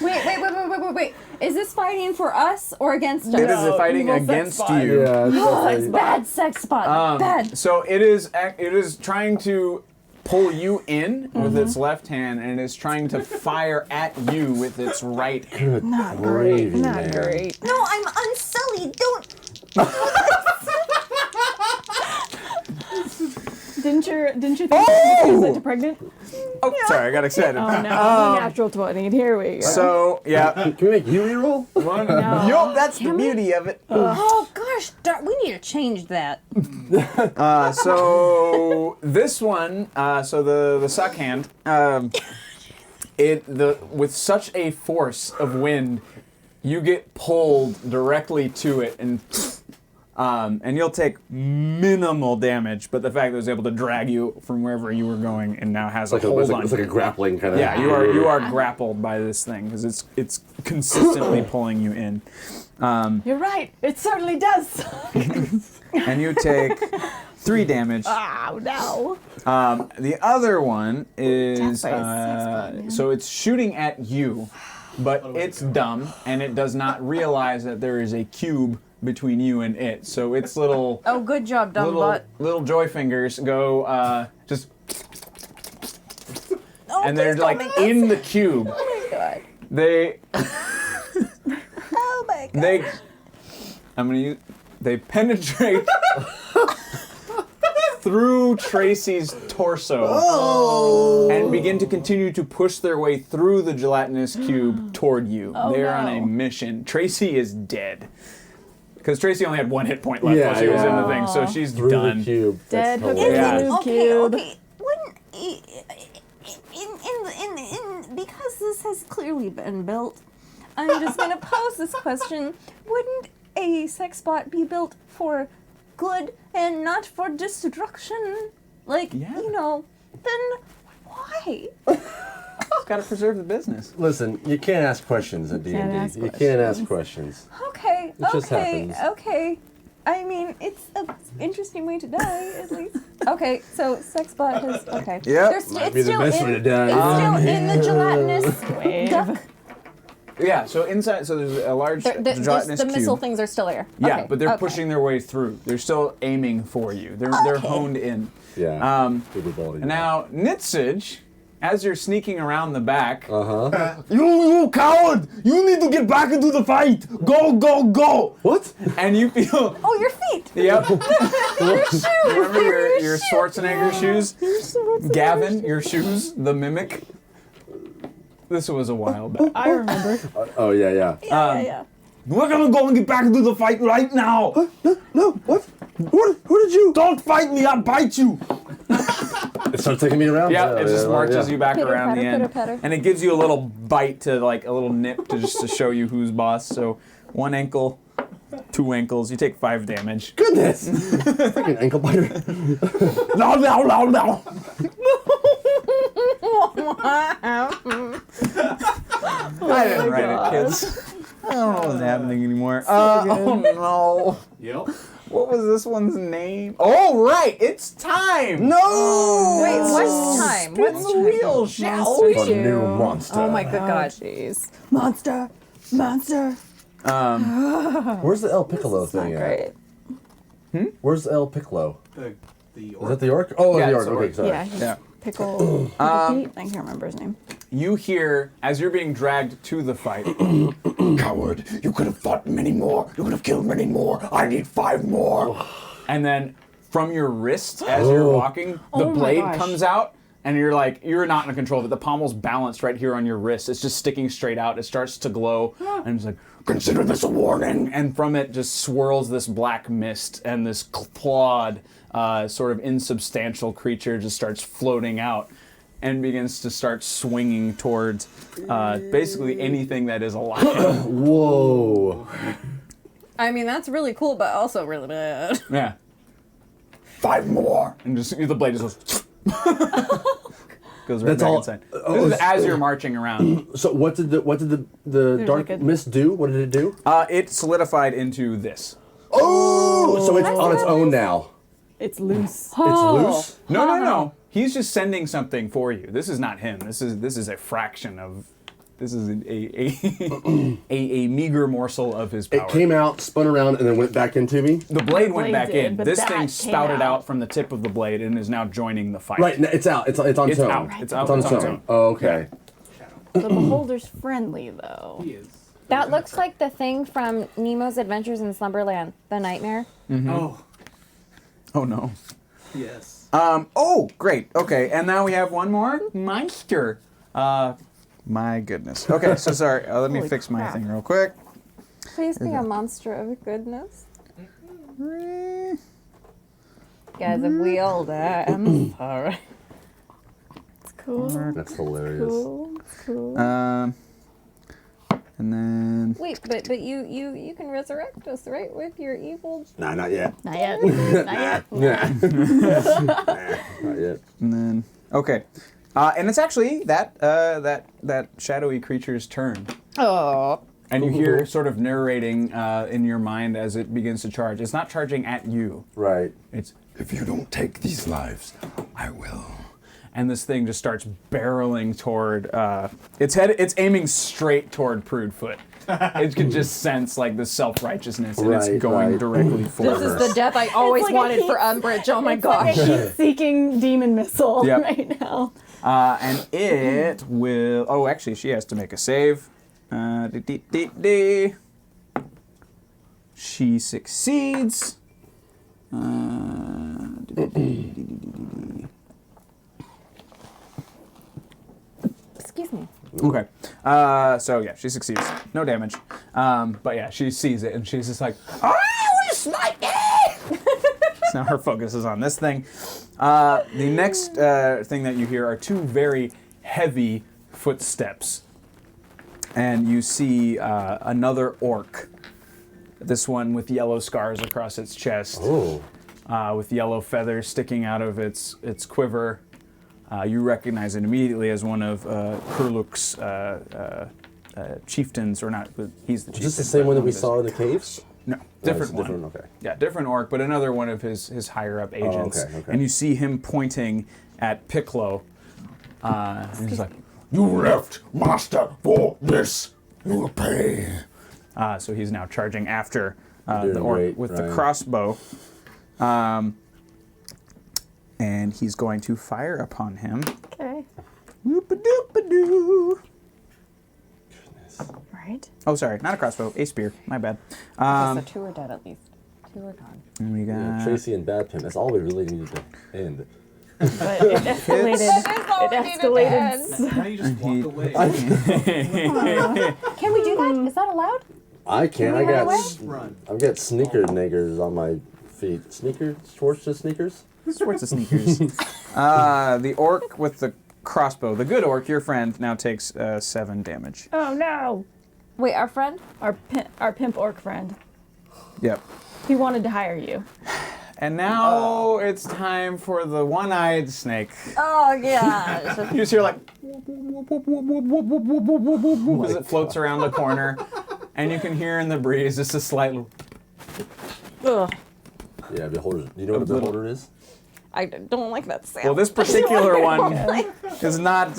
Wait. Is this fighting for us or against us? It is fighting evil sex against spot. you. Yeah. it's definitely- Bad sex spot. Bad. So it is trying to pull you in with its left hand, and it is trying to fire at you with its right hand. Not Gravy, great. Not man. great. No, I'm unsullied. Don't. Didn't you think you could use that to pregnant? Oh, sorry, I got excited. Oh no, natural 20. Here we go. So, yeah. Can we make you reroll? No. Yup, that's the beauty of it. Oh gosh, we need to change that. So this one, so the suck hand, with such a force of wind, you get pulled directly to it, and you'll take minimal damage. But the fact that it was able to drag you from wherever you were going, and now has a hold on. It's like a grappling kind of. Yeah, you are grappled by this thing because it's consistently pulling you in. You're right. It certainly does. And you take 3 damage. Oh no. The other one is Death so it's shooting at you, but it's dumb and it does not realize that there is a cube between you and it. So its little Oh, good job, dumb butt. little joy fingers go just, and they're like in the cube. Oh my god. They Oh my god. they penetrate through Tracy's torso and begin to continue to push their way through the gelatinous cube toward you. They're on a mission. Tracy is dead. Because Tracy only had 1 hit point left while she was in the thing, so she's Through done. the cube. Dead That's hook hilarious. and Okay, cube. okay. Because this has clearly been built, I'm just gonna pose this question: wouldn't a sex bot be built for good and not for destruction? Like, Yeah. then why? Just gotta preserve the business. Listen, you can't ask questions at Can't ask D&D. You can't ask questions. Okay, It just happens. okay. I mean, it's an interesting way to die, at least. Okay, so sex bot has okay. Yep. There's Might it's be the still best in, way to die. It's still in the gelatinous Wave. duck. Yeah, so inside, so there's a large gelatinous The cube. missile things are still there. Yeah, Okay, but they're okay. pushing their way through. They're still aiming for you. They're honed in. Yeah. Good ability. Now, Nitsage, as you're sneaking around the back, You coward! You need to get back into the fight! Go, go, go! What? and you feel. Oh, your feet! Yep. Your shoes! Remember They're your Schwarzenegger shoes? Gavin, your shoes, the mimic. This was a while back. I remember. Oh, yeah. Yeah. We're gonna go and get back into the fight right now! No, what? Who did you? Don't fight me, I'll bite you! It started taking me around? Yeah, it just marches you back Pitter around patter, the end, pitter patter. and it gives you a little bite to like a little nip to just to show you who's boss. So 1 ankle, 2 ankles. You take 5 damage. Goodness! Freaking ankle biter. Now, now, now, now! I didn't write it, kids. I don't know what's happening anymore. Oh no! Yep. What was this one's name? Oh right, it's time. No! Wait, what's time? What's It's real, shall we? A new monster. Oh my good god. Jeez. Monster. Monster. Where's the El Piccolo It's not thing great. at? Where's the El Piccolo? The Is orc. that the orc? Oh, Yeah, the it's orc. the Okay, orc. sorry. Yeah, he's Yeah. Pickle Pete. I can't remember his name. You hear as you're being dragged to the fight. Coward, you could have fought many more. You could have killed many more. I need 5 more. And then from your wrist, as you're walking, the Oh my blade gosh. comes out, and you're not in control of it. The pommel's balanced right here on your wrist. It's just sticking straight out. It starts to glow, and it's like, Consider this a warning. and from it just swirls this black mist, and this clawed, sort of insubstantial creature just starts floating out, and begins to start swinging towards basically anything that is alive. Whoa. I mean, that's really cool, but also really bad. Yeah, 5 more. and just the blade just goes. Goes right That's back all- inside. oh, This is it's- as you're marching around. So what did the dark like a- mist do? What did it do? It solidified into this. Oh, so it's on its own now. It's loose. It's loose. No. He's just sending something for you. This is not him. This is a fraction of. This is a meager morsel of his power. It came out, spun around, and then went back into me. The blade went blade back did, in. but This that thing came spouted out. out from the tip of the blade and is now joining the fight. Right, it's out. It's on its It's own. out. It's out. It's on It's its on its own. own. Oh, okay. The beholder's friendly though. He is. That looks like the thing from Nemo's Adventures in Slumberland, the nightmare. Oh, Oh no. Yes. Oh, great. Okay, and now we have one more monster. My goodness. Okay, so sorry. Let me Holy fix my crap. thing real quick. Please be a monster of goodness. Guys, if we all die, I'm sorry. It's cool. That's hilarious. Cool. Cool. And then Wait, but you can resurrect us, right? With your evil. Nah, not yet. Not yet. Not yet. Not yet. and then okay, and it's actually that shadowy creature's turn. Oh. And you hear sort of narrating in your mind as it begins to charge. It's not charging at you. Right. It's If you don't take these lives, I will. and this thing just starts barreling toward it's aiming straight toward Prudefoot. It can just sense like the self-righteousness and it's Right, going right. directly for This her. is the death I always like a wanted heat- for Umbridge. Oh my It's like gosh. a heat-seeking demon missile Yep. right now. And it will oh actually she has to make a save. She succeeds. Excuse me. Okay. So yeah, she succeeds. No damage. But yeah, she sees it and she's just like, I was like So now her focus is on this thing. The next thing that you hear are two very heavy footsteps. And you see another orc. This one with yellow scars across its chest. Oh. With yellow feathers sticking out of its quiver. You recognize it immediately as one of Kurluk's chieftains, or not, he's the chieftain. Is this the same but one that of we his- saw in the caves? No, Oh, different it's one. different, okay. Yeah, different orc, but another one of his higher up agents. okay. And you see him pointing at Piccolo. And he's like, You left, master, for this. You will pay. so he's now charging after Doing the orc great, with the Ryan. crossbow. And he's going to fire upon him. Okay. Whoop-a-doop-a-doo. Right. Oh, sorry, not a crossbow, a spear. My bad. So two are dead at least. Two are gone. And we got Yeah, Tracy and Bad Pimp. That's all we really needed to end. But it escalated. It escalated. Now you just walk away. Can we do that? Is that allowed? I can't. I got. Run. I've got sneaker niggers on my feet. Sneakers? Schwartz sneakers? sorts of sneakers. The orc with the crossbow, the good orc, your friend, now takes 7 damage. Oh no! Wait, our friend? Our pimp orc friend. Yep. He wanted to hire you. And now it's time for the one-eyed snake. Oh yeah. You just hear like as it floats around the corner, and you can hear in the breeze just a slight. Ugh. Yeah, beholder. Do you know what a little- beholder is? I don't like that sound. Well, this particular one is not.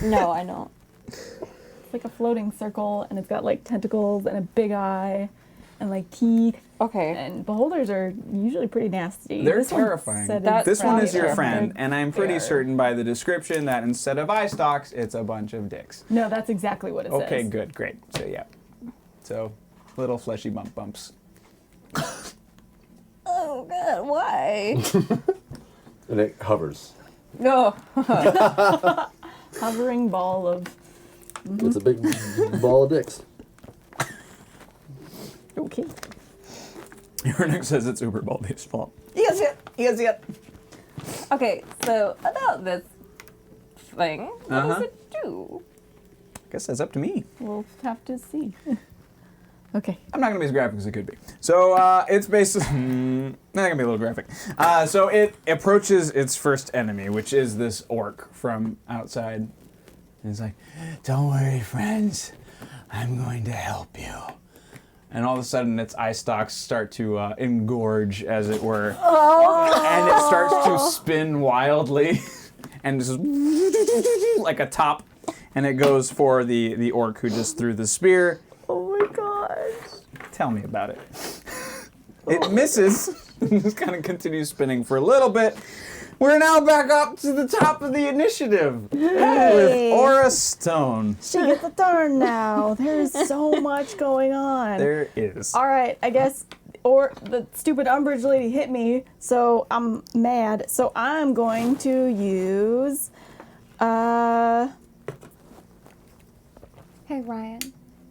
No, I don't. It's like a floating circle, and it's got like tentacles and a big eye, and like teeth. Okay. And beholders are usually pretty nasty. They're This one terrifying. said it's This one is your friendly. friend, and I'm pretty They are. certain by the description that instead of eye stalks, it's a bunch of dicks. No, that's exactly what it says. Okay, good, great. So yeah, so little fleshy bumps. Oh god, why? And it hovers. No. Hovering ball of. It's a big ball of dicks. Okay. Your next says it's Uber Baldy's fault. Yes, yes. Okay, so about this thing, what does it do? I guess that's up to me. We'll have to see. Okay. I'm not gonna be as graphic as it could be. So it's basically not gonna be a little graphic. So it approaches its first enemy, which is this orc from outside. And it's like, "Don't worry, friends, I'm going to help you." And all of a sudden, its eye stalks start to engorge, as it were, and it starts to spin wildly, and just like a top. And it goes for the orc who just threw the spear. Oh my gosh. Tell me about it. It misses. Just kind of continues spinning for a little bit. We're now back up to the top of the initiative with Aura Stone. She gets a turn now. There's so much going on. There is. All right, I guess or the stupid Umbridge lady hit me, so I'm mad. So I'm going to use, Hey Ryan,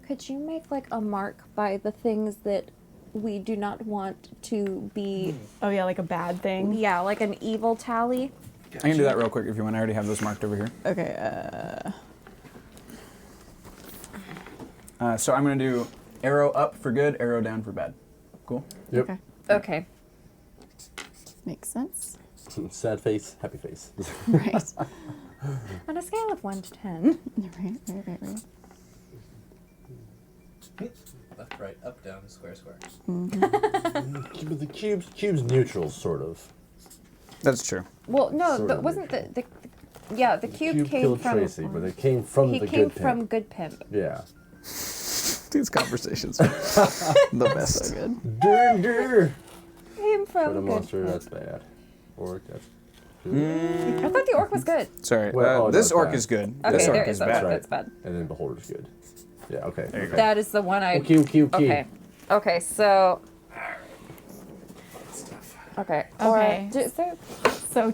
could you make like a mark by the things that we do not want to be? oh yeah, like a bad thing. Yeah, like an evil tally. I can do that real quick if you want. I already have those marked over here. Okay. So I'm going to do arrow up for good, arrow down for bad. Cool? Yep. Okay. Okay. Makes sense. Sad face, happy face. Right. On a scale of 1 to 10. Right. Left, right, up, down, square, square. But the cube's neutral, sort of. That's true. Well, no, Sort the, of wasn't the yeah, the cube came killed from Tracy, but it came from he the came good from pimp. Good Pimp. Yeah. These conversations are the best. So good. Durr. Came For from the Good monster, Pimp. that's bad. Orc, that's I thought the orc was good. Sorry. Well, this no, orc bad. is good. Okay, This there orc is is that. bad. right. That's bad. And then Beholder's good. Yeah, okay. There you go. That is the one I. Okay. Okay. Okay. So. Okay. Okay. Is there, So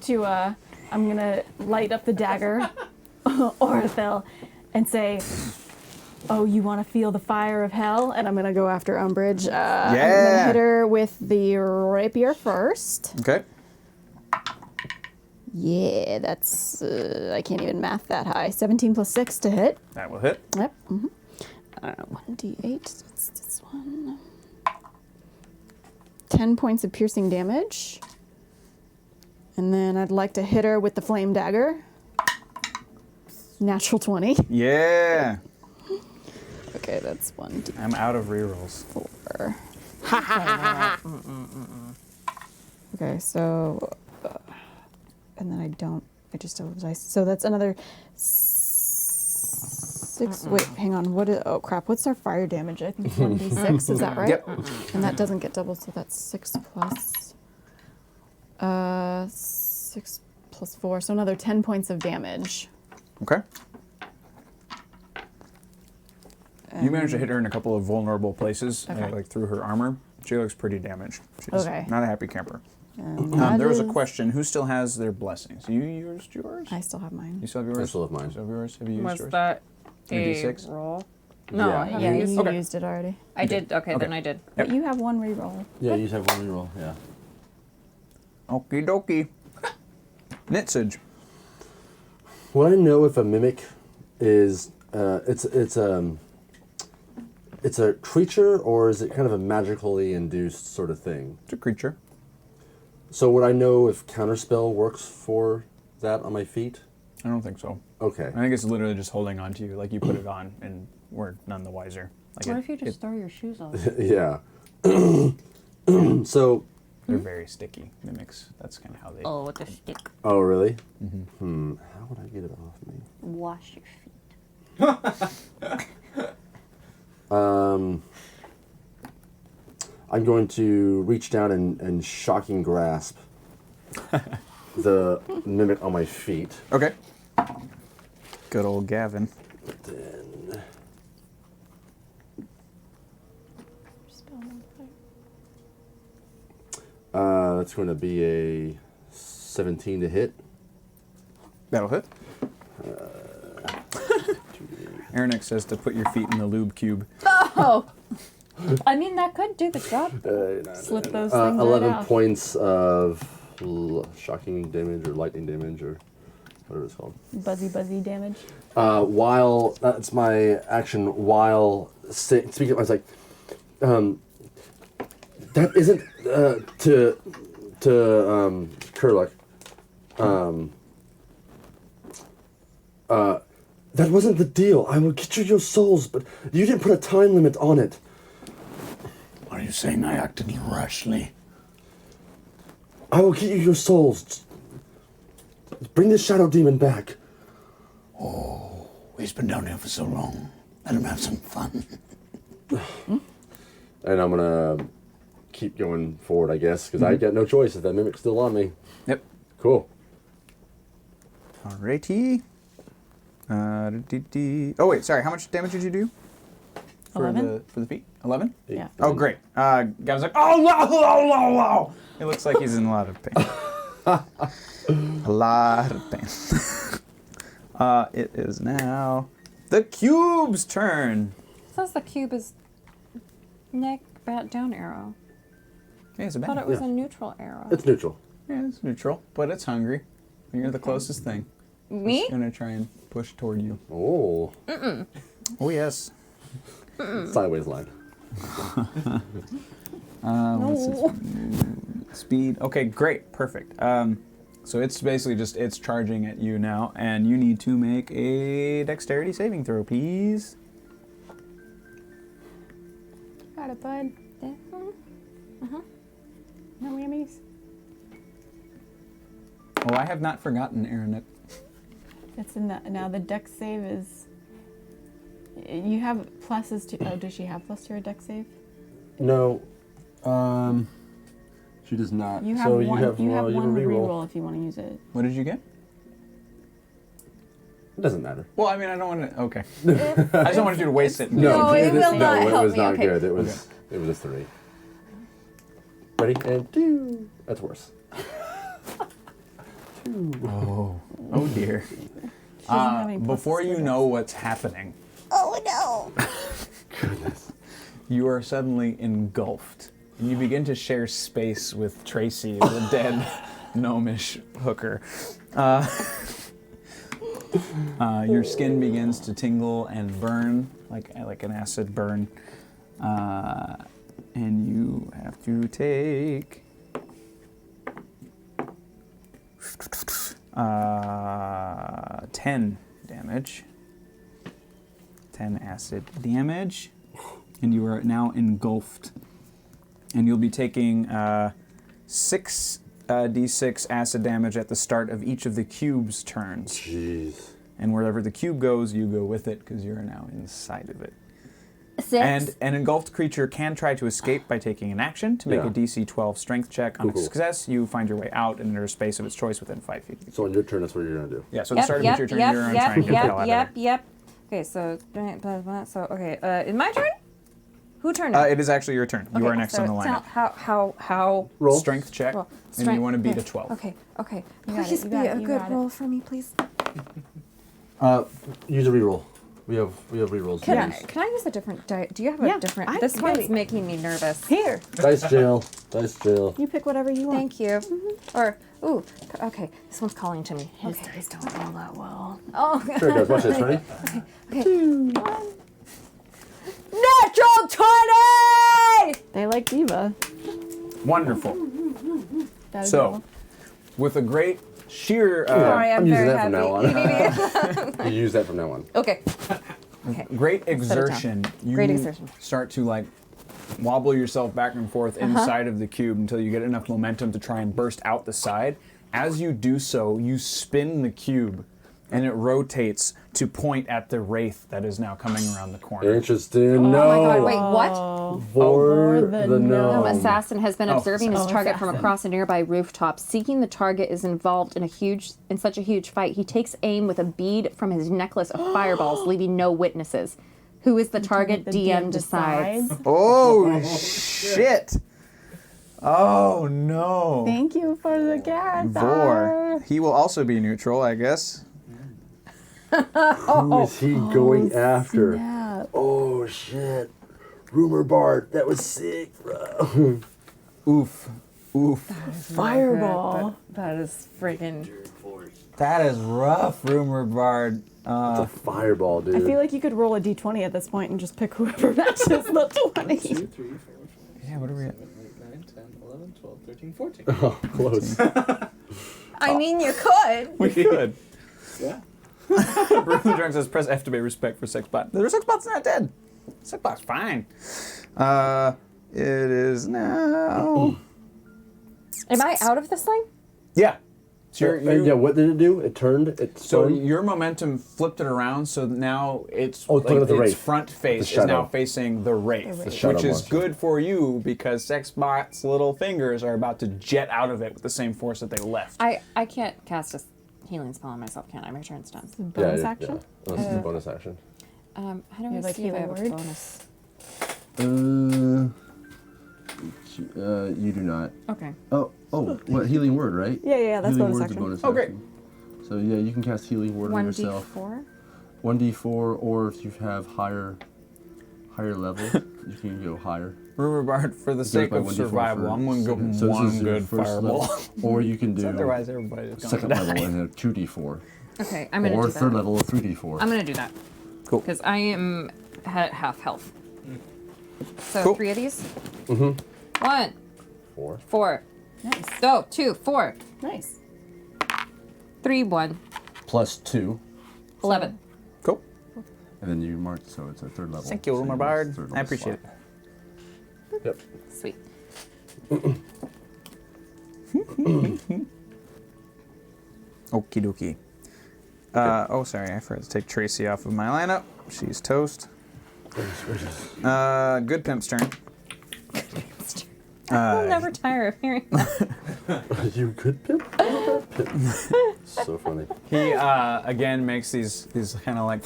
I'm gonna light up the dagger, Orithel, and say, "Oh, you want to feel the fire of hell?" And I'm gonna go after Umbridge. I'm gonna hit her with the rapier first. Okay. Yeah, that's I can't even math that high. 17 plus 6 to hit. That will hit. Yep. 1d8. That's this one. 10 points of piercing damage. And then I'd like to hit her with the flame dagger. Natural 20. Yeah. Okay, that's 1d4. I'm out of rerolls. Okay, so and then I just double dice. So that's another 6. Wait, hang on. Oh crap, what's our fire damage? I think it's 1d6, is that right? Yep. And that doesn't get doubled, so that's 6 plus 6 plus 4, so another 10 points of damage. Okay. You managed to hit her in a couple of vulnerable places, Okay. like through her armor. She looks pretty damaged. She's Okay. not a happy camper. And There was a that is- question: who still has their blessings? You used yours? I still have mine. You still have yours? I still have mine. You still have yours? Have you used was yours? that A D6? roll? No, Yeah. I haven't Yeah, used. you Okay. used it already. I did. Okay, Okay. then I did. But you have one reroll. Yeah, you just have one reroll. Yeah. Okie dokie. Nitsage. Would I know if a mimic is it's a creature, or is it kind of a magically induced sort of thing? It's a creature. So would I know if counterspell works for that on my feet? I don't think so. Okay. I think it's literally just holding on to you, like you put it on, and we're none the wiser. Like What if you just throw your shoes off? Yeah. So. They're very sticky mimics. That's kind of how they. Oh, with a stick. Oh really? Mm-hmm. How would I get it off me? Wash your feet. I'm going to reach down and shocking grasp the mimic on my feet. Okay. Good old Gavin. Then that's going to be a 17 to hit. That'll hit. Aaronik says to put your feet in the lube cube. Oh. I mean, that could do the job. Slip those things 11 right out. points of shocking damage or lightning damage or whatever it's called. Buzzy damage. While that's my action, while speaking, I was like, that isn't to Kurluk. That wasn't the deal. I will get you your souls, but you didn't put a time limit on it. Are you saying I acted rashly? I will get you your souls. Bring this shadow demon back. Oh, he's been down here for so long. Let him have some fun. And I'm gonna keep going forward, I guess, because I got no choice if that mimic's still on me. Yep. Cool. Alrighty. Oh wait, sorry. How much damage did you do? for 11? the feet. 11. Yeah. Oh, great. Gav's like, oh no. It looks like he's in a lot of pain. A lot of pain. It is now the cube's turn. It says the cube is neck bat down arrow. Yeah, it's a I thought bat. it was a neutral arrow. It's neutral. Yeah, it's neutral, but it's hungry. You're the closest thing. Me? It's gonna try and push toward you. Oh. Oh yes. Sideways line. What's its speed? Okay, great, perfect. So it's basically it's charging at you now, and you need to make a dexterity saving throw, please. Got it, bud. No whammies. Oh, I have not forgotten, Aaron. It's in the, now the dex save is. You have pluses to. Oh, does she have plus to her dex save? No. She does not. You have so one. you have, You have you one reroll. reroll if you want to use it. What did you get? It doesn't matter. Well, I mean, I don't want to. Okay. I just don't want you to waste it. No, it will not it help was me, not okay. good. It was a 3. Ready? And 2. That's worse. 2. Oh dear. have any pluses Before to you dex. know what's happening, Oh no! Goodness. you are suddenly engulfed, and you begin to share space with Tracy, the dead gnomish hooker. Your skin begins to tingle and burn, like an acid burn, and you have to take 10 damage. 10 acid damage, and you are now engulfed. And you'll be taking 6 d6 acid damage at the start of each of the cube's turns. Jeez. And wherever the cube goes, you go with it because you're now inside of it. 6. And an engulfed creature can try to escape by taking an action. To make Yeah. a DC 12 strength check. On a Cool. success, you find your way out and enter a space of its choice within 5 feet. So on your turn, that's what you're gonna do. Yeah, so at the start of each your turn, you're going to try and get the hell out of there. Yep. Okay, so okay, is my turn? Who turned it? It is actually your turn. You are next on the lineup. How? Roll. Strength check, Roll. and you Strength- want to beat a okay, 12. Okay. You got Please it, be you got a it, you good got it. roll for me, please. Use a reroll. We have rerolls. Can to use. I use a different die? Do you have a Yeah, different? I This can one's maybe. making me nervous. Here, Dice jail. Dice jail. you pick whatever you want. Thank you. Or okay, this one's calling to me. His dice don't roll that well. Oh, Here it goes. Watch this. Ready? natural 20! They like diva. Wonderful. That is So, all. with a great sheer, Sorry, I'm using very that happy. from now on. You use that from now on. Okay. great set it down. exertion, you Great exertion. start to like wobble yourself back and forth inside of the cube until you get enough momentum to try and burst out the side. As you do so, you spin the cube, and it rotates to point at the wraith that is now coming around the corner. Interesting. No. Oh my god, wait, what? For the the No, gnome. assassin has been observing his target from assassin. across a nearby rooftop. Seeking the target is involved in such a huge fight. He takes aim with a bead from his necklace of fireballs, leaving no witnesses. Who is the target? The DM decides. Oh, shit! Oh, no. Thank you for the character. Vor. He will also be neutral, I guess. Who is he going after? Yeah. Oh shit. Rumor Bart. That was sick, bro. Oof. Oof. Fireball. That is freaking. That is rough, Rumor Bard. It's a fireball, dude. I feel like you could roll a d20 at this point and just pick whoever matches the 20. 2, 3, 4, 5, Yeah, what are we at? 7, 8, 9, 10, 11, 12, 13, 14. Oh, close. I mean, you could. We could. Yeah. Brooklyn Drunk says, press F to pay respect for Sexbot. The Sexbot's not dead. Sexbot's fine. It is now. Am I out of this thing? Yeah. So, Yeah, what did it do? It turned. It so spun? your momentum flipped it around, so now it's Oh, it's looking at the its wraith. front face The is now shadow. facing the wraith, The shadow which is monster. good for you because Sexbot's little fingers are about to jet out of it with the same force that they left. I can't cast a healing spell on myself, can I? My turn's done. Bonus action? Yeah. This is a bonus action. How do I like see if I have a healing word? bonus? You do not. Okay. Oh, what healing word, right? Yeah, that's healing bonus word's action. a bonus Oh, great. action. So yeah, you can cast healing word on yourself. 1d4? 1d4, or if you have higher level, you can go higher. Rumor Bard, for the sake by of 1d4 survival, I'm going to go so this one is your good first fireball. level. Or you can do Otherwise, everybody's going to second die. level and have 2d4. Okay, I'm gonna Or do that. third level of 3d4. I'm gonna do that. Cool. Because I am at half health. So Cool. 3 of these? Mm-hmm. 1, 4. 4. Nice. Oh, 2, 4. Nice. 3, 1. Plus 2. 11. Cool. And then you mark, so it's a third level. Thank you, So Rumor it's Bard. third I level appreciate slot. it. Yep. Sweet. Okie dokie. Oh, sorry, I forgot to take Tracy off of my lineup. She's toast. Good Pimp's turn. I'll never tire of hearing that. Are you good, Pimp? So funny. He again makes these kind of like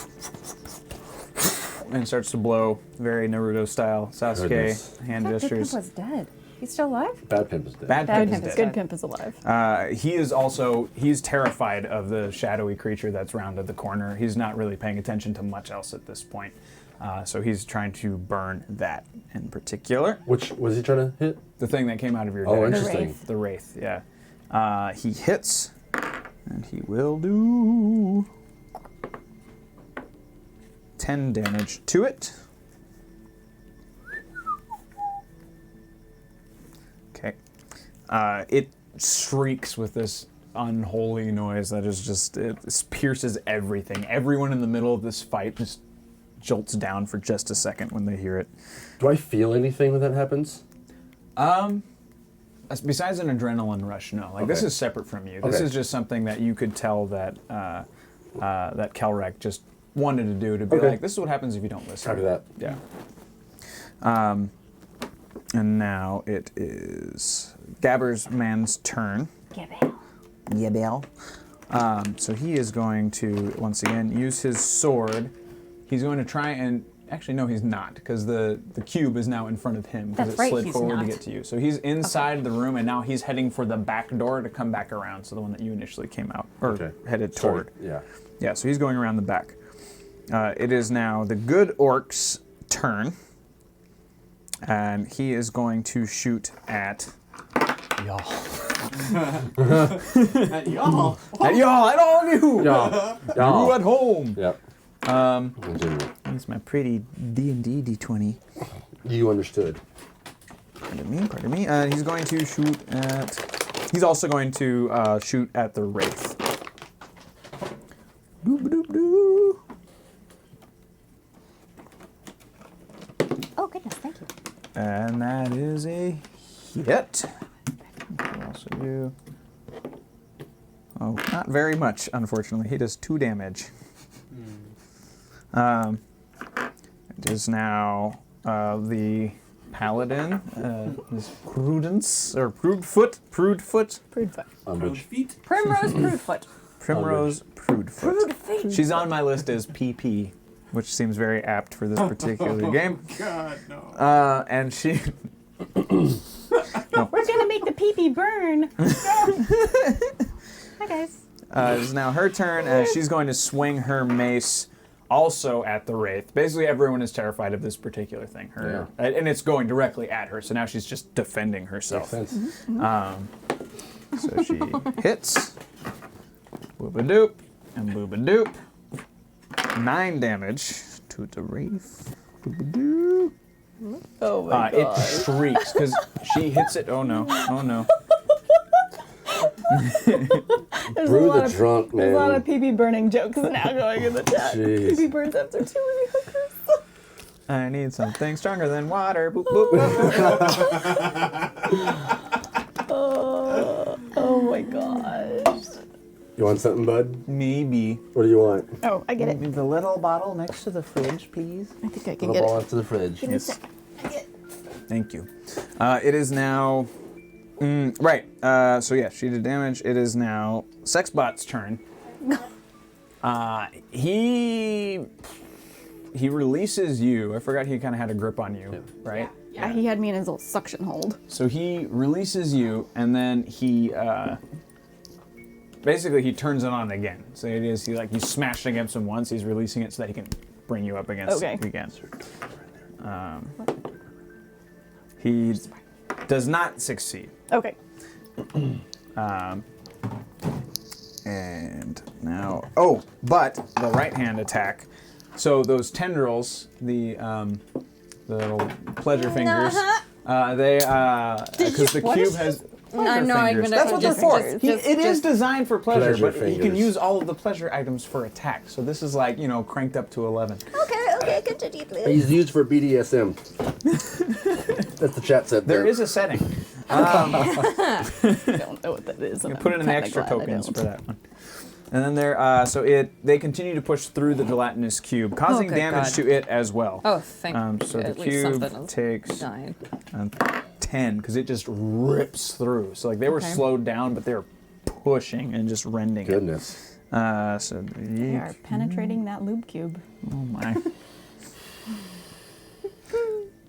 and starts to blow, very Naruto style. Sasuke Goodness. hand I thought Good gestures. Pimp was dead. He's still alive? Bad Pimp is dead. Bad Good Pimp Pimp is is dead. Good Pimp is alive. He is also terrified of the shadowy creature that's rounded the corner. He's not really paying attention to much else at this point. So he's trying to burn that in particular. Which was he trying to hit? The thing that came out of your Oh, deck. interesting. The Wraith, yeah. He hits, and he will do 10 damage to it. Okay. It shrieks with this unholy noise that is just, it pierces everything. Everyone in the middle of this fight just jolts down for just a second when they hear it. Do I feel anything when that happens? Besides an adrenaline rush, no. Like, this Okay. is separate from you. This Okay. is just something that you could tell that that Kelrek just wanted to do, to be Okay. like, this is what happens if you don't listen. Copy that. Yeah. And now it is Gabber's man's turn. Gabel. So he is going to, once again, use his sword. He's going to try and... Actually, no, he's not, because the cube is now in front of him, because That's it right, slid he's forward to not. get to you. So he's inside the room, and now he's heading for the back door to come back around, so the one that you initially came out, or Okay. headed Sorry. toward. Yeah. Yeah, so he's going around the back. It is now the good orc's turn, and he is going to shoot at y'all. At y'all. At y'all, at all of you! Yeah. You at home! Yep. Legitimate. That's my pretty D&D D20. You understood. Pardon me. He's going to shoot at... He's also going to shoot at the Wraith. Doop-a-doop-doo. Oh, goodness, thank you. And that is a hit. What else do we do? Oh, not very much, unfortunately. He does 2 damage. It is now the paladin, is Prudence, or Prudefoot? Prudefoot. Umbridge. Feet. Primrose Prudefoot. Primrose Prudefoot. She's on my list as PP, which seems very apt for this particular game. God, no. And she... We're gonna make the pee-pee burn. Hi, guys. It is now her turn, and she's going to swing her mace also at the Wraith. Basically, everyone is terrified of this particular thing. And it's going directly at her, so now she's just defending herself. Makes sense. So she hits. Boop-a-doop. And boop-a-doop. 9 damage to the Wraith. Boop-a-doop. Oh my god. It shrieks, because she hits it. Oh no. Oh no. There's Brew a lot the of drunk, man. There's a lot of pee-pee burning jokes now going in the chat. Jeez. Pee-pee burns after too many hookers. I need something stronger than water. Boop, boop, boop. Oh my gosh. You want something, bud? Maybe. What do you want? Oh, I get it. The little bottle next to the fridge, please. I think I can Little get ball it. into the fridge. Yes. Thank you. It is now... right. So yeah, she did damage. It is now Sexbot's turn. He he releases you. I forgot he kind of had a grip on you, right? Yeah, he had me in his little suction hold. So he releases you, and then he basically he turns it on again. So it is you smashed against him once. He's releasing it so that he can bring you up against Okay. again. He does not succeed. Okay. And now, but the right hand attack. So those tendrils, the little pleasure fingers, they because the cube has pleasure fingers. That's what they're for. It is designed for pleasure, but you can use all of the pleasure items for attack. So this is like cranked up to 11. Okay, continue, please. He's used for BDSM. That's the chat said There is a setting. I don't know what that is. You put in an extra tokens for that one. And then they continue to push through the gelatinous cube, causing good damage God. to it as well. Oh, thank So the at least something cube is takes dying. 10 because it just rips through. So they were Okay. slowed down, but they were pushing and just rending Goodness. it. So They are penetrating that lube cube. oh my.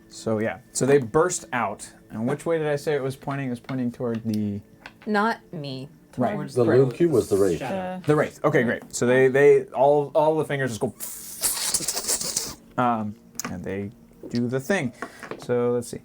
So yeah, so they burst out. And which way did I say it was pointing? It was pointing toward the Not me. right. Towards The lube cube was the wraith. shadow. The wraith. Okay, great. So they all the fingers just go, and they do the thing. So let's see.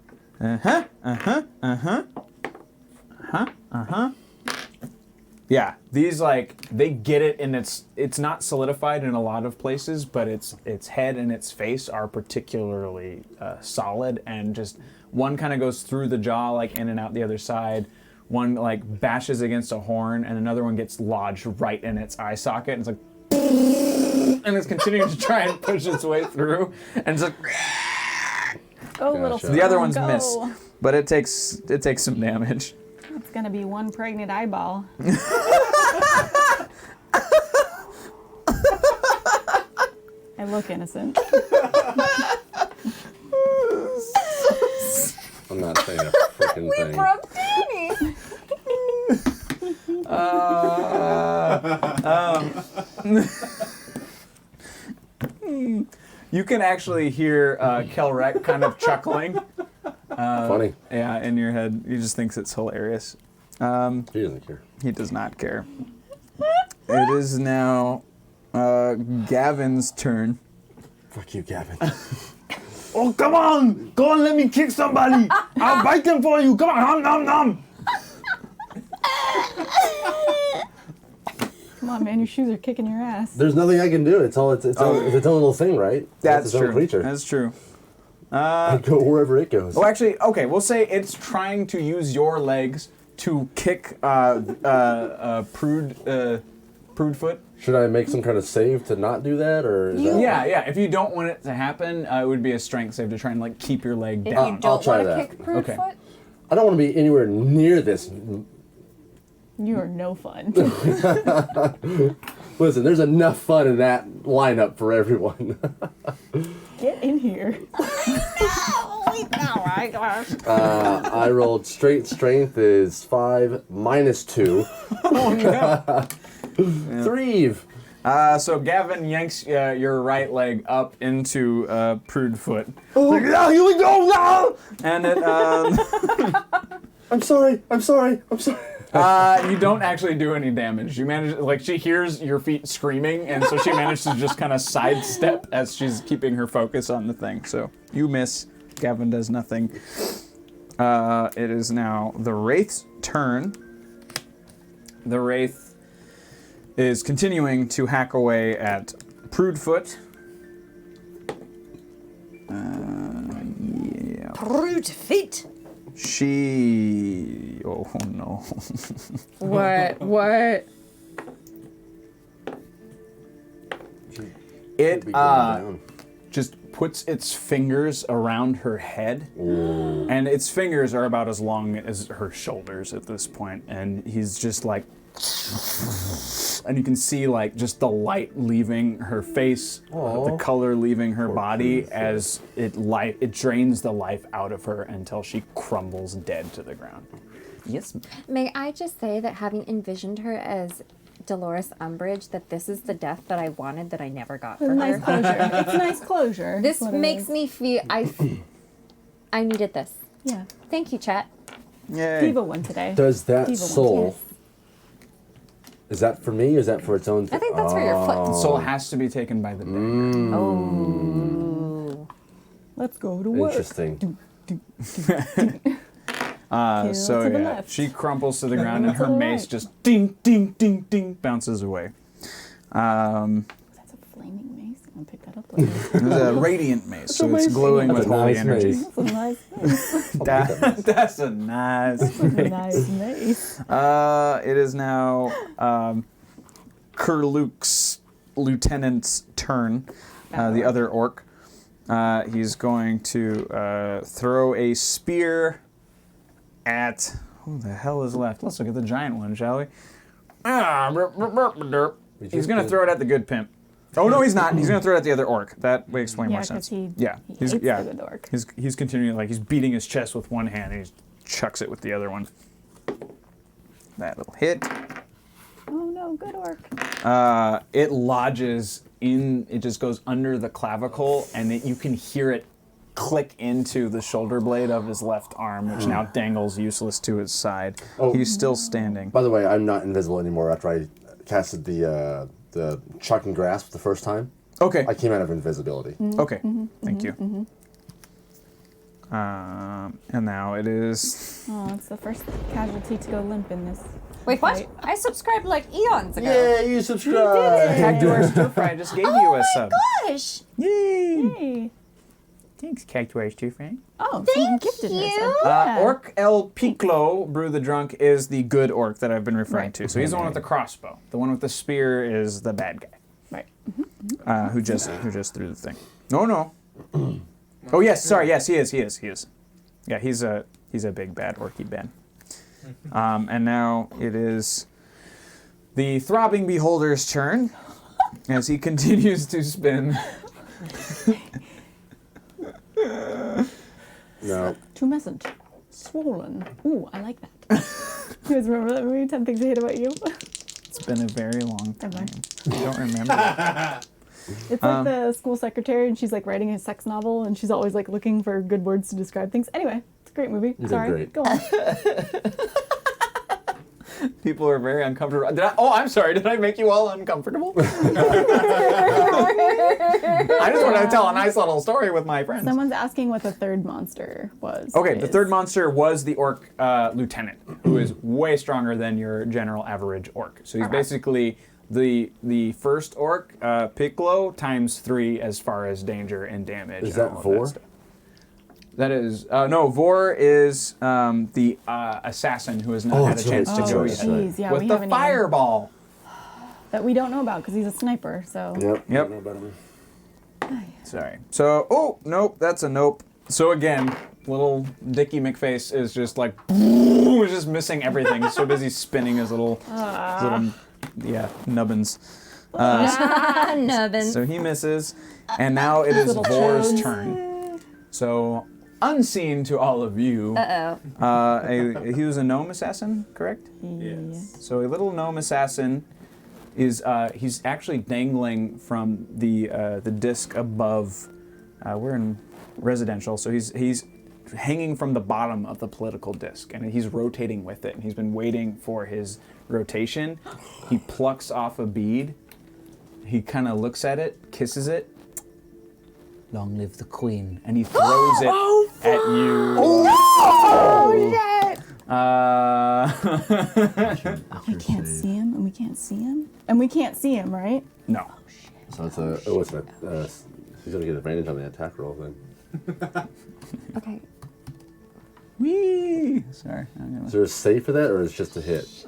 Yeah, these they get it, and it's not solidified in a lot of places, but its head and its face are particularly solid, and just one kind of goes through the jaw in and out the other side. One bashes against a horn, and another one gets lodged right in its eye socket, and it's and it's continuing to try and push its way through, and it's like Go, little Gotcha. sperm, the other ones go. miss, but it takes some damage. It's gonna be one pregnant eyeball. I look innocent. I'm not saying a freaking thing. You can actually hear Kelrek kind of chuckling. Funny. Yeah, in your head. He just thinks it's hilarious. He doesn't care. He does not care. It is now Gavin's turn. Fuck you, Gavin. Oh, come on! Go and let me kick somebody! I'll bite them for you! Come on, nom nom nom! Come on, man, your shoes are kicking your ass. There's nothing I can do. It's its own little thing, right? That's its own true. creature. That's true. I go wherever it goes. Well, actually, okay, we'll say it's trying to use your legs to kick Prude Foot. Should I make some kind of save to not do that, or is that Yeah. If you don't want it to happen, it would be a strength save to try and keep your leg If down. you don't try want to that. kick Prude Okay. Foot, I don't want to be anywhere near this. You are no fun. Listen, there's enough fun in that lineup for everyone. Get in here. I rolled straight strength is 5 minus 2. Oh, no. 3. So Gavin yanks your right leg up into Prude Foot. Oh, here we go now! And it, I'm sorry. you don't actually do any damage. You manage, she hears your feet screaming, and so she managed to just kind of sidestep as she's keeping her focus on the thing. So you miss. Gavin does nothing. It is now the Wraith's turn. The Wraith is continuing to hack away at Prudefoot. Yeah. Prude Feet. She. Oh no. What? It just puts its fingers around her head, and its fingers are about as long as her shoulders at this point, and he's just and you can see just the light leaving her face, the color leaving her body as it drains the life out of her until she crumbles dead to the ground. Yes. May I just say that having envisioned her as Dolores Umbridge that this is the death that I wanted that I never got for Nice her. closure. It's nice closure. This That's what it makes is. me feel I needed this. Yeah. Thank you, chat. Yay. Diva one today. Does that Diva one. soul? Yes. Is that for me? Or is that for its own? I think that's for your foot. The soul has to be taken by the dagger. Mm. Oh. Let's go to work. Interesting. Kill So to the yeah, left. she crumples to the ground, to and her the mace right. just ding, ding, ding, ding bounces away. That's a flaming mace. I'll pick that up later. It's a radiant mace, so it's amazing. glowing That's with a holy nice energy. mace. That's a nice mace. That's a nice That's a mace. nice mace. It is now Kurluk's lieutenant's turn, the other orc. He's going to throw a spear at... Who the hell is left? Let's look at the giant one, shall we? He's going to throw it at the good pimp. Oh, no, he's not. He's going to throw it at the other orc. That would explain Yeah, more 'cause sense. he He's hates yeah. the good orc. He's continuing, like, he's beating his chest with one hand, and he chucks it with the other one. That'll hit. Oh no, good orc. It lodges in, it just goes under the clavicle, and you can hear it click into the shoulder blade of his left arm, which now dangles useless to his side. Oh. He's still standing. By the way, I'm not invisible anymore after I casted the chuck and grasp the first time. Okay. I came out of invisibility. Okay. Thank you. And now it is. Oh, it's the first casualty to go limp in this. Wait, what? fight. I subscribed like eons ago. Yeah, you subscribe. Cactuar Stir Fry just gave you a sub. Gosh. Yay! Hey. Thanks, Cactuar Stir Fry. Oh, someone gifted her. you. So, yeah. Orc El Piclo, Brew the Drunk, is the good orc that I've been referring Right. to. So he's the one with the crossbow. The one with the spear is the bad guy. Right. Who just threw the thing. No. Oh yes, sorry, yes, he is. Yeah, he's a big bad orky Ben. And now it is the throbbing beholder's turn as he continues to spin. No. Tumescent. Swollen. Ooh, I like that. You guys remember that movie, 10 Things I Hate About You? It's been a very long time. Never. I don't remember. It's like the school secretary, and she's like writing a sex novel, and she's always like looking for good words to describe things. Anyway, it's a great movie. You did Sorry, great. go on. People are very uncomfortable. I'm sorry. Did I make you all uncomfortable? I just wanted to tell a nice little story with my friends. Someone's asking what the third monster was. Okay, the third monster was the orc lieutenant, who is way stronger than your general average orc. So he's basically the first orc, Piccolo, times 3 as far as danger and damage. Is and that all of Vor? stuff. That is no. Vor is the assassin who has not had a that's chance right, to Oh, go that's yet. right. jeez, yeah, With we the haven't fireball. that we don't know about because he's a sniper. So Yep. Yep. No better. Sorry. So, oh, nope, that's a nope. So again, little Dickie McFace is just like, is just missing everything. He's so busy spinning his little nubbins. Nubbin. So he misses, and now it is Little Vor's toads. turn. So, unseen to all of you, he was a gnome assassin, correct? Yes. So a little gnome assassin is he's actually dangling from the disc above. We're in residential, so he's hanging from the bottom of the political disc, and he's rotating with it. And he's been waiting for his rotation. He plucks off a bead. He kind of looks at it, kisses it. Long live the queen, and he throws it at you. we can't see him, and we can't see him, and we can't see him, right? No. So it's a. Oh, it's a. He's gonna get advantage on the attack roll then. Okay. Whee! Sorry. Is there a save for that, or is it just a hit?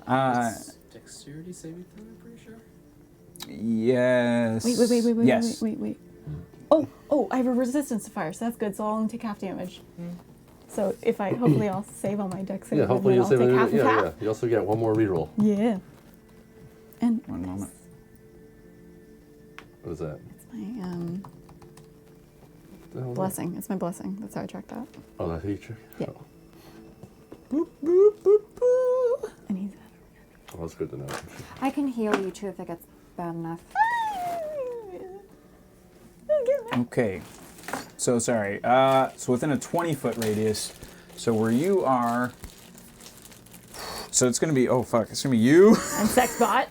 Dexterity saving throw, I'm pretty sure. Yes. Wait. Yes. Wait. Oh, I have a resistance to fire, so that's good. So I'll only take half damage. So if hopefully I'll save on my dex save. Yeah, hopefully you'll I'll save take it. half and Yeah, half. yeah. You also get one more reroll. Yeah. And One moment. What is that? it's my What the hell is that? blessing. It's my blessing. That's how I track that. Oh, that feature? Yeah. Oh. Boop boop boop boop. And he's Oh, that's good to know. I can heal you too if it gets bad enough. Okay. So sorry. So within a 20-foot radius. So where you are. So it's gonna be. Oh fuck! It's gonna be you. And Sexbot.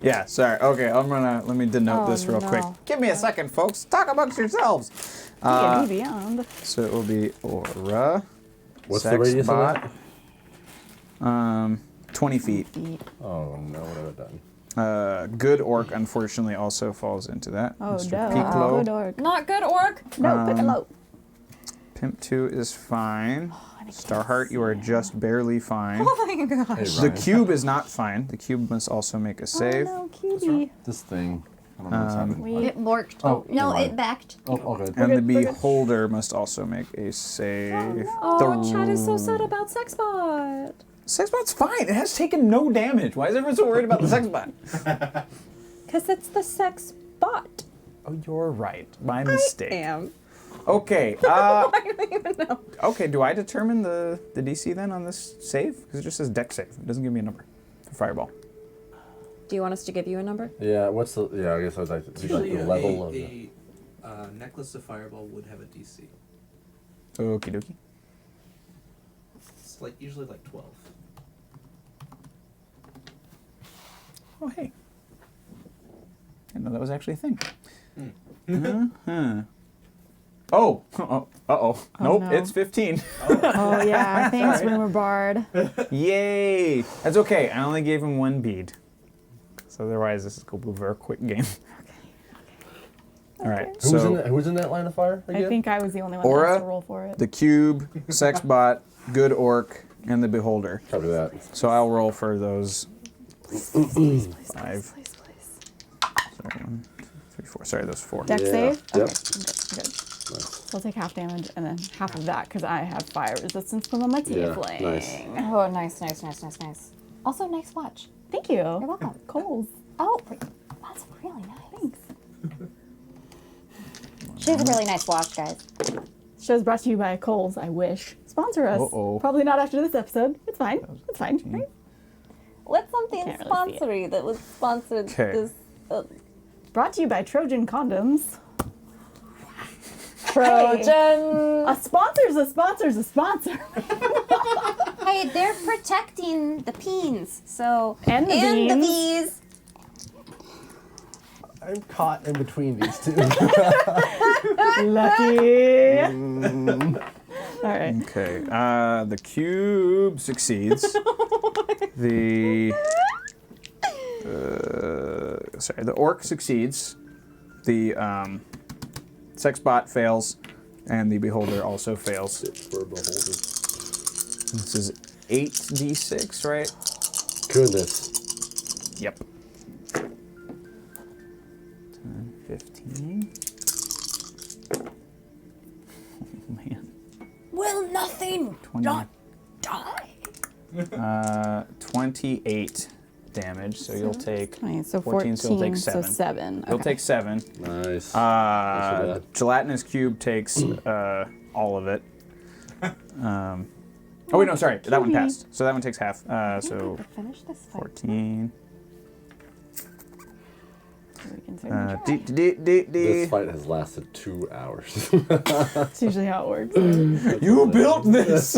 Yeah. Sorry. Okay. Let me denote this real quick. no. Give me a second, folks. Talk amongst yourselves. Yeah, beyond. So it will be Aura. What's the radius of that? 20 feet. Oh no, what have I done? Good Orc, unfortunately, also falls into that. Oh, Mr. no. Piccolo. Good orc. Not good, Orc. No, Piccolo. Pimp 2 is fine. Starheart, you are just barely fine. Oh my god. Hey, The Ryan. cube is not fine. The cube must also make a save. Oh, no, cutie. This thing. I don't know what's happening. It worked. Oh, no, never mind. it backed. Oh, all good. And the good, we're good. Beholder must also make a save. Oh, Chad is so sad about Sexbot. Sexbot's fine. It has taken no damage. Why is everyone so worried about the Sexbot? Because it's the Sexbot. Oh, you're right. My mistake. Damn. Okay. I don't even know. Okay, do I determine the DC then on this save? Because it just says deck save. It doesn't give me a number for Fireball. Do you want us to give you a number? Yeah, what's the? Yeah, I guess I was like, Usually the level of the. a necklace of fireball would have a DC. Okie dokie. It's like usually like 12. Oh, hey. Didn't know that was actually a thing. Uh-huh. Oh. Uh-oh. Nope, no. it's 15. Oh, yeah. Thanks, Rumor Bard. Yay! That's okay. I only gave him one bead. So otherwise, this is going to be a very quick game. All right. Who's in that line of fire again? I think I was the only one Aura, that has to roll for it. the Cube, Sexbot, Good Orc, and the Beholder. Copy that. So I'll roll for those five. Please. Sorry, 1, 2, 3, 4. Sorry, those 4. Deck Yeah. save? Yep. Okay, good. So I'll take half damage and then half of that because I have fire resistance from my Yeah, tiefling. nice. Oh, nice. Also, nice watch. Thank you. You're welcome. Coles. Oh, that's really nice. Thanks. She has a really nice watch, guys. Show's brought to you by Coles, I wish. Sponsor us. Uh-oh. Probably not after this episode. It's fine. It's fine, right? What's something Can't really see it. sponsory that was sponsored Okay. this? Brought to you by Trojan Condoms. Trojan. A sponsor's a sponsor's a sponsor. Hey, they're protecting the peens, so And the the beans. bees. I'm caught in between these two. Lucky. All right. Okay. The Cube succeeds. The the Orc succeeds. The Sexbot fails, and the Beholder also fails. For Beholder. This is 8d6, right? Goodness. Yep. 10, 15. Oh, man. Will nothing 20. not die? 28 damage, so you'll take 20, so 14, so you'll take 7. So 7. You'll Okay. take 7. Nice. Thanks for Gelatinous Cube takes all of it. Oh wait, no, sorry, that one passed. So that one takes half. So Finish this fight. 14. We can certainly try. This fight has lasted 2 hours. That's usually how it works. You built this.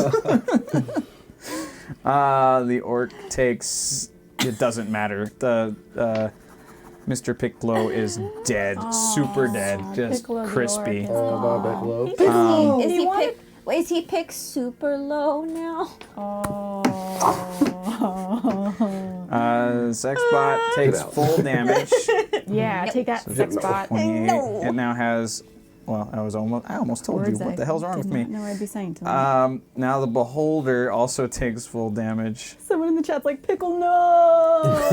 The Orc takes. It doesn't matter. The Mr. Piccolo is dead, super dead, just Piccolo the crispy. Orc Back low. Is he picked super low now? Sexbot takes out. full damage. Yeah, take that, Sexbot. 28. No. It now has. Well, I almost told you. Words What I the hell's wrong with did me? not know I'd be saying tonight. Now the Beholder also takes full damage. Someone in the chat's like, Pickle, no!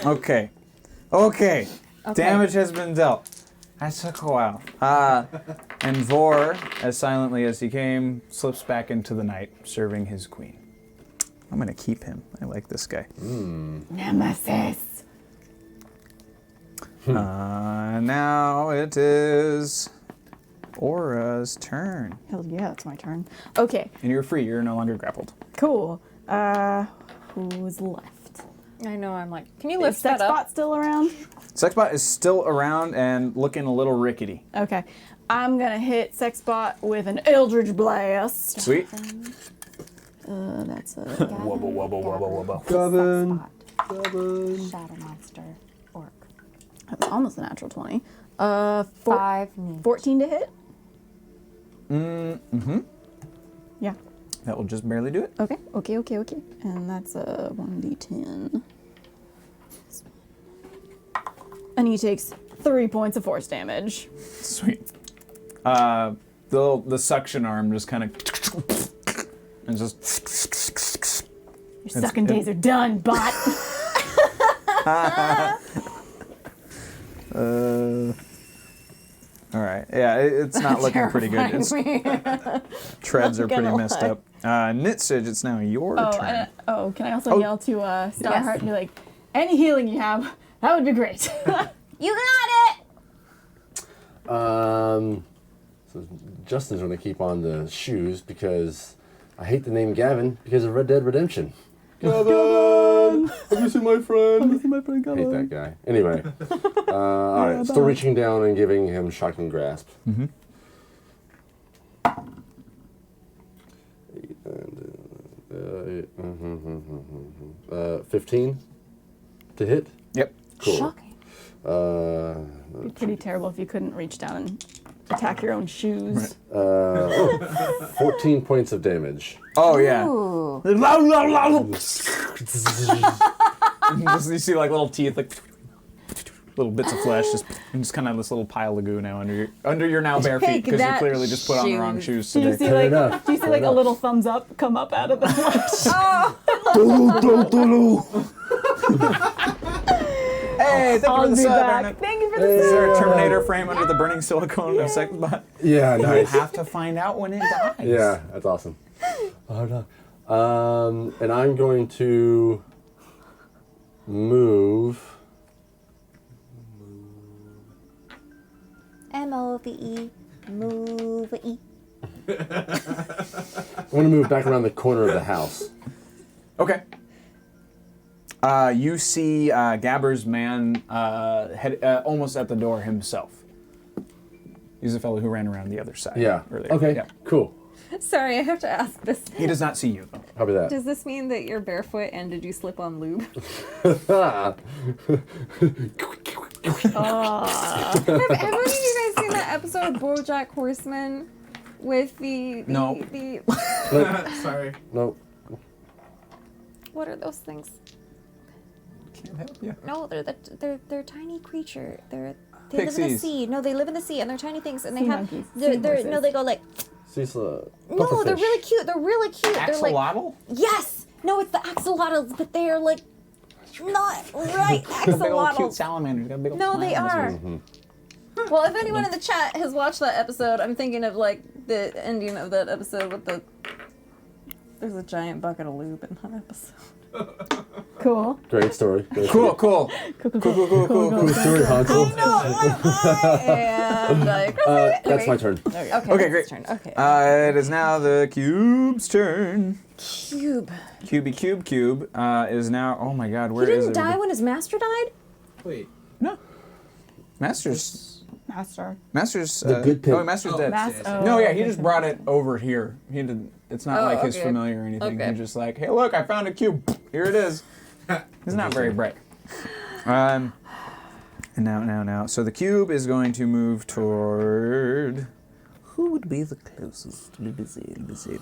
Okay. Damage has been dealt. That took a while. And Vor, as silently as he came, slips back into the night, serving his queen. I'm gonna keep him. I like this guy. Nemesis. Now it is Aura's turn. Hell yeah, it's my turn. Okay, And you're free. You're no longer grappled. cool. who's left? I know. I'm like, can you Is lift that up? Sexbot still around? Sexbot is still around and looking a little rickety. Okay. I'm gonna hit Sexbot with an Eldritch Blast. Sweet. That's a Wubba, wubba, wubba, wubba. Gavin. Shadow monster. Orc. that's almost a natural 20. 5 neat. 14 to hit? Mm-hmm. Yeah. That will just barely do it. Okay. And that's a 1d10. And he takes 3 points of force damage. Sweet. The suction arm just kind of and just. Your sucking days are done, bot. All right. Yeah, it's not looking pretty good. Its treads are pretty messed up. Nitsage, it's now your turn. Can I also yell to Starheart and be like, any healing you have, that would be great. You got it! So Justin's going to keep on the shoes because I hate the name Gavin because of Red Dead Redemption. Gavin! Have you seen my friend? Gavin. Hate that guy. Anyway. All right, still reaching down and giving him shotgun grasp. Mm-hmm. 15 to hit. Yep. Cool. Shocking. It'd be pretty terrible if you couldn't reach down and attack your own shoes. 14 points of damage. Oh yeah. Ooh. Just, you see like little teeth, like little bits of flesh, just kind of this little pile of goo now under your now bare feet Take because you that, clearly just put on the wrong shoes Do you today. see Fair like enough. do you see like a little thumbs up come up out of the flesh? Hey, thank you for I'll the be sub. back. Aaron. Thank you for the Is there a sub. Terminator frame under the burning silicone of Sexbot? Yeah, We'll nice. have to find out when it dies. Yeah, that's awesome. Oh, no. And I'm going to move. M-O-V-E. Move-E. I'm going to move back around the corner of the house. Okay. You see Gabber's man almost at the door himself. He's the fellow who ran around the other side. Yeah. Earlier. Okay. Yeah. Cool. Sorry, I have to ask this. He does not see you though. How about Does this mean that you're barefoot and did you slip on lube? that? Have any of you guys seen that episode of BoJack Horseman with the No. Sorry. No. What are those things? Can't help you. No, they're tiny creature. They live in the Pixies. sea. No, they live in the sea and they're tiny things and they Sea have monkeys. they're Sea horses. no, they go like Cecil. no, they're really cute. They're really cute. They're like Axolotl? yes. No, it's the axolotls, but they are like not right Big old cute axolotls. salamanders. Got a big old No, smile they on his are. face. Well, if anyone in the chat has watched that episode, I'm thinking of like the ending of that episode with there's a giant bucket of lube in that episode. Cool. Great story. Great Cool, story. cool. Cool story, Hansel. And That's my turn. Okay, great. Turn. Okay. It is now the cube's turn. Cube. Cube is now. Oh my God, He where is didn't it? die when his master died? Wait. No. Master's. Master. The good pig. Oh, Master's dead. Oh, No, yeah, he just brought it over here. He did. It's not Oh, like his okay. familiar or anything. Okay. He's just like, hey, look, I found a cube. Here it is. He's not very bright. And now. So the cube is going to move toward. Who would be the closest? Let me see.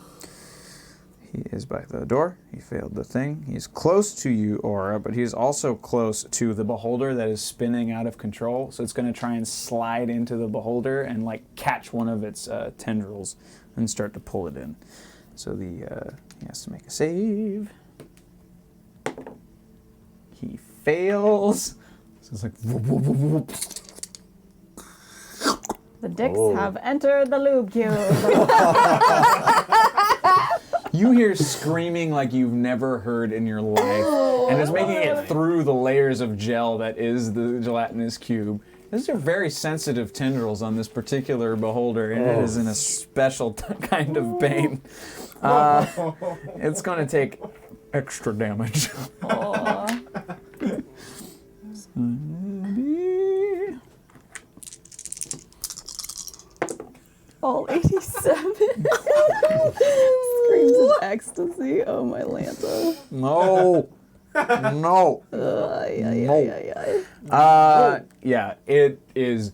He is by the door. He failed the thing. He's close to you, Aura, but he's also close to the beholder that is spinning out of control. So it's going to try and slide into the beholder and like catch one of its tendrils and start to pull it in. So he has to make a save. He fails. So it's like whoop, whoop, whoop, whoop. The dicks have entered the lube cube. You hear screaming like you've never heard in your life, and it's making it through the layers of gel that is the gelatinous cube. These are very sensitive tendrils on this particular beholder, and it is in a special kind of pain. It's going to take extra damage. Aw. All 87. Screams of ecstasy. Oh, my Lanta. No. No. Yeah, it is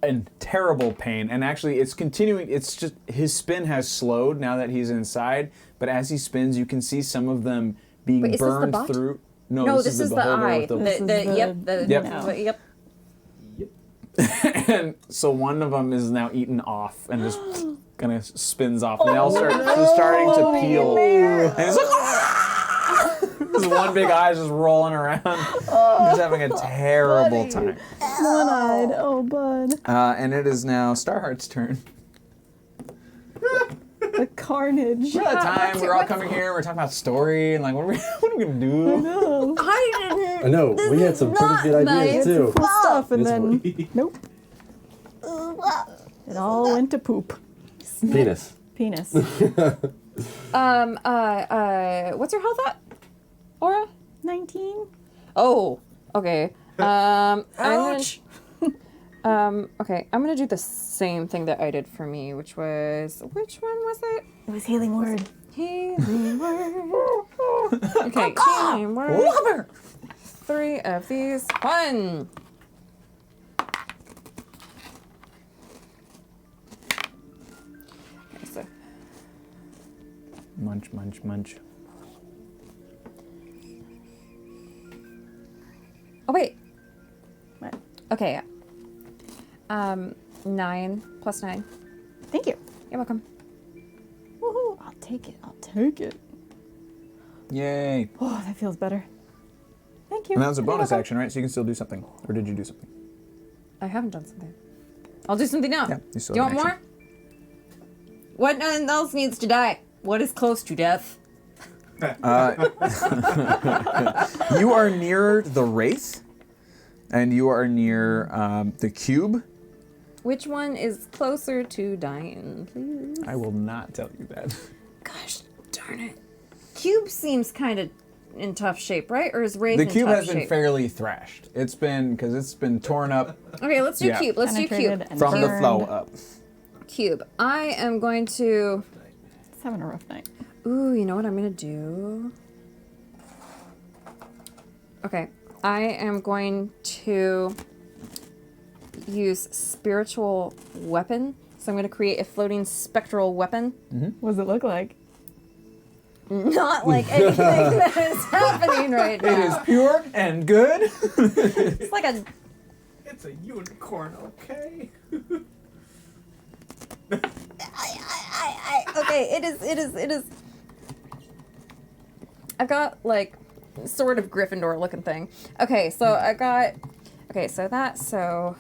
in terrible pain, and actually it's continuing. It's just his spin has slowed now that he's inside, but as he spins you can see some of them being Wait, is this the burned butt? through. No, this is the beholder eye. with the- This is the- Yep. and so one of them is now eaten off and just kind of spins off, and they all starting to peel. And it's like, this one big eye is just rolling around. He's having a terrible time. One-eyed. Oh, bud. And it is now Starheart's turn. The carnage. Remember that time we were all coming here, we were talking about story, and like, what are we gonna do? No. I know, we had some pretty good ideas too. Cool stuff, and This then nope. It all went to poop. Penis. Penis. What's your health at? Aura? 19. Oh, okay. Okay, I'm gonna do the same thing that I did for me, which one was it? It was healing word. Healing word. Okay, healing word. 3 of these. 1. Okay, so Munch, munch, munch. oh wait. What? Okay. 9 plus 9. Thank you. You're welcome. Woohoo. I'll take it. I'll take it. Yay. Oh, that feels better. Thank you. And that was a You're bonus welcome. action, right? So you can still do something. Or did you do something? I haven't done something. I'll do something now. Yeah, you still Do you have want an more? What else needs to die? What is close to death? You are near the Wraith, and you are near the Cube. Which one is closer to dying, please? I will not tell you that. Gosh darn it. Cube seems kind of in tough shape, right? Or is Wraith The in Cube tough has been shape? fairly thrashed. It's been torn up Okay, let's do Yeah. Cube. Let's do Penetrated Cube. and from the burned. flow up. Cube. I am going to... It's having a rough night. Ooh, you know what I'm going to do? Okay. I am going to use spiritual weapon. So I'm going to create a floating spectral weapon. What does it look like? Not like anything that is happening right now. It is pure and good. It's like a... It's a unicorn, okay? Okay, it is. I've got like sort of Gryffindor looking thing. Okay, so I got. Okay, so that so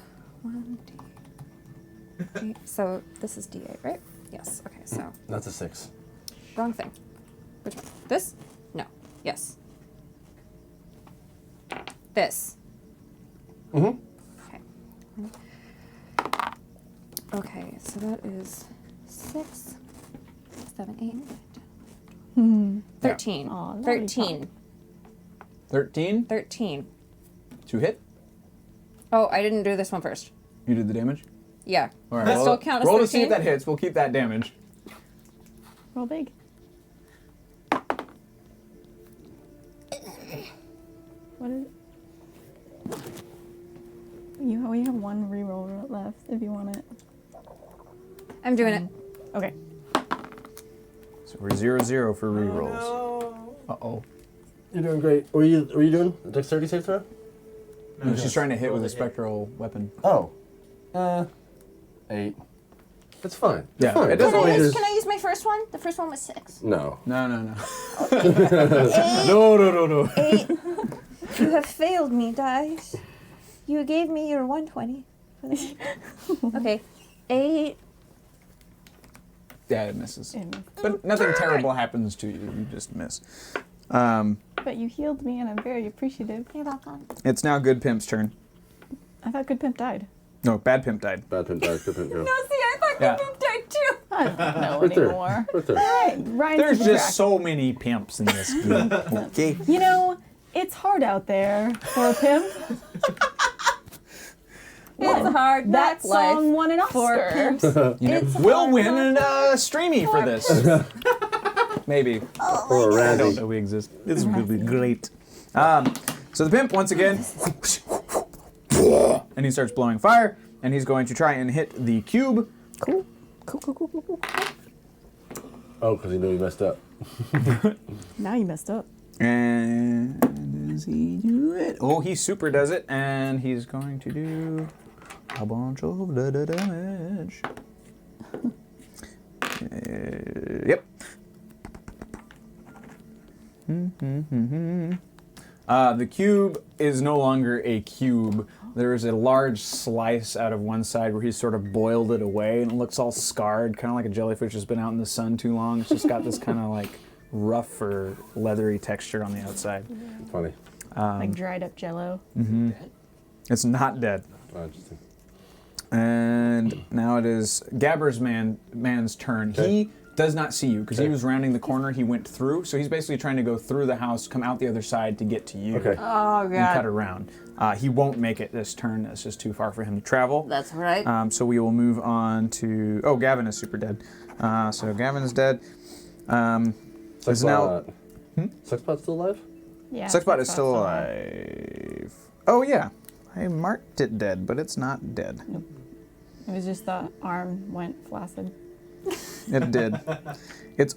1d8. So this is d8, right? Yes. Okay, so That's a 6. wrong thing. Which one? This? No. Yes. This. Mm-hmm. Okay. Okay, so that is 6, 7, 8, 13. Aw, lollipop. 13. 13 13. to hit. Oh, I didn't do this one first. You did the damage. Yeah. All right. Does that Roll, still count as roll 13? to see if that hits. We'll keep that damage. Roll big. What is it? We have one reroll left if you want it. I'm doing it. Okay. So we're 0-0 for rerolls. Uh-oh. You're doing great. What are you doing? A dexterity save throw? No, she's trying to hit with a spectral weapon. Oh. 8. It's fine. Yeah, It's fine. it doesn't It's always- Can I use my first one? The first one was 6. No. No, no, no. No. 8. You have failed me, dice. You gave me your 120. Okay. 8. Yeah, it misses. And- But nothing terrible happens to you. You just miss. But you healed me, and I'm very appreciative. You're welcome. It's now Good Pimp's turn. I thought Good Pimp died. No, Bad Pimp died. Bad pimp died. Good pimp go. See, I thought Yeah. you died too. I don't know Right there. anymore. Right there. Ryan's There's keeping just track. so many pimps in this game. Okay. You know, it's hard out there for a pimp. It's hard. That That's life song won an for Oscar. pimps. You know, It's we'll hard win not a Streamy for this. Maybe. Or a I don't Razzie. know we exist. This is really great. So the pimp, once again, and he starts blowing fire, and he's going to try and hit the cube. Cool. Oh, because he knew he messed up. Now you messed up. And does he do it? Oh, he super does it, and he's going to do a bunch of damage. Yep. The cube is no longer a cube. There is a large slice out of one side where he's sort of boiled it away, and it looks all scarred, kind of like a jellyfish has been out in the sun too long. It's just got this kind of like rough or leathery texture on the outside. Funny. Like dried up jello. It's not dead. Oh, interesting. And now it is Gabber's man's turn. Okay. He does not see you because he Okay. was rounding the corner. He went through, so he's basically trying to go through the house, come out the other side to get to you. Okay. Oh, And cut God. around. He won't make it this turn. It's just too far for him to travel. That's right. So we will move on to. Oh, Gavin is super dead. So Gavin is dead. Is now. Sexbot's still alive? Yeah. Sexbot is still alive. alive. Oh yeah, I marked it dead, but it's not dead. It was just the arm went flaccid. It did. It's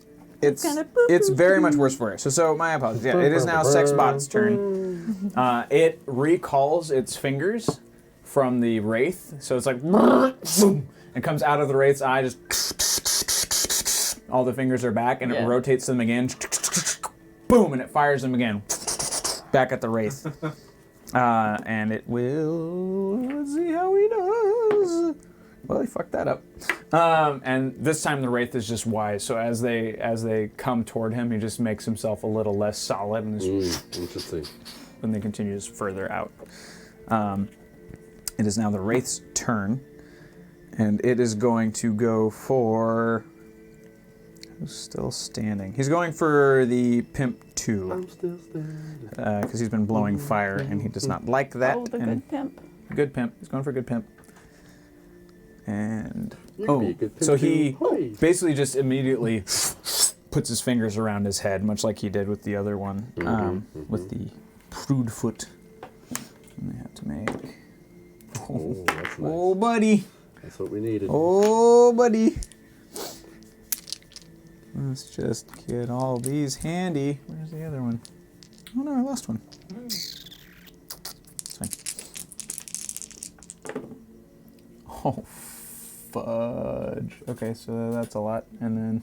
Kinda it's very much worse for it. So my apologies. Yeah, it is now Sexbot's turn. It recalls its fingers from the wraith, so it's like boom. It comes out of the wraith's eye, just all the fingers are back, and it rotates them again. Boom, and it fires them again. Back at the wraith. And it will. Let's see how he does. Well, he fucked that up. And this time the wraith is just wise. So as they come toward him, he just makes himself a little less solid, and Interesting. then they continue just further out. It is now the wraith's turn, and it is going to go for. Who's still standing? He's going for the Pimp 2. I'm still standing. Because he's been blowing fire, and he does not like that. Oh, the and good pimp. Good pimp. He's going for good pimp. And You can be a good pimp so too. he Hoi. basically just immediately puts his fingers around his head, much like he did with the other one, with the prude foot. And they have to make. Oh, that's nice. Oh, buddy. That's what we needed. Oh, buddy. Let's just get all these handy. Where's the other one? Oh no, I lost one. It's fine. Oh, fudge. Okay, so that's a lot. And then.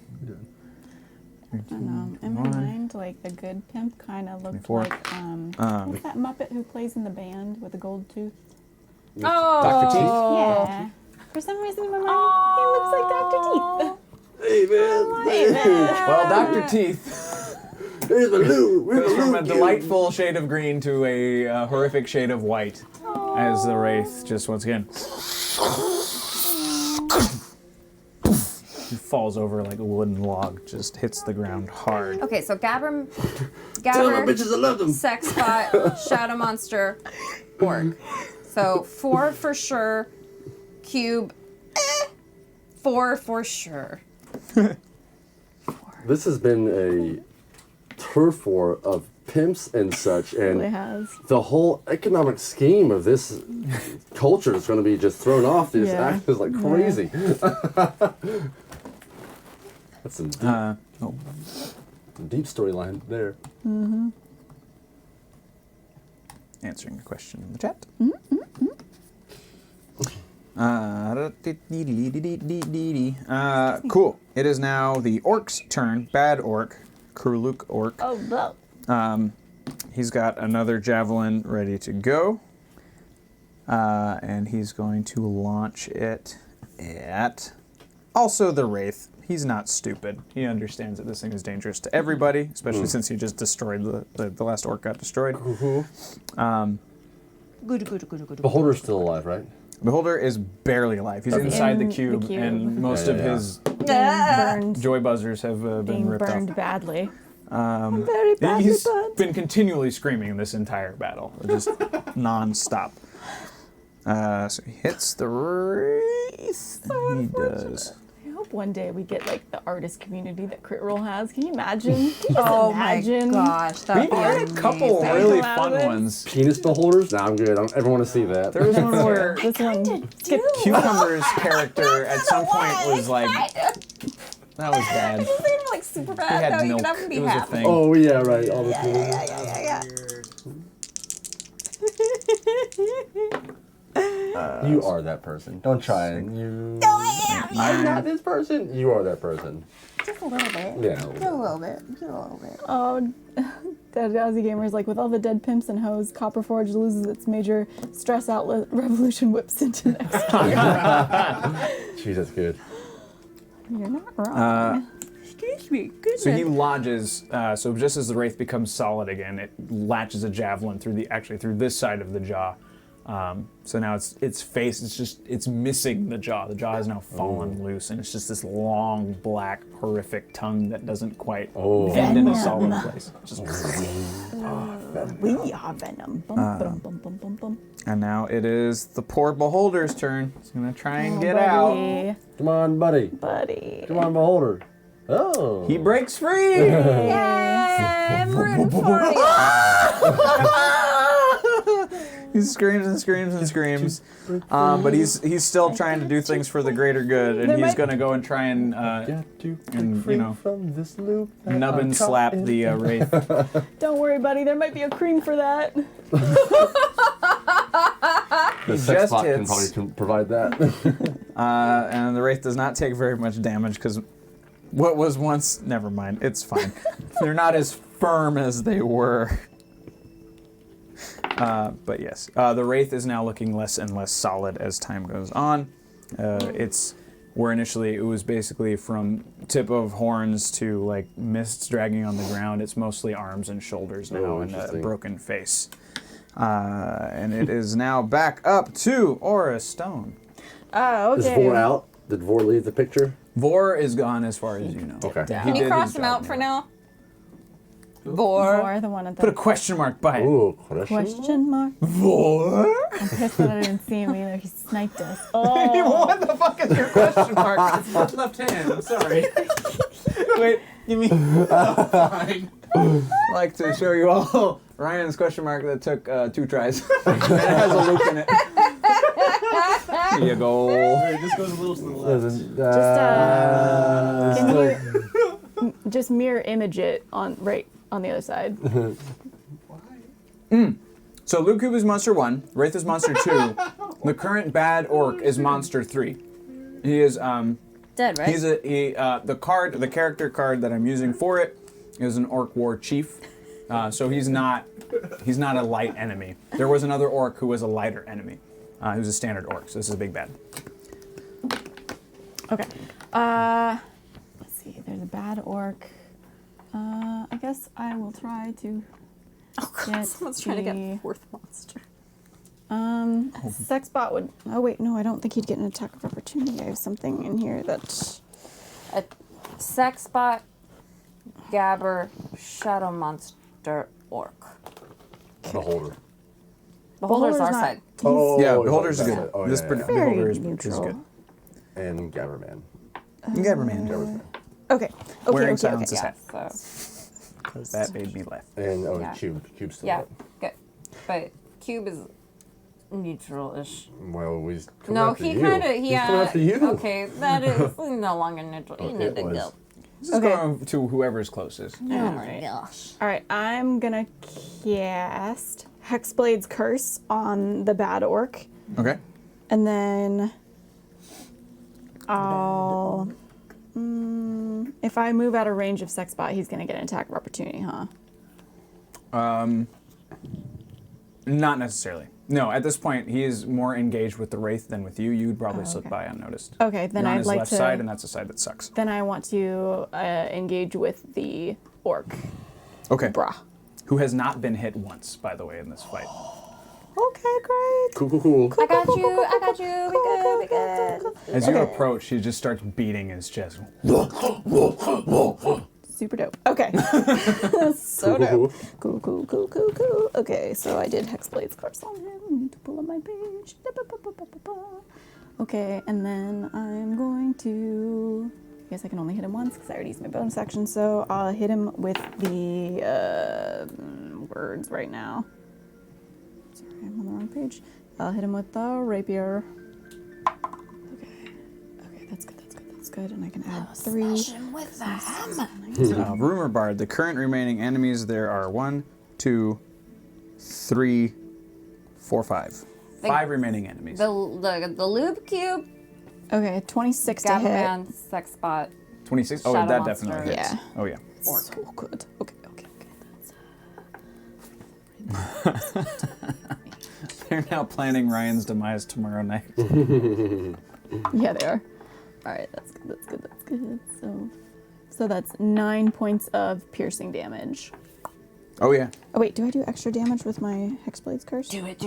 I don't know. In my mind, like the good pimp kind of looked 24. like what's that Muppet who plays in the band with the gold tooth? Oh. Dr. Teeth. Yeah. For some reason in my mind, he looks like Dr. Teeth. Hey, man. Well, Dr. Teeth. Here's the loot. Goes from a delightful shade of green to a horrific shade of white, as the wraith just once again falls over like a wooden log, just hits the ground hard. Okay, so Gabber, Tell them bitches I love them. Sexbot, Shadow Monster, Orc. So 4 for sure, Cube, 4 for sure. This has been a turf war of pimps and such, and Really has. the whole economic scheme of this culture is going to be just thrown off. These Yeah. actors like crazy. That's some deep storyline there. Answering a question in the chat. Cool. It is now the orc's turn. Bad orc, Kurluk orc. Oh, no. He's got another javelin ready to go. And he's going to launch it at also the wraith. He's not stupid. He understands that this thing is dangerous to everybody, especially since he just destroyed the last orc got destroyed. Good. Beholder's still alive, right? Beholder is barely alive. He's inside the cube, and most of his Burned, joy buzzers have been being ripped burned off. badly. Very badly He's burned. been continually screaming this entire battle, just non-stop. So he hits the wraith. He does. I hope one day we get like the artist community that Crit Roll has. Can you imagine? Can you just Oh imagine? my gosh, that We've had a couple amazing. really Come out fun of this. ones. Penis beholders? Nah, I'm good. I don't ever want to see that. There was one where This one. Cucumber's character at some point was like, that was bad. like super He bad. had No, you milk. can have him be It was a happy. thing. Oh, yeah, right. All the You are that person. Don't try it. You. No, I am. I'm not this person. You are that person. Just a little bit. Yeah. Just a little bit. Just a little bit. Oh, Dead Aussie Gamer's like, with all the dead pimps and hoes, Copperforge loses its major stress outlet. Revolution whips into next. Jeez, that's good. You're not wrong. Excuse me. Goodness. So he lodges. So just as the wraith becomes solid again, it latches a javelin through this side of the jaw. So now its face. It's missing the jaw. The jaw has now fallen loose, and it's just this long, black, horrific tongue that doesn't quite end in a solid place. Just We are venom. Bum, bum, bum, bum, bum, bum. and now it is the poor beholder's turn. He's gonna try and get Buddy. out. Come on, buddy. Buddy. Come on, beholder. Oh. He breaks free. Yay, I'm rooting for you. He screams and screams and screams, but he's still trying to do things for the greater good, and he's gonna go and try and from this loop. nub and slap the wraith. Don't worry, buddy. There might be a cream for that. The sex just bot can hits. probably provide that. And the wraith does not take very much damage because what was once, never mind, it's fine. They're not as firm as they were. But yes, the wraith is now looking less and less solid as time goes on. It's where initially it was basically from tip of horns to like mists dragging on the ground. It's mostly arms and shoulders now and a interesting. broken face. And it is now back up to Aura Stone. Oh, Is okay. Vor out? Did Vor leave the picture? Vor is gone as far as you know. Okay. He Can you did cross his him job out for now. now? Vor. Or the one at the Put a question mark by it. Ooh, question? question mark. Vor? I'm pissed that I didn't see him either. He sniped us. What the fuck is your question mark? Left hand. I'm sorry. Wait, you mean? Fine. I'd like to show you all Ryan's question mark that took 2 tries. And it has a loop in it. Here you go. It just goes a little to the left. Can you just mirror image it on the other side? So Luke Cube is monster 1, Wraith is monster 2. The current bad orc is monster 3. He is Dead, right? he's the character card that I'm using for it is an orc war chief. So he's not a light enemy. There was another orc who was a lighter enemy. He was a standard orc, so this is a big bad. Okay. Let's see. There's a bad orc. I guess I will try to. Oh god, get someone's trying to get the- a 4th monster. Sexbot would. Oh wait, no, I don't think he'd get an attack of opportunity. I have something in here that. A Sexbot, Gabber, Shadow Monster, Orc. Beholder. Beholder's our not- side. Oh, Yeah, Beholder's that's good. it. Oh, This yeah, Beholder is neutral. good. And Gabberman. Gabberman. Okay. Wearing Okay. silence is Yeah, hat. so. That made me laugh. And Yeah. Cube's still Yeah, up. good. But Cube is neutral-ish. Well, he's coming No, after he you. kind of, He's coming after you. Okay, that is no longer neutral. You Okay, need it to was. go. This is going to whoever's closest. Oh my gosh. All right. I'm gonna cast Hexblade's Curse on the bad orc, Okay. and then I'll. If I move out of range of Sexbot, he's gonna get an attack of opportunity, huh? Not necessarily. No, at this point, he is more engaged with the Wraith than with you. You would probably slip okay. by unnoticed. Okay, then You're on I'd his like left to. side, and that's the side that sucks. Then I want to engage with the orc. Okay. Brah. Who has not been hit once, by the way, in this fight. Okay, great. Cool. I got you. I got you. We good. We good. As you approach, he just starts beating his chest. Super dope. Okay. So dope. Cool. Okay, so I did Hexblade's curse on him. I need to pull up my page. Okay, and then I'm going to... I guess I can only hit him once because I already used my bonus action, so I'll hit him with the words right now. Sorry, I'm on the wrong page. I'll hit him with the rapier. Okay, that's good, and I can add 3. With them. Rumor Bard, the current remaining enemies, there are 1, 2, 3, 4, 5. 5 remaining enemies. The lube cube. Okay, 26 to hit. Gabman, sex spot. 26? Oh, Shadow that monster. definitely hits. Yeah. Oh, yeah. So good. Okay. They're now planning Ryan's demise tomorrow night. Yeah, they are. All right, that's good. So that's 9 points of piercing damage. Oh, yeah. Oh wait, do I do extra damage with my Hexblade's curse? Do it.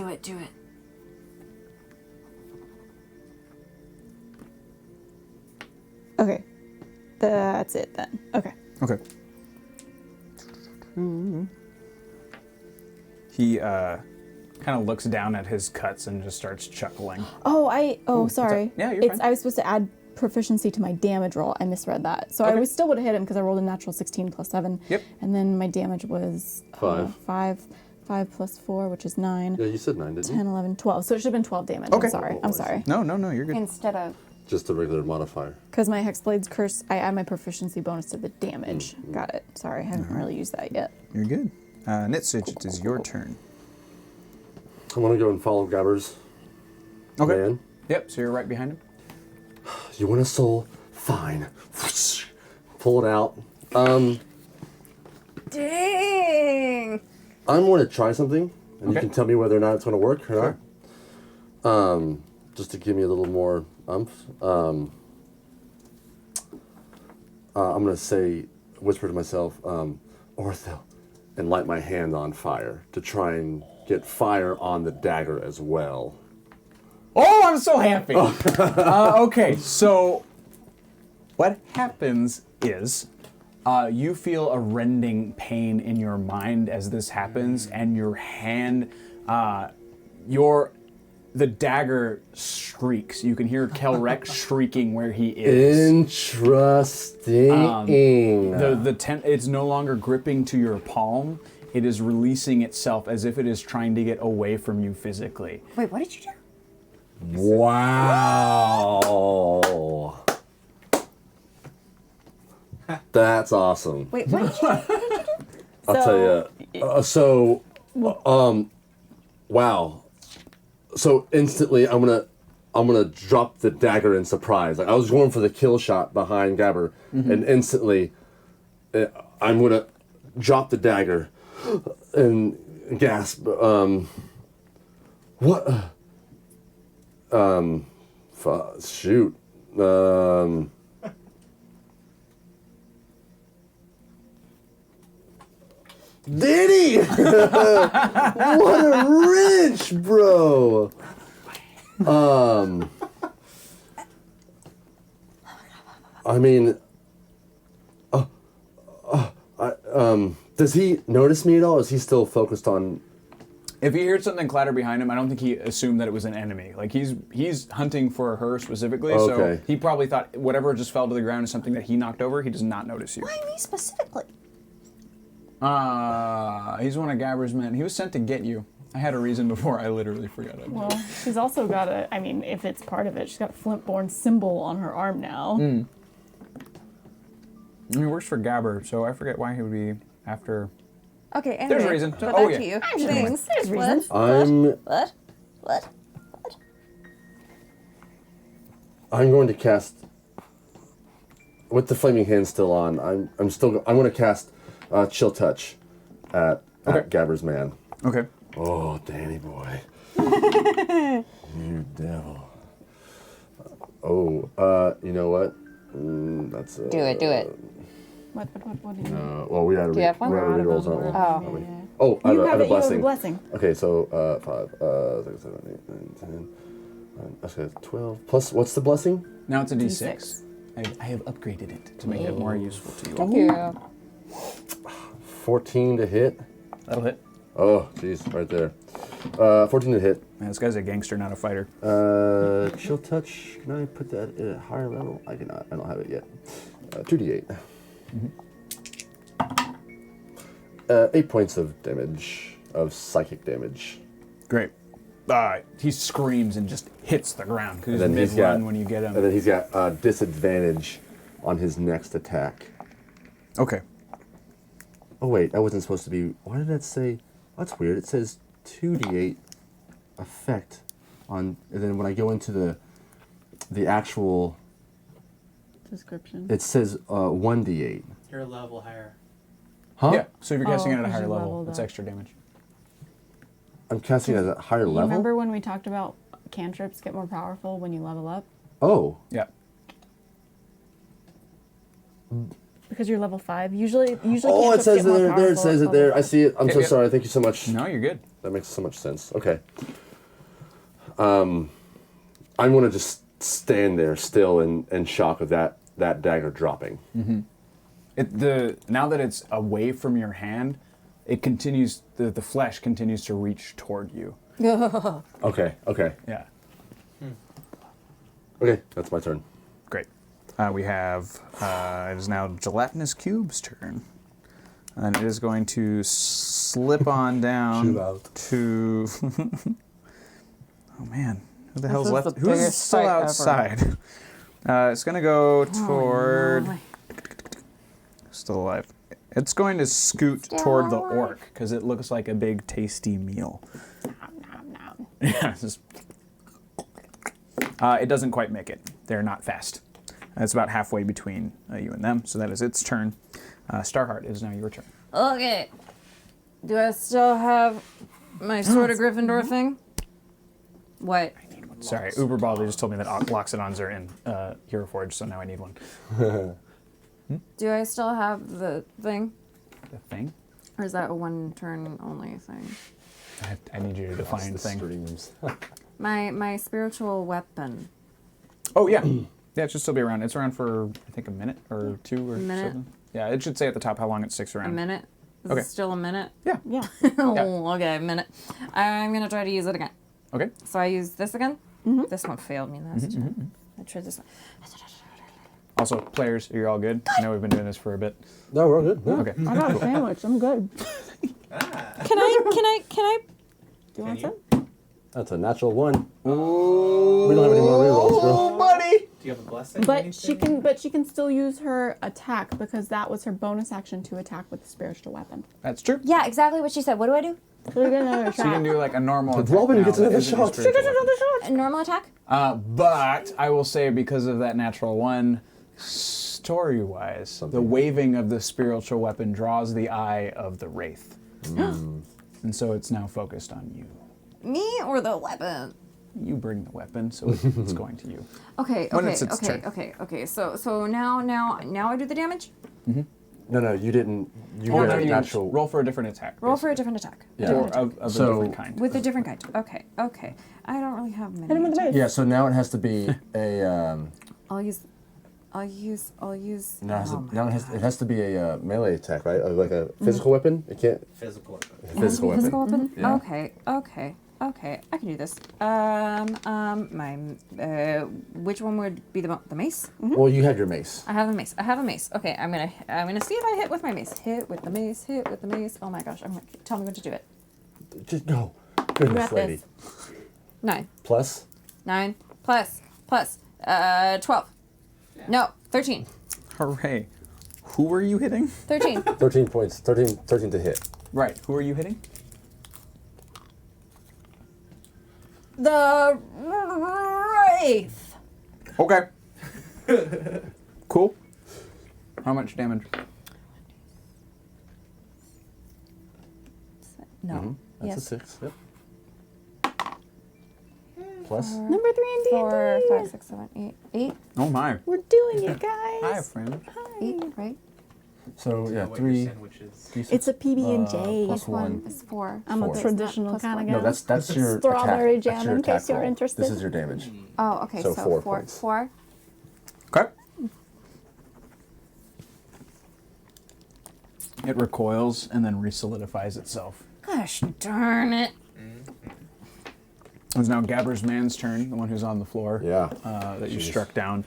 Okay, that's it then. Okay. Okay. He kind of looks down at his cuts and just starts chuckling. Oh, sorry. Yeah, you're fine. I was supposed to add proficiency to my damage roll. I misread that. So I still would have hit him because I rolled a natural 16 plus 7. Yep. And then my damage was 5. 5 plus 4, which is 9. Yeah, you said 9, didn't 10, you? 11, 12. So it should have been 12 damage. Okay. I'm sorry. No, you're good. Instead of. Just a regular modifier. Because my Hexblade's curse, I add my proficiency bonus to the damage. Got it. Sorry, I haven't really used that yet. You're good. Nitsich, it is your turn. I want to go and follow Gabber's man. Yep, so you're right behind him. You want a soul? Fine. Pull it out. Dang! I'm going to try something, and you can tell me whether or not it's going to work or not. Just to give me a little more umph. I'm going to say, whisper to myself, Ortho, and light my hand on fire to try and get fire on the dagger as well. Oh, I'm so happy. Okay, so what happens is you feel a rending pain in your mind as this happens, and your hand, the dagger shrieks. You can hear Kelrek shrieking where he is. Interesting. It's no longer gripping to your palm. It is releasing itself as if it is trying to get away from you physically. Wait, what did you do? Wow. That's awesome. Wait, what did you do? I'll tell you. Wow. So instantly, I'm gonna drop the dagger in surprise. Like I was going for the kill shot behind Gabber, and instantly, I'm gonna drop the dagger and gasp. What? Shoot. Diddy! What a wrench, bro! I mean, does he notice me at all? Or is he still focused on? If he heard something clatter behind him, I don't think he assumed that it was an enemy. Like he's hunting for her specifically, so he probably thought whatever just fell to the ground is something that he knocked over. He does not notice you. Why me specifically? He's one of Gabber's men. He was sent to get you. I had a reason before. I literally forgot it. Well, she's also got if it's part of it, she's got a Flintborn symbol on her arm now. I mean, he works for Gabber, so I forget why he would be after. Okay, anyway. There's a reason. But Oh, back to yeah. you. Thanks. There's reasons. I'm going to cast with the flaming hand still on. I'm going to cast Chill Touch at Gabber's man. Okay. Oh, Danny boy. You devil. Oh, you know what? That's Do it. What do you well, we had Do you have one? re-rolls on it. Oh. Oh, I You have a have a blessing. blessing. Okay, so 5, 6, 7, 8, 9, 10. Okay, 12. Plus, what's the blessing? Now it's a D6. D6. I have upgraded it to make it more useful to you. Thank you. 14 to hit. That'll hit. Oh, jeez, right there. 14 to hit. Man, this guy's a gangster, not a fighter. Chill touch. Can I put that at a higher level? I cannot. I don't have it yet. 2d8. 8 points of damage, of psychic damage. Great. He screams and just hits the ground because And he's then mid-run when you get him. And then he's got disadvantage on his next attack. Okay. Oh wait, that wasn't supposed to be. Why did that say? That's weird. It says 2d8 effect on, and then when I go into the actual, Description. it says 1d8. You're a level higher. Huh? Yeah, so if you're casting it at a 'cause higher you level, leveled it's up. extra damage. I'm casting it at a higher You level. remember when we talked about cantrips get more powerful when you level up? Oh. Yeah. Because you're level 5. Usually Oh, it cantrips says get more it there. There it powerful says at it there. level I see it. I'm Yep, so yep. sorry. Thank you so much. No, you're good. That makes so much sense. Okay. I'm going to just stand there still in shock of that dagger dropping. Now that it's away from your hand, it continues. The flesh continues to reach toward you. Okay. Yeah. Okay, that's my turn. Great. We have. It is now Gelatinous Cube's turn, and it is going to slip on down Chew out. to. Oh man, who the hell's is left? the Who's biggest still fight ever. outside? It's going to go toward. Still alive. It's going to scoot toward the orc because it looks like a big tasty meal. Yeah, it doesn't quite make it. They're not fast. It's about halfway between you and them, so that is its turn. Starheart, it is now your turn. Okay. Do I still have my sort of Gryffindor thing? What? Sorry, Uberball, they just told me that Loxodons are in Hero Forge, so now I need one. Do I still have the thing? The thing? Or is that a one turn only thing? I need you to define the thing. Streams. My spiritual weapon. Oh, yeah. Yeah, it should still be around. It's around for, I think, a minute or two or minute? something. Yeah, it should say at the top how long it sticks A around. minute? Is Okay. it still a minute? Yeah. Yeah. Oh, okay, a minute. I'm going to try to use it again. Okay. So I use this again. This one failed me last time. I tried this one. Also, players, you're all good? I know we've been doing this for a bit. No, we're all good. Yeah. Okay. I got a sandwich. I'm good. Can I? Do you want some? That's a natural 1. Ooh. We don't have any more rerolls, girl. buddy! Do you have a blessing? or But she anything? can still use her attack because that was her bonus action to attack with the spiritual weapon. That's true. Yeah, exactly what she said. What do I do? So you get another So you can shot. do like a normal attack Robin now gets that another isn't a shot. spiritual weapon. A normal attack? But I will say, because of that natural 1, story-wise, the waving of the spiritual weapon draws the eye of the wraith. And so it's now focused on you. Me or the weapon? You bring the weapon, so it's going to you. Okay, When okay, it's its turn. okay. So now I do the damage. No, you didn't. You Or got no, a you natural. roll for a different attack. Roll for a different attack. Yeah. Or of a So- different kind. With a different kind. Okay. I don't really have many. Hit him with the mace. Yeah, so now it has to be a. I'll use. Now Oh my it has to be a melee attack, right? Like a physical weapon. It can't. Physical weapon. Physical weapon. Physical weapon? Yeah. Okay. I can do this. Which one would be the mace? Well, you have your mace. I have a mace. Okay, I'm gonna see if I hit with my mace. Hit with the mace. Oh my gosh! Tell me when to do it. Just go. Goodness, got lady. this. 9. Plus. 9 plus 12. No, 13. Hooray. Who are you hitting? 13. 13 points. 13 to hit. Right. Who are you hitting? The wraith. Okay. Cool. How much damage? No. That's Yes. a 6. Yep. Plus. Number 3 in D&D. 4, 5, 6, 7, 8. 8. Oh my. We're doing it, guys. Hi, friend. 8, right? So yeah, What your three. sandwich is. three It's a PB&J. plus Plus one one. is 4. I'm Four. a traditional Plus kind of one. gal. No, that's your Strawberry attack. jam, That's your in case attack you're roll. interested. This is your damage. Oh, okay. So So, 4 4. points. 4. Okay. It recoils and then resolidifies itself. Gosh darn it. It's now Gabber's man's turn, the one who's on the floor. Yeah. That you Jeez. struck down.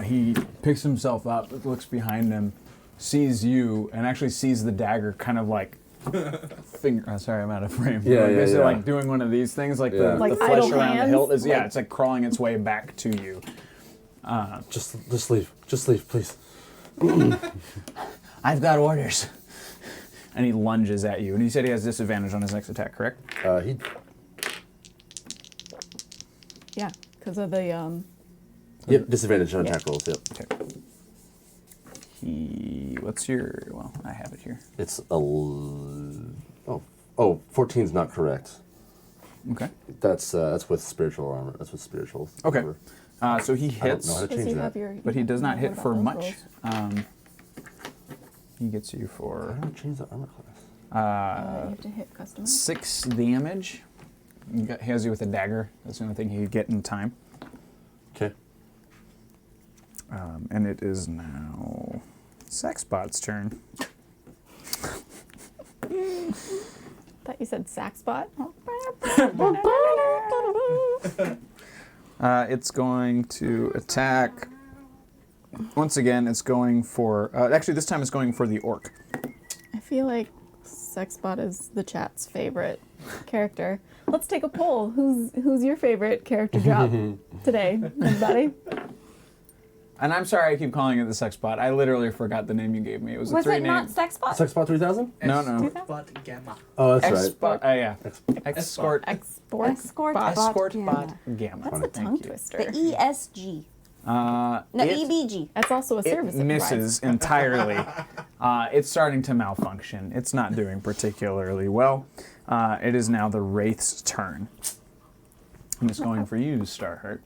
He picks himself up, looks behind him, sees you, and actually sees the dagger kind of like finger. Sorry, I'm out of frame. Yeah, like, yeah, basically yeah. like doing one of these things, like Yeah. the Like flesh idle around the hands? hilt is. Yeah, Like- it's like crawling its way back to you. Just leave. Just leave, please. I've got orders. And he lunges at you. And he said he has disadvantage on his next attack, correct? He. Yeah, because of the Yep. Disadvantage on attack rolls. Yep. Okay. What's your? Well, I have it here. It's a. Oh, 14's not correct. Okay. That's with spiritual armor. That's with spiritual. Okay. armor. So he I don't hits, know how to Does change he that. have your? but he does not hit what for about those much. rolls? He gets you How for do I change the armor class? You have to hit customer. 6 damage. He has you with a dagger. That's the only thing he could get in time. Okay. And it is now Saxbot's turn. Thought you said Saxbot. It's going to attack. Once again, it's going for. Actually, this time it's going for the orc. I feel like Sexbot is the chat's favorite character. Let's take a poll. Who's your favorite character drop today, everybody? And I'm sorry I keep calling it the sex bot. I literally forgot the name you gave me. It was a Was 3 it name. not Sexbot? Sexbot 3000? No. Bot Gamma. Oh, that's right. Export. Yeah. Escort. Export. Escort bot. Escort Gamma. bot gamma. That's a Thank tongue you. twister. The ESG. No, No, EBG. That's also a It service. it misses entirely. It's starting to malfunction. It's not doing particularly well. It is now the Wraith's turn. I'm just going for you, Starheart.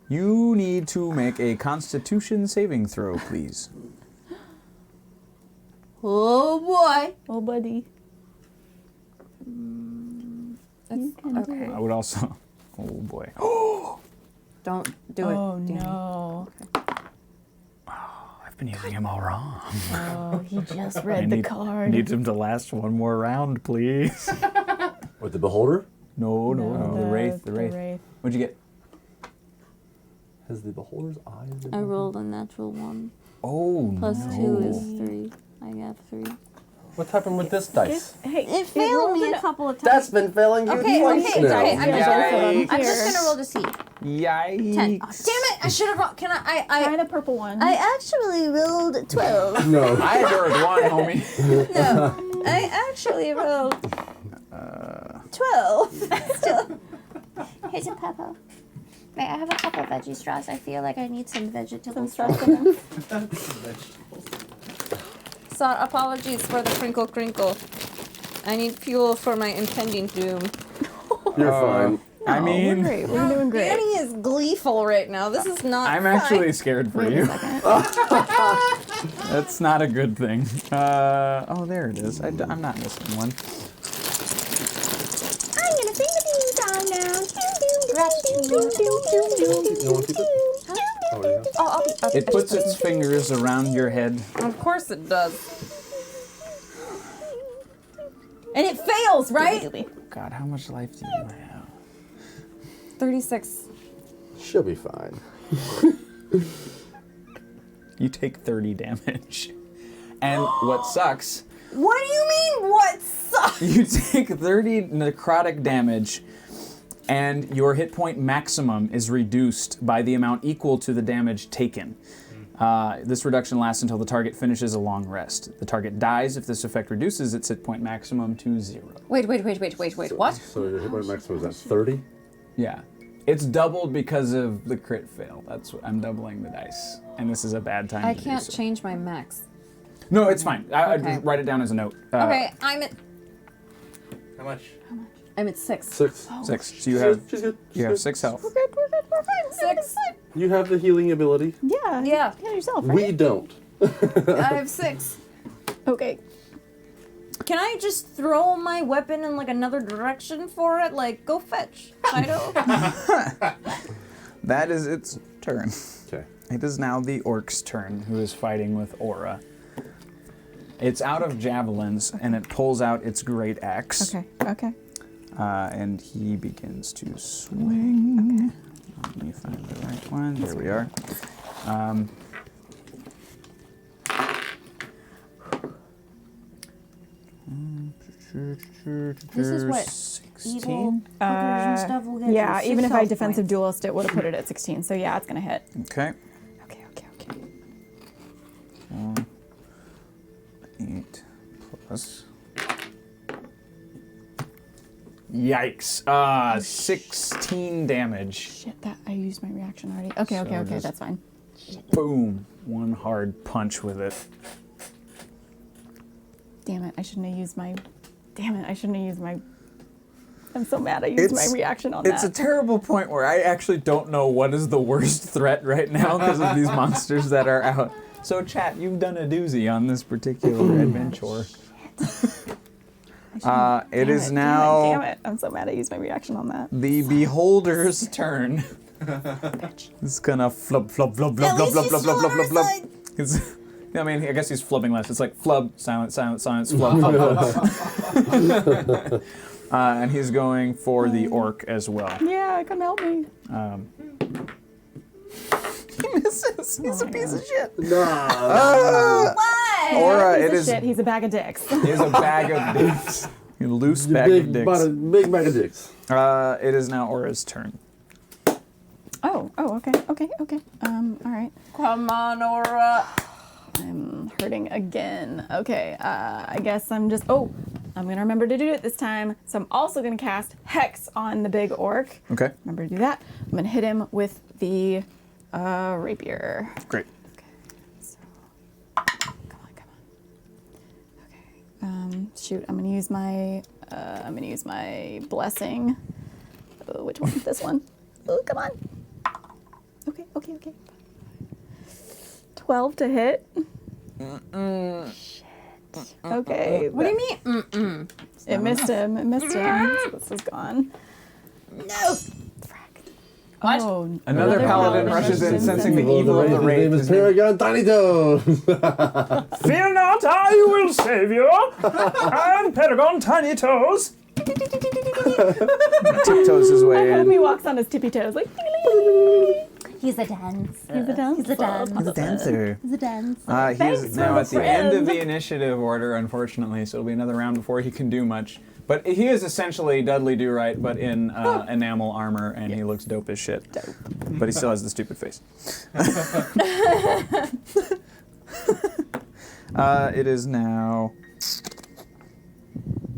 You need to make a Constitution saving throw, please. Oh boy. provides. Oh, buddy. Okay. I would also. Oh boy. Don't do it. Oh Danny. no. I've been using him all wrong. Oh, he just I read the card. need him to last one more round, please. With the beholder? No, the Wraith. The Wraith. What'd you get? Has the beholder's eyes? I rolled a natural 1. Oh, Plus no. 2 is 3. I have 3. What's happened with this dice? Hey, It failed rolled me an- a couple of times. That's been failing you Okay, twice okay, now. okay, Yikes. I'm just gonna roll to see. 10. Yikes. Oh, damn it! I should have rolled. Can Try the purple one. I actually rolled 12. No. I heard one, homie. No, I actually rolled 12. Still. Here's a pepper. Wait, I have a couple veggie straws. I feel like I need some vegetable straws. So apologies for the crinkle crinkle. I need fuel for my impending doom. You're fine. I We're mean, great. We're doing great. Danny is gleeful right now. This is not I'm fun. actually scared for you. That's not a good thing. Oh, there it is. I'm not missing one. I'm gonna sing the ding dong now. You want to keep it? Oh, yeah. Oh, It puts its fingers around your head. Of course it does. And it fails, right? God, how much life do you have? 36. She'll be fine. You take 30 damage. And what sucks, What do you mean, what sucks? you take 30 necrotic damage, and your hit point maximum is reduced by the amount equal to the damage taken. This reduction lasts until the target finishes a long rest. The target dies if this effect reduces its hit point maximum to 0. Wait, what? So your hit point maximum is at 30? Yeah. It's doubled because of the crit fail. That's what I'm doubling the dice. And this is a bad time I to can't do so. change my max. No, it's fine. I'd Okay. write it down as a note. Okay, I'm at How much? 6. 6. 6. So you have She's good. She's you have good. 6 health. 6. You have the healing ability. Yeah. Yeah. Yeah, yourself, right? We don't. I have 6. Okay. Can I just throw my weapon in like another direction for it? Like, go fetch, Fido. That is its turn. Okay. It is now the orc's turn, who is fighting with Aura. It's out of javelins, and it pulls out its great axe. Okay. And he begins to swing. Let me find the right one. There we are. This is what 16? evil hookers and stuff will get. Yeah, you. even if 6 I health defensive points. duelist, it would have put it at 16. So yeah, it's gonna hit. Okay. Okay. 8 plus. Yikes. 16 damage. Shit, that I used my reaction already. Okay, So just- that's fine. Boom. One hard punch with it. Damn it, I shouldn't have used my. I'm so mad I used my reaction on It's that. a terrible point where I actually don't know what is the worst threat right now because of these monsters that are out. So, chat, you've done a doozy on this particular adventure. It is now Damn it. I'm so mad I used my reaction on that. the beholder's turn. It's gonna flub, flub, flub, flub, flub, flub, flub, flub, flub, flub. It's, I mean, I guess he's flubbing less. It's like flub, silent, silent, silence, flub, flub, flub. And he's going for the orc as well. Yeah, come help me. He misses. He's a piece of shit. Why? Aura, He's it a is. shit. He's a bag of dicks. He's a bag of dicks. A loose bag of dicks. Big bag of dicks. It is now Aura's turn. Oh, okay. All right. Come on, Aura. I'm hurting again. Okay, I guess I'm just. Oh, I'm gonna remember to do it this time. So I'm also gonna cast Hex on the big orc. Okay. Remember to do that. I'm gonna hit him with the rapier. Great. So, come on. Okay. Shoot. I'm gonna use my blessing. Oh, which one? This one. Oh, come on. Okay. 12 to hit. Okay. What do you mean? It missed him. So this is gone. No. What? Oh, Another paladin rushes in, sensing the evil of the His raid. name is Paragon Tiny Toes. Fear not, I will save you. I'm Paragon Tiny Toes. Tiptoes his I way hope he in. walks on his tippy toes like. He's a dancer. He's a dancer. He's a dancer. He's a dancer. He's a dancer. He Thanks is for now the at the end of friend. the initiative order, unfortunately, so it'll be another round before he can do much. But he is essentially Dudley Do-Right, but in enamel armor, and he looks dope as shit. Dope. But he still has the stupid face. It is now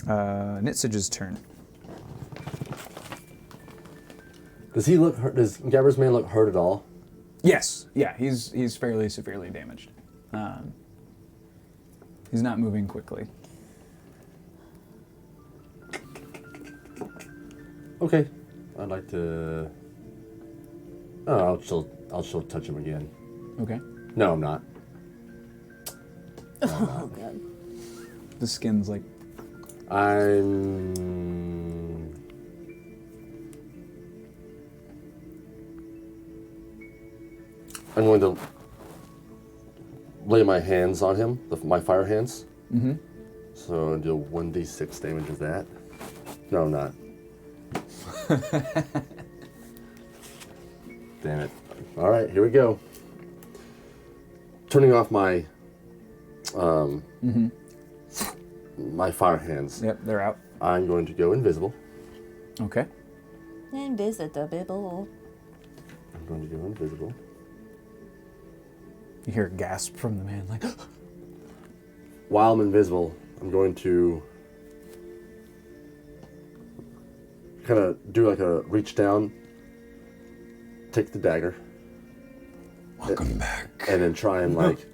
Nitsage's turn. Does he look hurt? Does Gabber's man look hurt at all? Yes, yeah, he's fairly severely damaged. He's not moving quickly. Okay, I'd like to. Oh, I'll still touch him again. Okay. No, I'm not. Oh god. The skin's like. I'm going to lay my hands on him, my fire hands. Mm-hmm. So I'll do 1d6 damage of that. No, I'm not. Damn it. All right, here we go. Turning off my my fire hands. Yep, they're out. I'm going to go invisible. Okay. Invisible. I'm going to go invisible. You hear a gasp from the man, like. While I'm invisible, I'm going to kind of do like a reach down, take the dagger. Welcome back. And then try and like,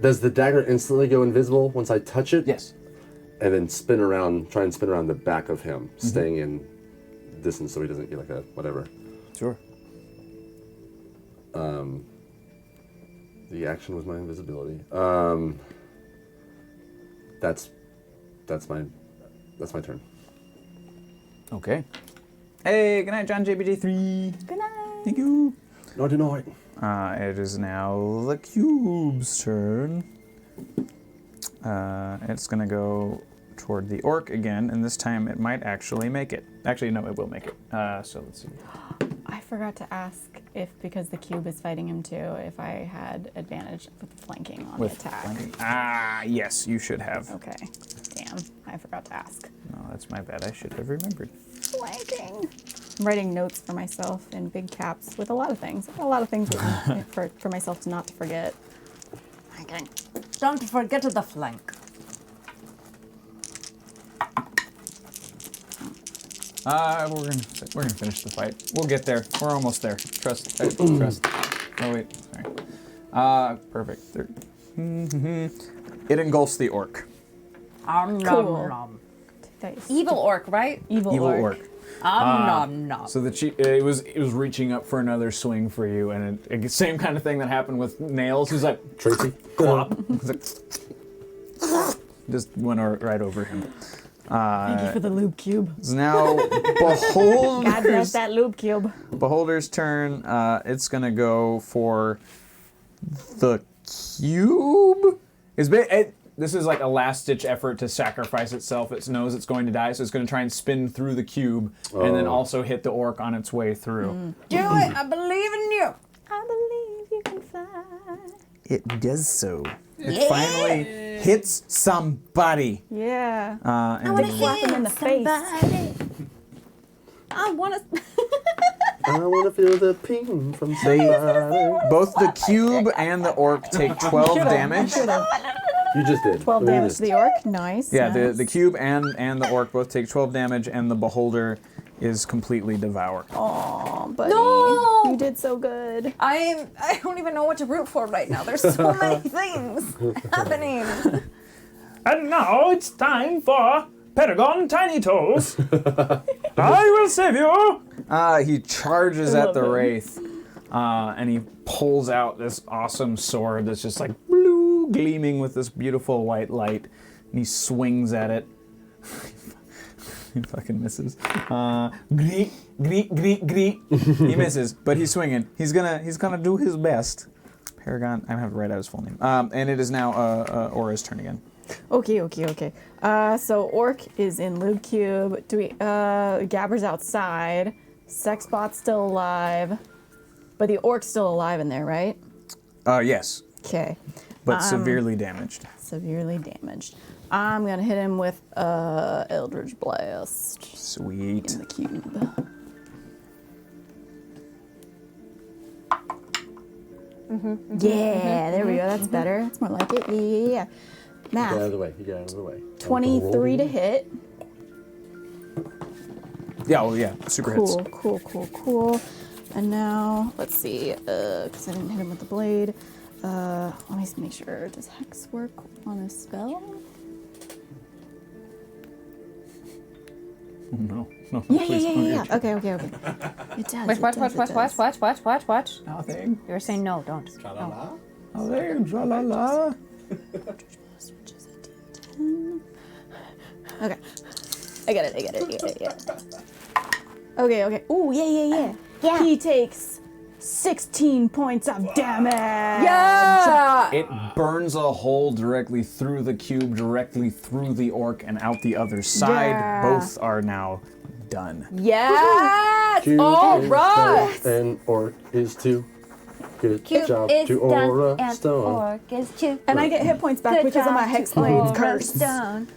does the dagger instantly go invisible once I touch it? Yes. And then try and spin around the back of him, staying in distance so he doesn't get like a whatever. Sure. The The action was my invisibility. That's my turn. Okay. Hey, good night, John JBJ3. Good night. Thank you. No, do not. It is now the cube's turn. It's gonna go toward the orc again, and this time it might actually make it. Actually, no, it will make it. So let's see. I forgot to ask if, because the cube is fighting him too, if I had advantage with flanking on the attack. Flanking. Yes, you should have. Okay. Damn, I forgot to ask. No, that's my bad. I should have remembered. Flanking. I'm writing notes for myself in big caps with a lot of things. A lot of things for myself to not to forget. Okay. Don't forget the flank. We're gonna finish the fight. We'll get there. We're almost there. Trust. Trust. Oh wait, sorry. Perfect. It engulfs the orc. Cool. Evil orc, right? Evil orc. Nom nom. So it was reaching up for another swing for you, and same kind of thing that happened with Nails. He's like Tracy. Clop. Just went right over him. Thank you for the lube cube. It's now Beholder's. God bless that lube cube. Beholder's turn. It's gonna go for the cube. This is like a last-ditch effort to sacrifice itself. It knows it's going to die, so it's going to try and spin through the cube, and then also hit the orc on its way through. Do it! I believe in you. I believe you can fly. It does so. It finally hits somebody. Yeah. And I want to slap him in the face. I want to. I want to feel the ping from somebody. Both the cube and the orc take 12 damage. You just did. 12 damage to the orc. Nice. Yeah, nice. the cube and the orc both take 12 damage, and the beholder is completely devoured. Aw, buddy. No! You did so good. I don't even know what to root for right now. There's so many things happening. And now it's time for Paragon Tiny Toes. I will save you. He charges at the wraith, and he pulls out this awesome sword that's just like blue, gleaming with this beautiful white light, and he swings at it. He fucking misses. Greet. He misses, but he's swinging. He's gonna do his best. Paragon. I have to write out his full name. And it is now Aura's turn again. Okay. So orc is in lube cube. Gabber's outside. Sexbot's still alive, but the orc's still alive in there, right? Yes, Okay. but severely damaged. Severely damaged. I'm gonna hit him with Eldritch Blast Sweet. in the cube. Yeah, there we go. That's better. That's more like it. Yeah. Get out of Math. the way. You get out of the way. 23 to hit. Yeah, well, yeah, super hits. Cool. And now, let's see, because I didn't hit him with the blade. Let me make sure, does Hex work on a spell? No, Yeah. Okay. It does. Wait, watch. Nothing. You were saying no, don't. Tra-la-la. Nothing. Tra-la-la. Okay. I got it. Yeah. Okay. Ooh, yeah. He takes 16 points of damage. Yeah! It burns a hole directly through the cube, directly through the orc, and out the other side. Yeah. Both are now done. Yes! Cube All is right! done, and orc is too. Good Cube job is to done Aura and Stone. orc is too. And I get hit points back Good because of my job Hex to Blade's Aura curse. Stone.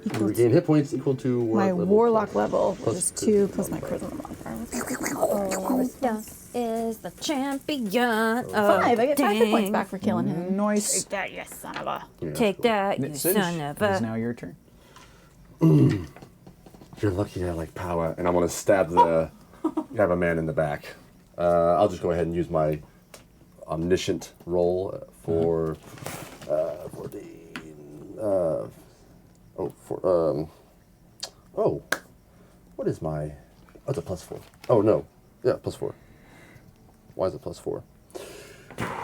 You regain hit points equal to My level. Warlock level Plus is two 2 plus my charisma modifier. Aura Stone is the Champion. 5. I get 5 hit points back for killing him. Nice. Take that, you son of a. Yeah, Take that, you Nitsage, son of it is a. now your turn. You're lucky I like power, and I'm gonna stab the. You have a man in the back. I'll just go ahead and use my omniscient roll for what is my? Oh, it's a +4. Oh no, yeah, +4. Why is it +4?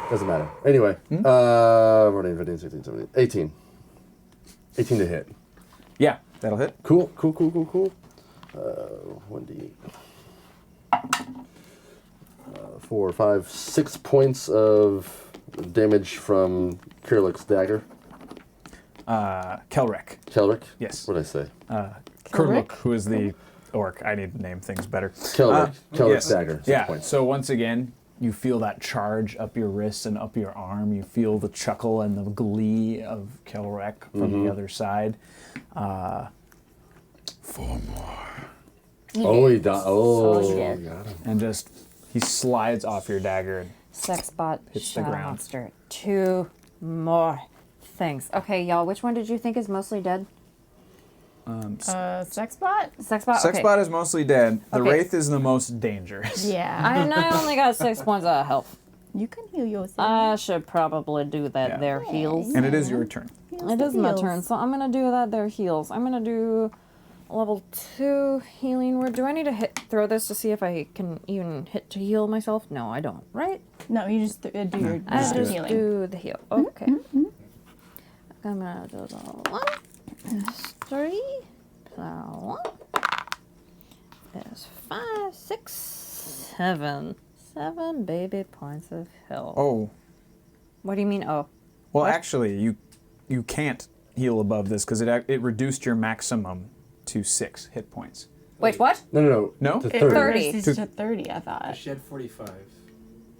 Doesn't matter. Anyway, 14, 15, 16, 17, 18. 18 to hit. Yeah, that'll hit. Cool. 1d8. 4, 5, 6 points of damage from Kirlik's dagger. Kelrick. Kelrick? Yes. What did I say? Kurluk, who is the orc. I need to name things better. Kelrick. Kelrick's yes. dagger. 6 Yeah. points. So once again, you feel that charge up your wrist and up your arm. You feel the chuckle and the glee of Kelrick from the other side. 4 more. Oh, he died. Oh, So he did. got him. And just, he slides off your dagger. And Sexbot, Hits the Shadow ground. Monster. 2 more things. Okay, y'all, which one did you think is mostly dead? Sexbot? Sexbot? Okay. Sexbot is mostly dead. The Okay. Wraith is the most dangerous. Yeah. And I only got 6 points of health. You can heal yourself. I should probably do that Yeah. there heals. And it is your turn. It is my turn, so I'm gonna do that there heals. I'm gonna do level 2 healing word. Do I need to throw this to see if I can even hit to heal myself? No, I don't, right? No, you just do your I just healing. do the heal. Okay. I'm gonna do the 1, 3, so 1 is 5, 6, 7. 7 baby points of health. Oh. What do you mean, oh? Well, What? actually, you can't heal above this because it reduced your maximum to 6 hit points. Wait, what? No. No? To It 30. 30. reduces to 30, I thought. She had 45.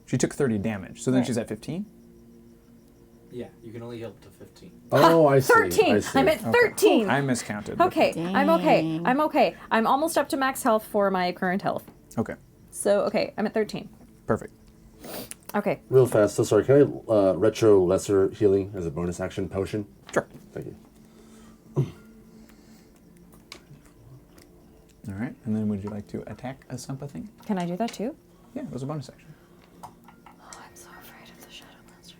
She took 30 damage, so then Right. she's at 15? Yeah, you can only heal up to 15. Oh, I see. 13! I see. I'm at 13! I miscounted. Okay, I'm okay. Dang. I'm okay. I'm almost up to max health for my current health. Okay, So, okay, I'm at 13. perfect. Okay. Real fast. So sorry. Can I retro lesser healing as a bonus action potion? Sure. Thank you. All right, and then would you like to attack a something? Can I do that too? Yeah, it was a bonus action. Oh, I'm so afraid of the Shadow Monster.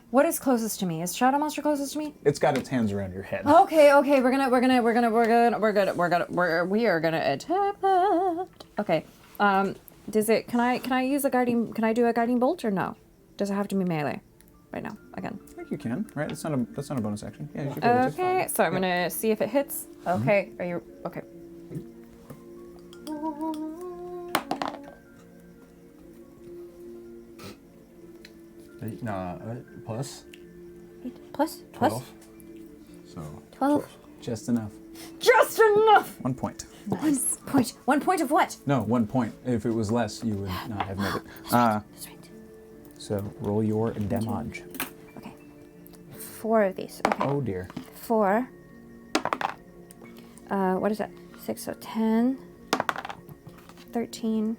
What is closest to me? Is Shadow Monster closest to me? It's got its hands around your head. Okay, we are gonna attack that. Okay. Does it? Can I use a guiding? Can I do a guiding bolt or no? Does it have to be melee? Right now, again. I think you can, right? That's not a bonus action. Yeah, you should be able to. Okay, so I'm gonna see if it hits. Okay, are you okay? Plus Plus 12. So 12. just enough. Just enough. 1 point. 1 point. 1 point of what? No, 1 point. If it was less, you would not have made it. That's right. So roll your damage. Okay. 4 of these. Okay. Oh dear. 4. What is that? 6, so 10, 13,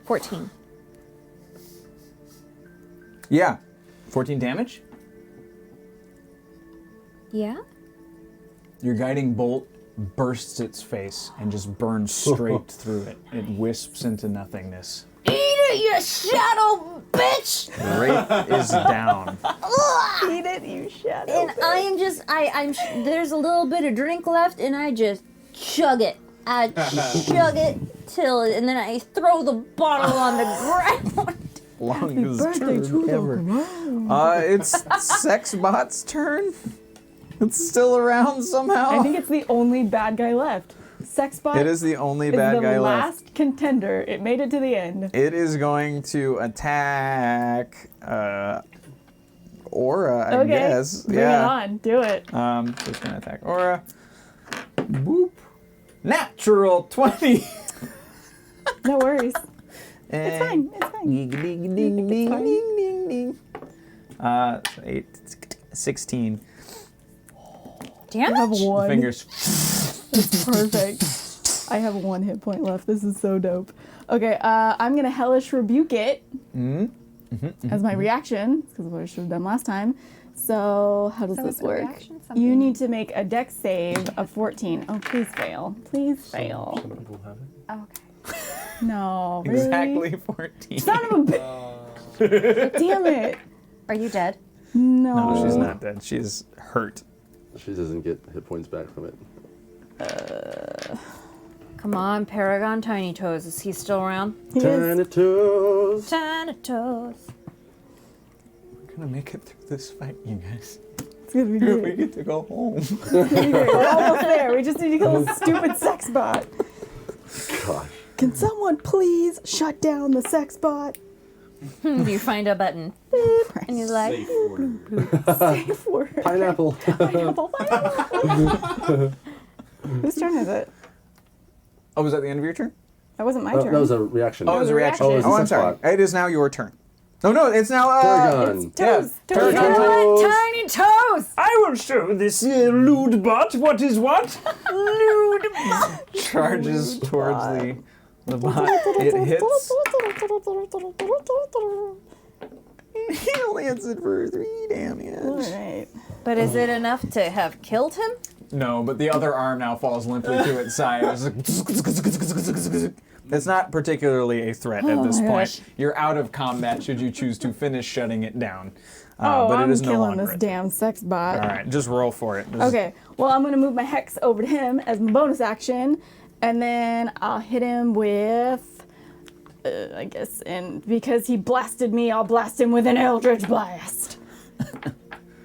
14. Yeah. 14 damage? Yeah? Your guiding bolt bursts its face and just burns straight through it. It wisps into nothingness. Eat it, you shadow bitch! Wraith is down. Eat it, you shadow. And I am just, there's a little bit of drink left, and I just chug it. I chug it till, and then I throw the bottle on the ground. Longest turn ever. It's Sexbot's turn. It's still around somehow. I think it's the only bad guy left. Sexbot It is the only is bad the guy last left. contender. It made it to the end. It is going to attack Aura, I Okay, guess. bring it on. Do it. So it's going to attack Aura. Boop. Natural 20. No worries. It's fine. It's fine. Ding, ding, ding, ding, fine. ding, ding, ding. So 8, 16. Damn I have it! one. Fingers. That's perfect. I have 1 hit point left. This is so dope. Okay, I'm gonna hellish rebuke it as my reaction, because of what I should have done last time. So how does So this it's a work? reaction, You something- need to make a dex save of 14. Oh, please fail. Please fail. Some people have it. Okay. No, really? Exactly 14. Son of a bitch! Damn it! Are you dead? No. No, she's not dead. She's hurt. She doesn't get hit points back from it. Come on, Paragon Tiny Toes. Is he still around? Tiny toes. Tiny Toes. We're gonna make it through this fight, you guys. It's gonna be We great. get to go home. We're almost there. We just need to kill this stupid sex bot. Gosh. Can someone please shut down the sex bot? You find a button. And he's like, Safe word. Safe word. Pineapple. Pineapple. Whose turn is it? Oh, was that the end of your turn? That wasn't my Oh, turn. that was a reaction. Oh, it was a reaction. Oh, it was a I'm sex sorry. bot. It is now your turn. No, it's now Paragon. Toes. Yeah, Toes. Toes. Tiny Toes! I will show this lewd bot what is what. Lewd bot. charges towards the bot. It hits. He only hits it for 3 damage. Alright. But is it enough to have killed him? No, but the other arm now falls limply to its side. It's not particularly a threat at this my point. gosh. You're out of combat should you choose to finish shutting it down. Oh, but it I'm is no killing longer this a damn sex bot. All right, just roll for it. Okay, well, I'm going to move my Hex over to him as my bonus action, and then I'll hit him with, I guess, and because he blasted me, I'll blast him with an Eldritch Blast.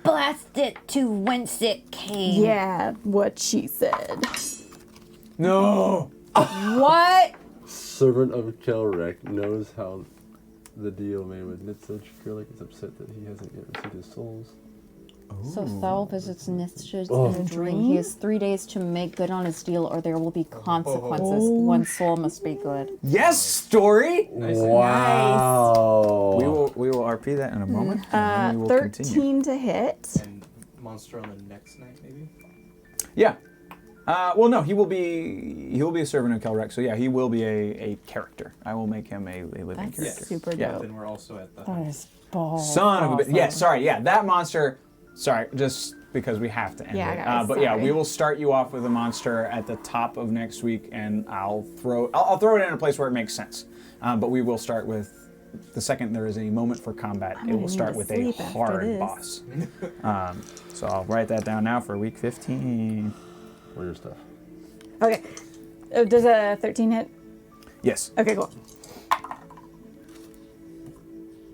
Blast it to whence it came. Yeah, what she said. No. What? Servant of Kelrek knows how the deal made with Nitsuch. Kelrek is upset that he hasn't yet received his souls. So Thal visits Nithshus Oh. in a dream. He has 3 days to make good on his deal, or there will be consequences. One's soul must be good. Yes, story. Wow. We will RP that in a moment. and then we will 13 continue. to hit. And monster on the next night, maybe? Yeah. Well, no, he will be a servant of Kelrek, so yeah, he will be a character. I will make him a living That's character. super Yeah. dope. Then we're also at the That is balls. Son of a bitch. awesome. Yeah, sorry. Yeah, that monster. Sorry, just because we have to end Yeah, it. guys, but yeah, sorry. we will start you off with a monster at the top of next week, and I'll throw it in a place where it makes sense. But we will start with the second there is a moment for combat. It gonna will need start to with a sleep after hard this. boss. So I'll write that down now for week 15. Where's your stuff? Okay. Does a 13 hit? Yes. Okay, cool.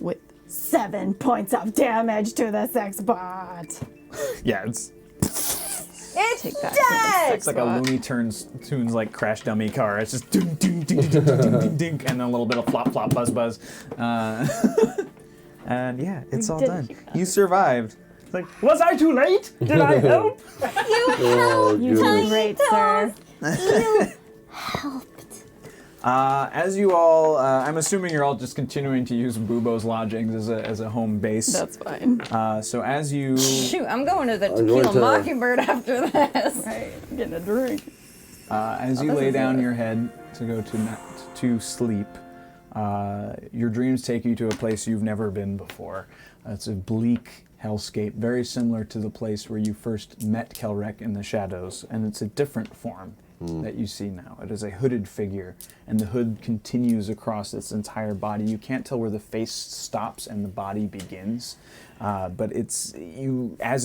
With 7 points of damage to the sex bot. Yeah, it's Take that. It's like a Looney Tunes like crash dummy car. It's just ding ding ding ding ding ding ding ding, and then a little bit of flop flop buzz buzz, and yeah, it's all did done. it. You survived. It's like, was I too late? Did I help? Oh, You goodness. did great, sir. As you all, I'm assuming you're all just continuing to use Bubo's lodgings as a home base. That's fine. So as you, Shoot, I'm going to the I'm going Tequila to- Mockingbird after this. Right, getting a drink. as you this lay is down a- your head to go to sleep, your dreams take you to a place you've never been before. It's a bleak hellscape, very similar to the place where you first met Kelrek in the shadows, and it's a different form that you see now. It is a hooded figure, and the hood continues across its entire body. You can't tell where the face stops and the body begins, but as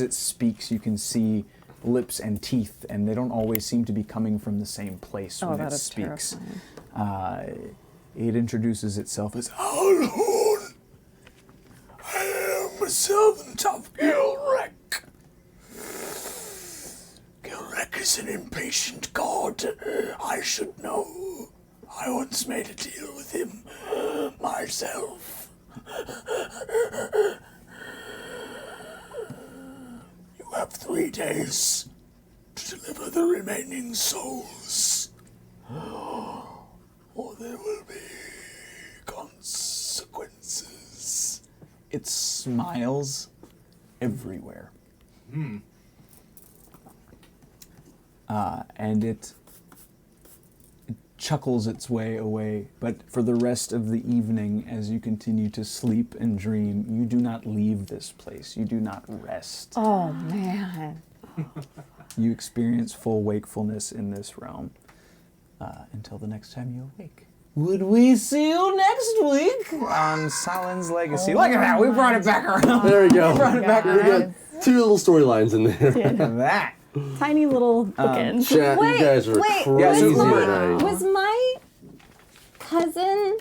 it speaks, you can see lips and teeth, and they don't always seem to be coming from the same place when that it is speaks. terrifying. It introduces itself as Alhorn, I am a servant of Gilrek. Gilrek is an impatient god. I should know. I once made a deal with him myself. You have 3 days to deliver the remaining souls, or there will be consequences. it smiles everywhere. And it chuckles its way away, but for the rest of the evening, as you continue to sleep and dream, you do not leave this place. You do not rest. Oh, man. You experience full wakefulness in this realm until the next time you awake. Would we see you next week on Sahlen's Legacy? Look at that, we brought it back around. There we go. Brought it back We around. got 2 little storylines in there. Look at that. tiny little bookends. Chat, you guys are wait, crazy Yeah, it's easy tonight. Was my cousin?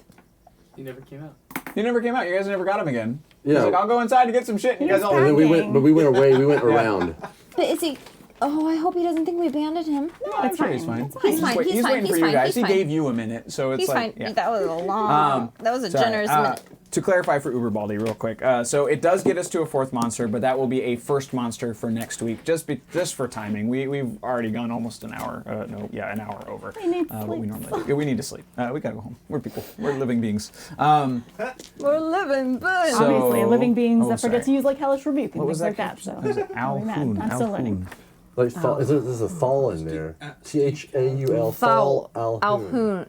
He never came out. He never came out. You guys never got him again. Yeah. He's like, I'll go inside to get some shit. And you guys all. And then we went, but we went away. We went around. But is he? Oh, I hope he doesn't think we abandoned him. No, I'm sure he's fine. He's fine. He's waiting for you fine, guys. He he's fine. gave you a minute, so it's He's like. fine. Yeah. That was a long. that was a Sorry. generous minute. To clarify for Uber Baldy real quick, so it does get us to a fourth monster, but that will be a first monster for next week, just for timing. We've already gone almost an hour. An hour over. We need what we sleep. normally do. Yeah, we need to sleep. We gotta go home. We're people. We're living beings. We're living good. So- Obviously, living beings Oh, that forget to sorry. use like hellish rebuke and What was things that? like that. So Was it don't be mad. Alhoon? I'm still learning. Like, there's a fall in there. Chaul. Fall. Alhoon.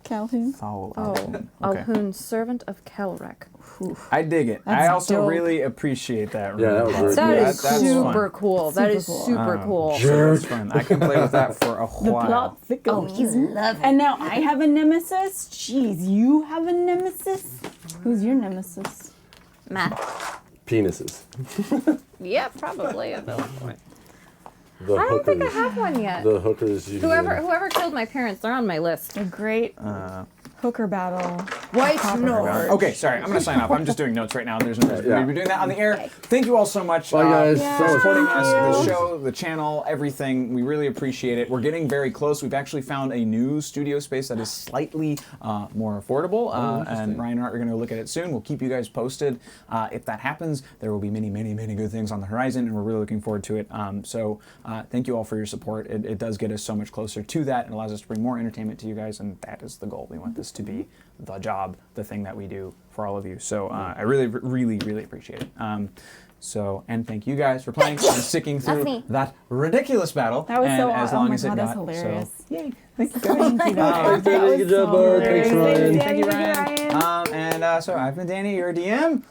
Calhoun. Foul. Oh, Okay. Alhoon, servant of Kelrek. I dig it. I That's also dope. really appreciate that. Yeah, that was really That cool. is That's super fun. cool. That is Super cool. super cool. So that's fun. I can play with that for a The while. plot thickens. Oh, he's loving. And now I have a nemesis. Jeez, you have a nemesis. Who's your nemesis? Matt. Penises. Yeah, probably at this point. The I don't think I hookers. have one yet. The hookers. You Whoever killed my parents, they're on my list. A great hooker battle. White Copper. Okay, sorry. I'm going to sign off. I'm just doing notes right now. There's no reason Yeah. to be doing that on the air. Thank you all so much Bye, guys. for supporting Thank us, the you. show, the channel, everything. We really appreciate it. We're getting very close. We've actually found a new studio space that is slightly more affordable. And Ryan and Art are going to look at it soon. We'll keep you guys posted. If that happens, there will be many, many, many good things on the horizon, and we're really looking forward to it. So thank you all for your support. It does get us so much closer to that and allows us to bring more entertainment to you guys, and that is the goal. We want this to be the job, the thing that we do for all of you. So I really, really, really appreciate it. And thank you guys for playing and sticking through me. that ridiculous battle. That was and so as oh long my as God, it that's got. hilarious. So, yay. Thank you Thank you, guys. Good That was job, so bud. Thanks, hilarious. Ryan. Thank you, Ryan. Ryan. So I've been Danny, your DM.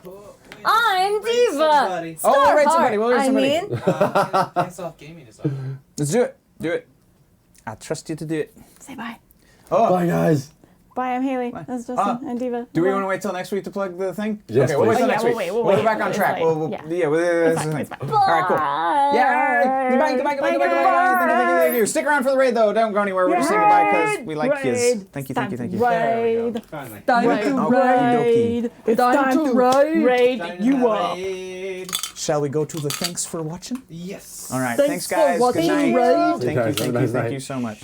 I'm Diva. Somebody. Oh, we'll rate Heart, somebody. We'll rate I somebody. mean, Hands off gaming is on. Let's do it. Do it. I trust you to do it. Say bye. Oh, Bye, guys. Bye, I'm Haley. That's Justin and Diva. do we Bye. want to wait till next week to plug the thing? Yes, okay, we'll wait please. till Oh, next yeah, week. we'll wait, we'll We're wait. back on It's track. fine. We'll, Yeah. yeah, It's fine, it's fine. All right, cool. Yeah, goodbye, goodbye, goodbye, goodbye, goodbye. Thank you. Stick around for the raid, though. Don't go anywhere. We're just saying goodbye because we like kids. Thank you, thank you, thank you. Raid. Finally. Time to raid. It's time to raid. You up. Shall we go to the thanks for watching? Yes. All right, Thanks thanks for guys. Good watching night. Raid. Thank you, Guys, have a thank you, nice thank night. you so much.